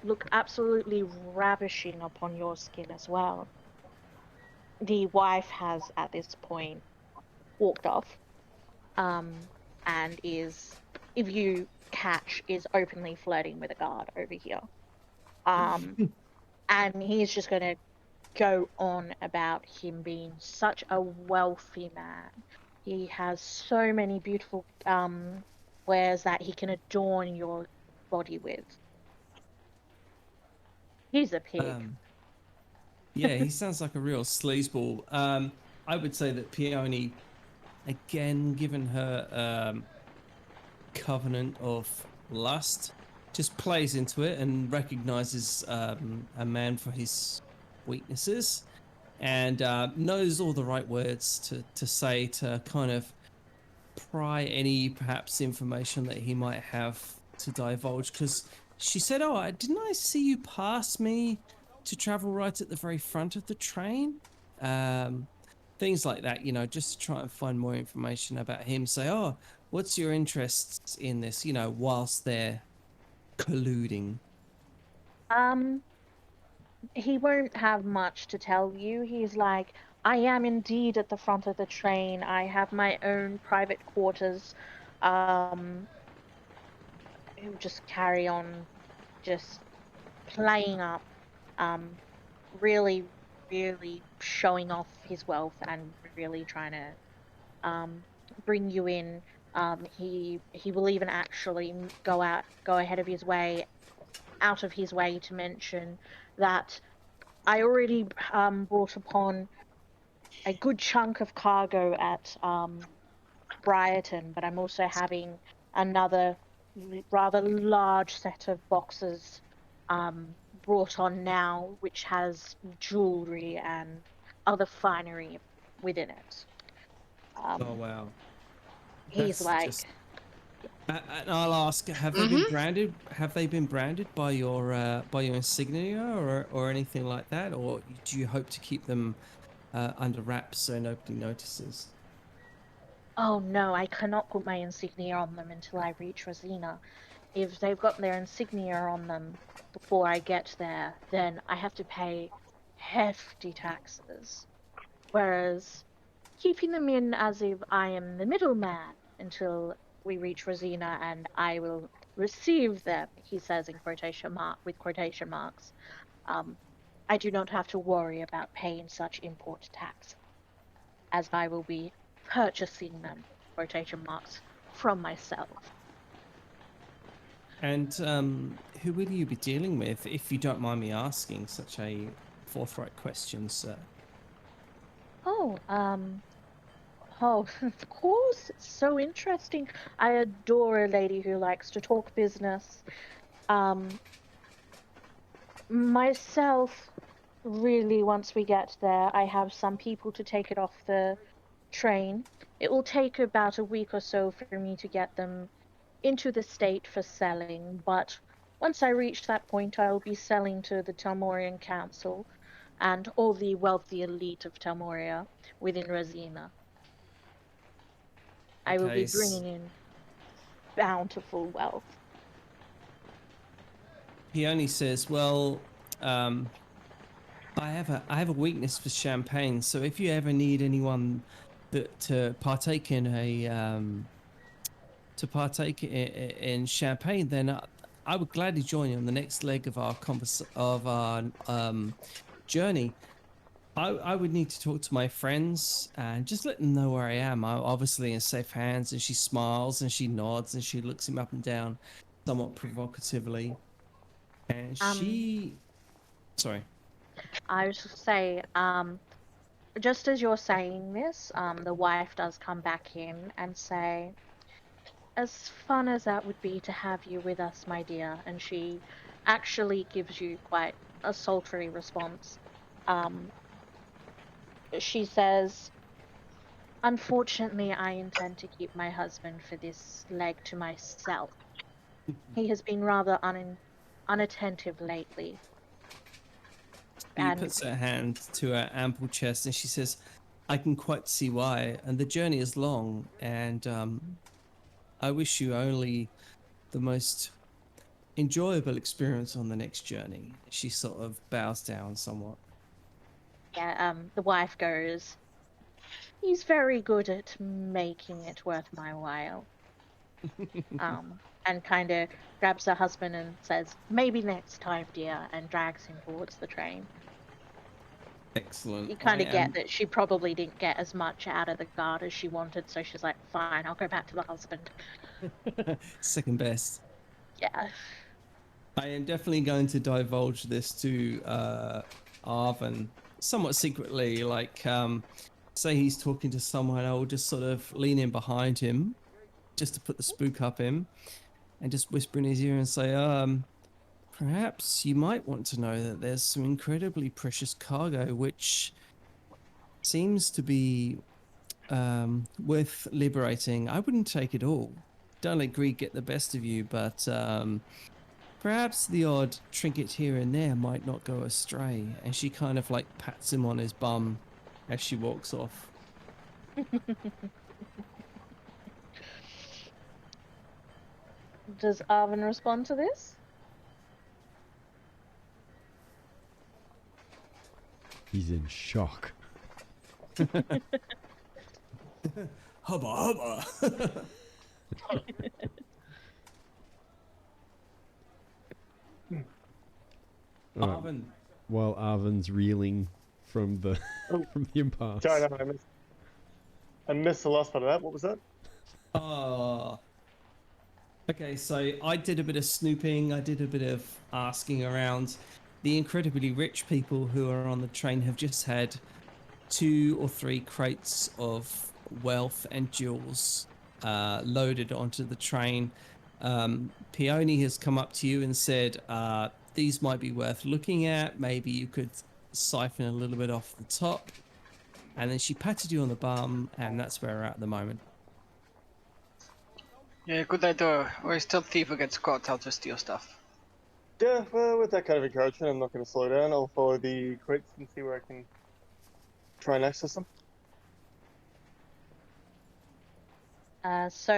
look absolutely ravishing upon your skin as well. The wife has, at this point, walked off, and is, if you catch, is openly flirting with a guard over here. Um, and he's just going to go on about him being such a wealthy man. He has so many beautiful wares that he can adorn your body with. He's a pig. Um, yeah, he sounds like a real sleazeball. I would say that Peony, again, given her covenant of lust, just plays into it and recognizes a man for his weaknesses and knows all the right words to say to kind of pry any perhaps information that he might have to divulge, because she said, oh, didn't I see you pass me to travel right at the very front of the train? um Things like that, you know, just to try and find more information about him. Say, oh, what's your interests in this? You know, whilst they're colluding. Um, he won't have much to tell you. He's like, I am indeed at the front of the train. I have my own private quarters. Um, he'll just carry on, just playing up, um, really, really showing off his wealth and really trying to bring you in. He will even actually go ahead of his way, out of his way to mention that I already brought upon a good chunk of cargo at Briarton, but I'm also having another rather large set of boxes brought on now, which has jewelry and other finery within it. Oh Um, wow, he's that's just. like, And I'll ask: have they been Mm-hmm. branded? Have they been branded by your insignia or anything like that, or do you hope to keep them under wraps so nobody notices? oh no, I cannot put my insignia on them until I reach Rosina. If they've got their insignia on them before I get there, then I have to pay hefty taxes. Whereas keeping them in as if I am the middleman until we reach Rosina and I will receive them, he says in quotation mark with quotation marks. Um, I do not have to worry about paying such import tax, as I will be purchasing them, quotation marks, from myself. And who will you be dealing with, if you don't mind me asking such a forthright question, sir? Oh, oh, of course, it's so interesting. I adore a lady who likes to talk business. Um, myself, really, once we get there, I have some people to take it off the train. It will take about a week or so for me to get them into the state for selling, but once I reach that point, I'll be selling to the Telmorian Council and all the wealthy elite of Telmoria within Rosina. I will Okay, be bringing in bountiful wealth. he only says, "Well, um, I have a weakness for champagne, so if you ever need anyone that to partake in champagne, then I would gladly join you on the next leg of our journey. I would need to talk to my friends and just let them know where I am. I'm obviously in safe hands." And she smiles and she nods and she looks him up and down, somewhat provocatively. And Um, she, sorry, I was to say, just as you're saying this, the wife does come back in and say, as fun as that would be to have you with us, my dear, and she actually gives you quite a sultry response. Um, she says, unfortunately, I intend to keep my husband for this leg to myself. He has been rather unattentive lately, she and puts her hand to her ample chest and she says, "I can quite see why. And the journey is long, and I wish you only the most enjoyable experience on the next journey." She sort of bows down somewhat. yeah, the wife goes, he's very good at making it worth my while. And kind of grabs her husband and says, maybe next time, dear, and drags him towards the train. Excellent. You I kind of get am that she probably didn't get as much out of the guard as she wanted, so she's like, fine, I'll go back to the husband. second best. Yeah. I am definitely going to divulge this to Arvin somewhat secretly. Like, say he's talking to someone, I will just sort of lean in behind him just to put the spook up him and just whisper in his ear and say, perhaps you might want to know that there's some incredibly precious cargo which seems to be worth liberating. I wouldn't take it all. Don't let greed get the best of you, but perhaps the odd trinket here and there might not go astray. And she kind of like pats him on his bum as she walks off. Does Arvin respond to this? He's in shock. Hubba hubba. Alright, Arvin. while Arvin's reeling from the Oh. from the impasse. Sorry, no, I missed the last part of that. What was that? Okay, so I did a bit of snooping. I did a bit of asking around. The incredibly rich people who are on the train have just had 2 or 3 crates of wealth and jewels loaded onto the train. Peony has come up to you and said, these might be worth looking at. Maybe you could siphon a little bit off the top. And then she patted you on the bum, and that's where we're at the moment. Yeah, good idea. Or a stealth thief who gets caught, I'll just steal stuff. Yeah, well, with that kind of encouragement, I'm not going to slow down. I'll follow the crates and see where I can try and access them. As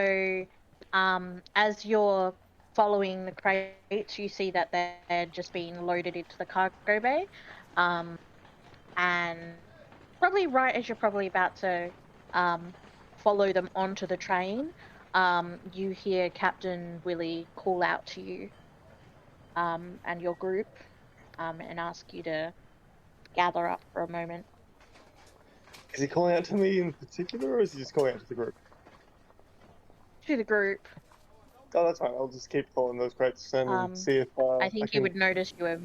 you're following the crates, you see that they're just being loaded into the cargo bay. And probably right as you're probably about to follow them onto the train, you hear Captain Willie call out to you and your group and ask you to gather up for a moment. Is he calling out to me in particular, or is he just calling out to the group? To the group. Oh, that's fine. I'll just keep following those crates and see if I I think can... you would notice you were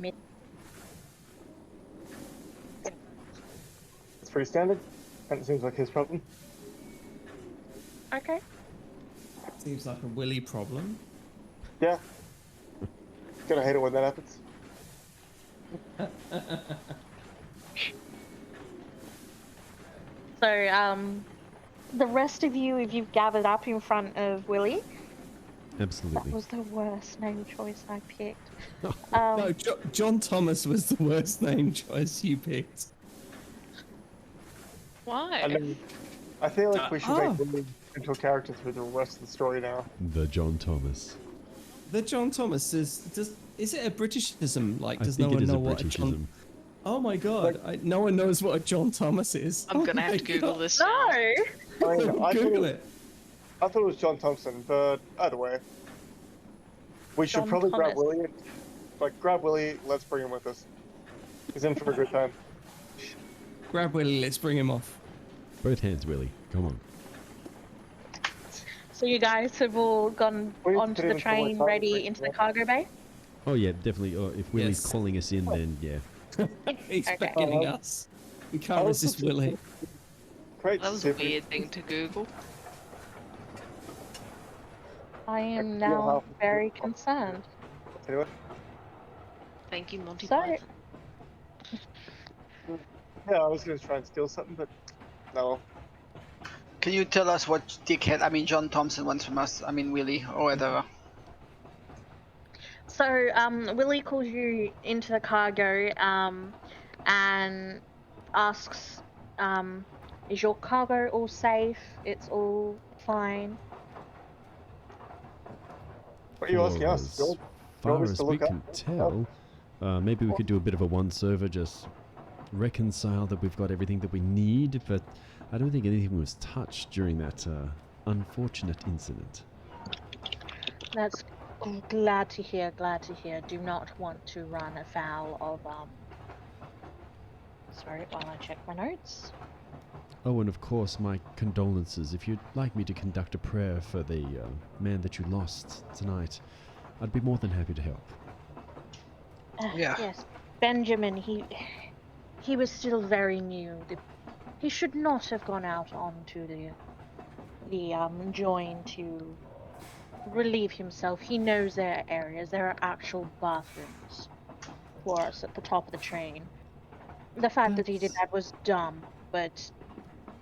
It's pretty standard, and it seems like his problem. Okay. Seems like a Willy problem. Yeah. Gonna hate it when that happens. So, the rest of you, if you've gathered up in front of Willie, Absolutely. that was the worst name choice I picked. No, John Thomas was the worst name choice you picked. Why? I mean, I feel like we should Oh. make Willie into a character through the rest of the story now. The John Thomas. The John Thomas is it a Britishism? Like, I does no think it one is know a what a Britishism. John? Oh my god! No one knows what a John Thomas is. I'm Oh gonna my have to Google God. this. No! Now. I mean, I Google thought, it. I thought it was John Thompson, but either way. We should John probably grab Thomas. Willie. Grab Willie, let's bring him with us. He's in for a good time. Grab Willie. Let's bring him off. Both hands, Willie. Come on. So you guys have all gone Please onto put the him train, forward, ready please, into the yeah. cargo bay? Oh yeah, definitely. Oh, if Willie's Yes. calling us in, then yeah. He's Okay. beckoning us. We can't I was resist just- Willie. Great. That was a weird thing to Google. I am Yeah, now how- very concerned. Anyway, Thank you, Monty So- Python. yeah, I was going to try and steal something, but no. Can you tell us what John Thompson wants from us? I mean, Willie, or whatever. So, Willie calls you into the cargo and asks, is your cargo all safe? It's all fine? What are you asking us? As You're far always as to we look can up. tell, maybe we could do a bit of a once-over, just reconcile that we've got everything that we need, but I don't think anything was touched during that unfortunate incident. That's glad to hear, glad to hear. Do not want to run afoul of, sorry, while I check my notes. Oh, and of course, my condolences. If you'd like me to conduct a prayer for the man that you lost tonight, I'd be more than happy to help. Yeah. Yes, Benjamin, he was still very new. He should not have gone out onto the join to relieve himself. He knows there are areas, there are actual bathrooms for us at the top of the train. The fact that he did that was dumb, but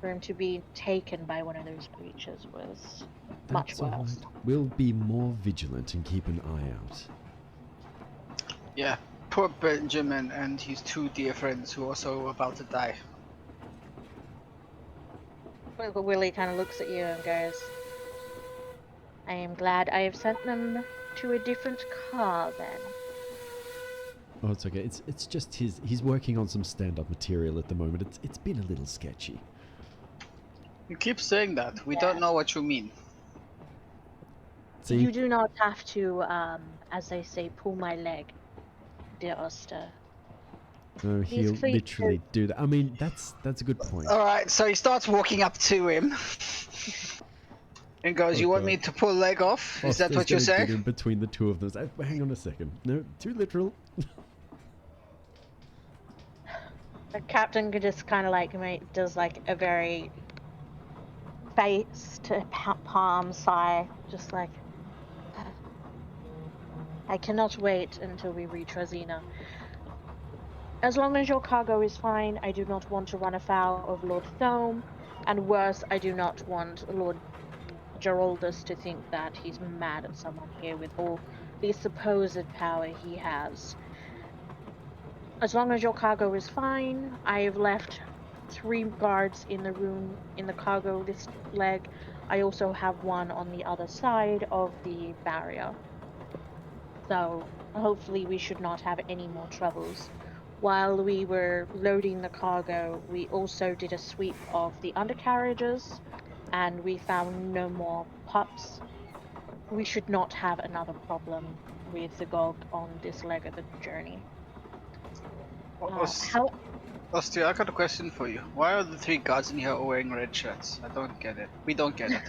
for him to be taken by one of those creatures was much That's all worse. right. We'll be more vigilant and keep an eye out. Yeah. Poor Benjamin and his 2 dear friends who are also about to die. Willie kind of looks at you and goes, I am glad I have sent them to a different car then. Oh, it's okay. It's just he's working on some stand-up material at the moment. It's been a little sketchy. You keep saying that. We Yeah. don't know what you mean. See, You do not have to, as they say, pull my leg, dear Oster. no, It is he'll clear literally do that. I mean, that's a good point. Alright, so he starts walking up to him and goes, Oh "You want me god. to pull leg off? Is that Foster's what you gonna say?" get in between the two of them. Hang on a second. No, too literal. the captain could just kind of like does like a very face to palm sigh, just like, I cannot wait until we reach Rosina. As long as your cargo is fine, I do not want to run afoul of Lord Thome, and worse, I do not want Lord Geraldus to think that he's mad at someone here with all the supposed power he has. As long as your cargo is fine, I have left 3 guards in the room in the cargo list leg. I also have one on the other side of the barrier. So hopefully we should not have any more troubles. While we were loading the cargo, we also did a sweep of the undercarriages and we found no more pups. We should not have another problem with the GOG on this leg of the journey. Os- How Ostia, I got a question for you. Why are the 3 guards in here all wearing red shirts? I don't get it. We don't get it.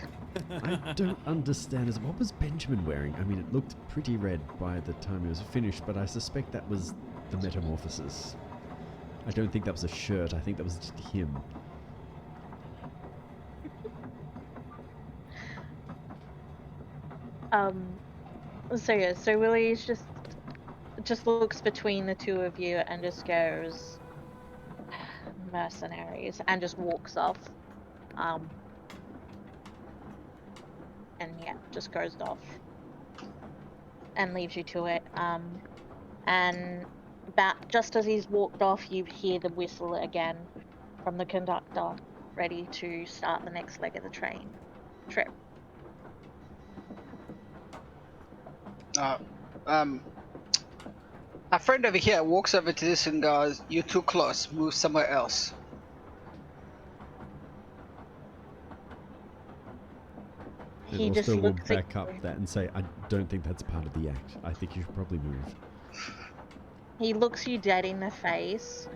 I don't understand. What was Benjamin wearing? I mean, it looked pretty red by the time it was finished, but I suspect that was the metamorphosis. I don't think that was a shirt. I think that was just him. um so yeah, so Willie's just looks between the two of you and just goes, mercenaries, and just walks off. Um and yeah, just goes off and leaves you to it. And just as he's walked off, you hear the whistle again from the conductor, ready to start the next leg of the train trip. Uh, um, a friend over here walks over to this and goes, "You're too close. Move somewhere else." And He just also will looks at back up you. that and say, I don't think that's part of the act. I think you should probably move. He looks you dead in the face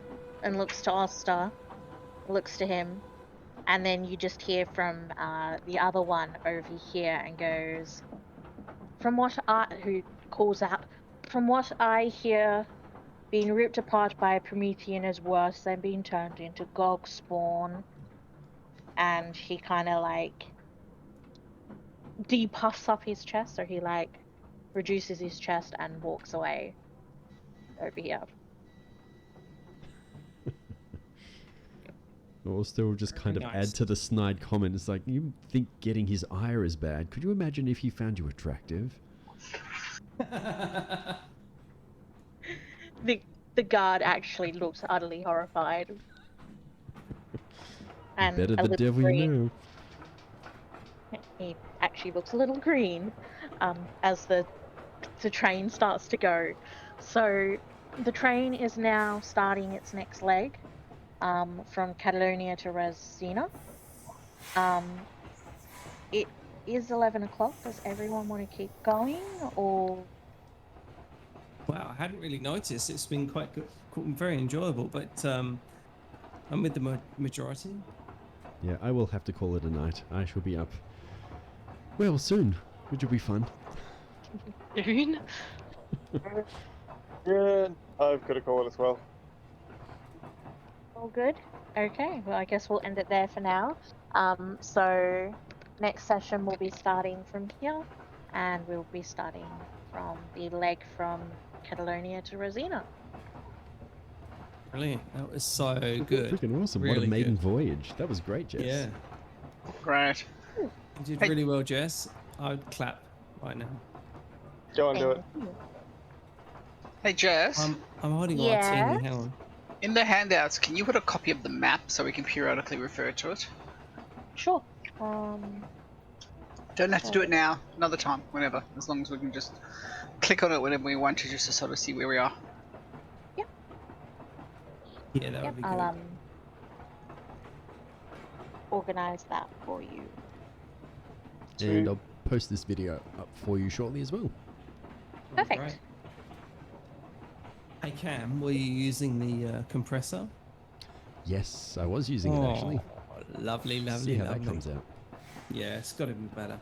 and looks to Oster, looks to him, and then you just hear from the other one over here and goes, who calls out, from what I hear, being ripped apart by a Promethean is worse than being turned into Gog spawn. And he kind of like depuffs up his chest, or he like reduces his chest and walks away over here. Or still just kind of Very add nice. to the snide comment. It's like, you think getting his ire is bad. Could you imagine if he found you attractive? The guard actually looks utterly horrified and Better a the little devil you green. know. He actually looks a little green as the train starts to go. So the train is now starting its next leg from Catalonia to Resina. It is 11 o'clock. Does everyone want to keep going, or Wow, I hadn't really noticed. It's been quite good, very enjoyable, but I'm with the majority. Yeah, I will have to call it a night. I shall be up. Well, soon, which will be fun. Soon? Yeah, I've got a call as well. all good? Okay, well, I guess we'll end it there for now. So next session we'll be starting from here, and we'll be starting from the leg from Catalonia to Rosina. Brilliant. That was so good. Freaking awesome. Really what a maiden good. voyage. That was great, Jess. Yeah. Right. You did Hey. really well, Jess. I would clap right now. Go and do it. Thank you. Hey, Jess. I'm holding a Yes? martini. Hang on. In the handouts, can you put a copy of the map so we can periodically refer to it? Sure. Don't have to do it now. Another time, whenever. As long as we can just click on it whenever we want to, just to sort of see where we are. Yeah, that Yep, would be I'll good. organize that for you. And I'll post this video up for you shortly as well. Perfect. Right. Hey Cam, were you using the compressor? Yes, I was using it actually. Lovely, See lovely, how lovely. that comes out. Yeah, it's got to be better.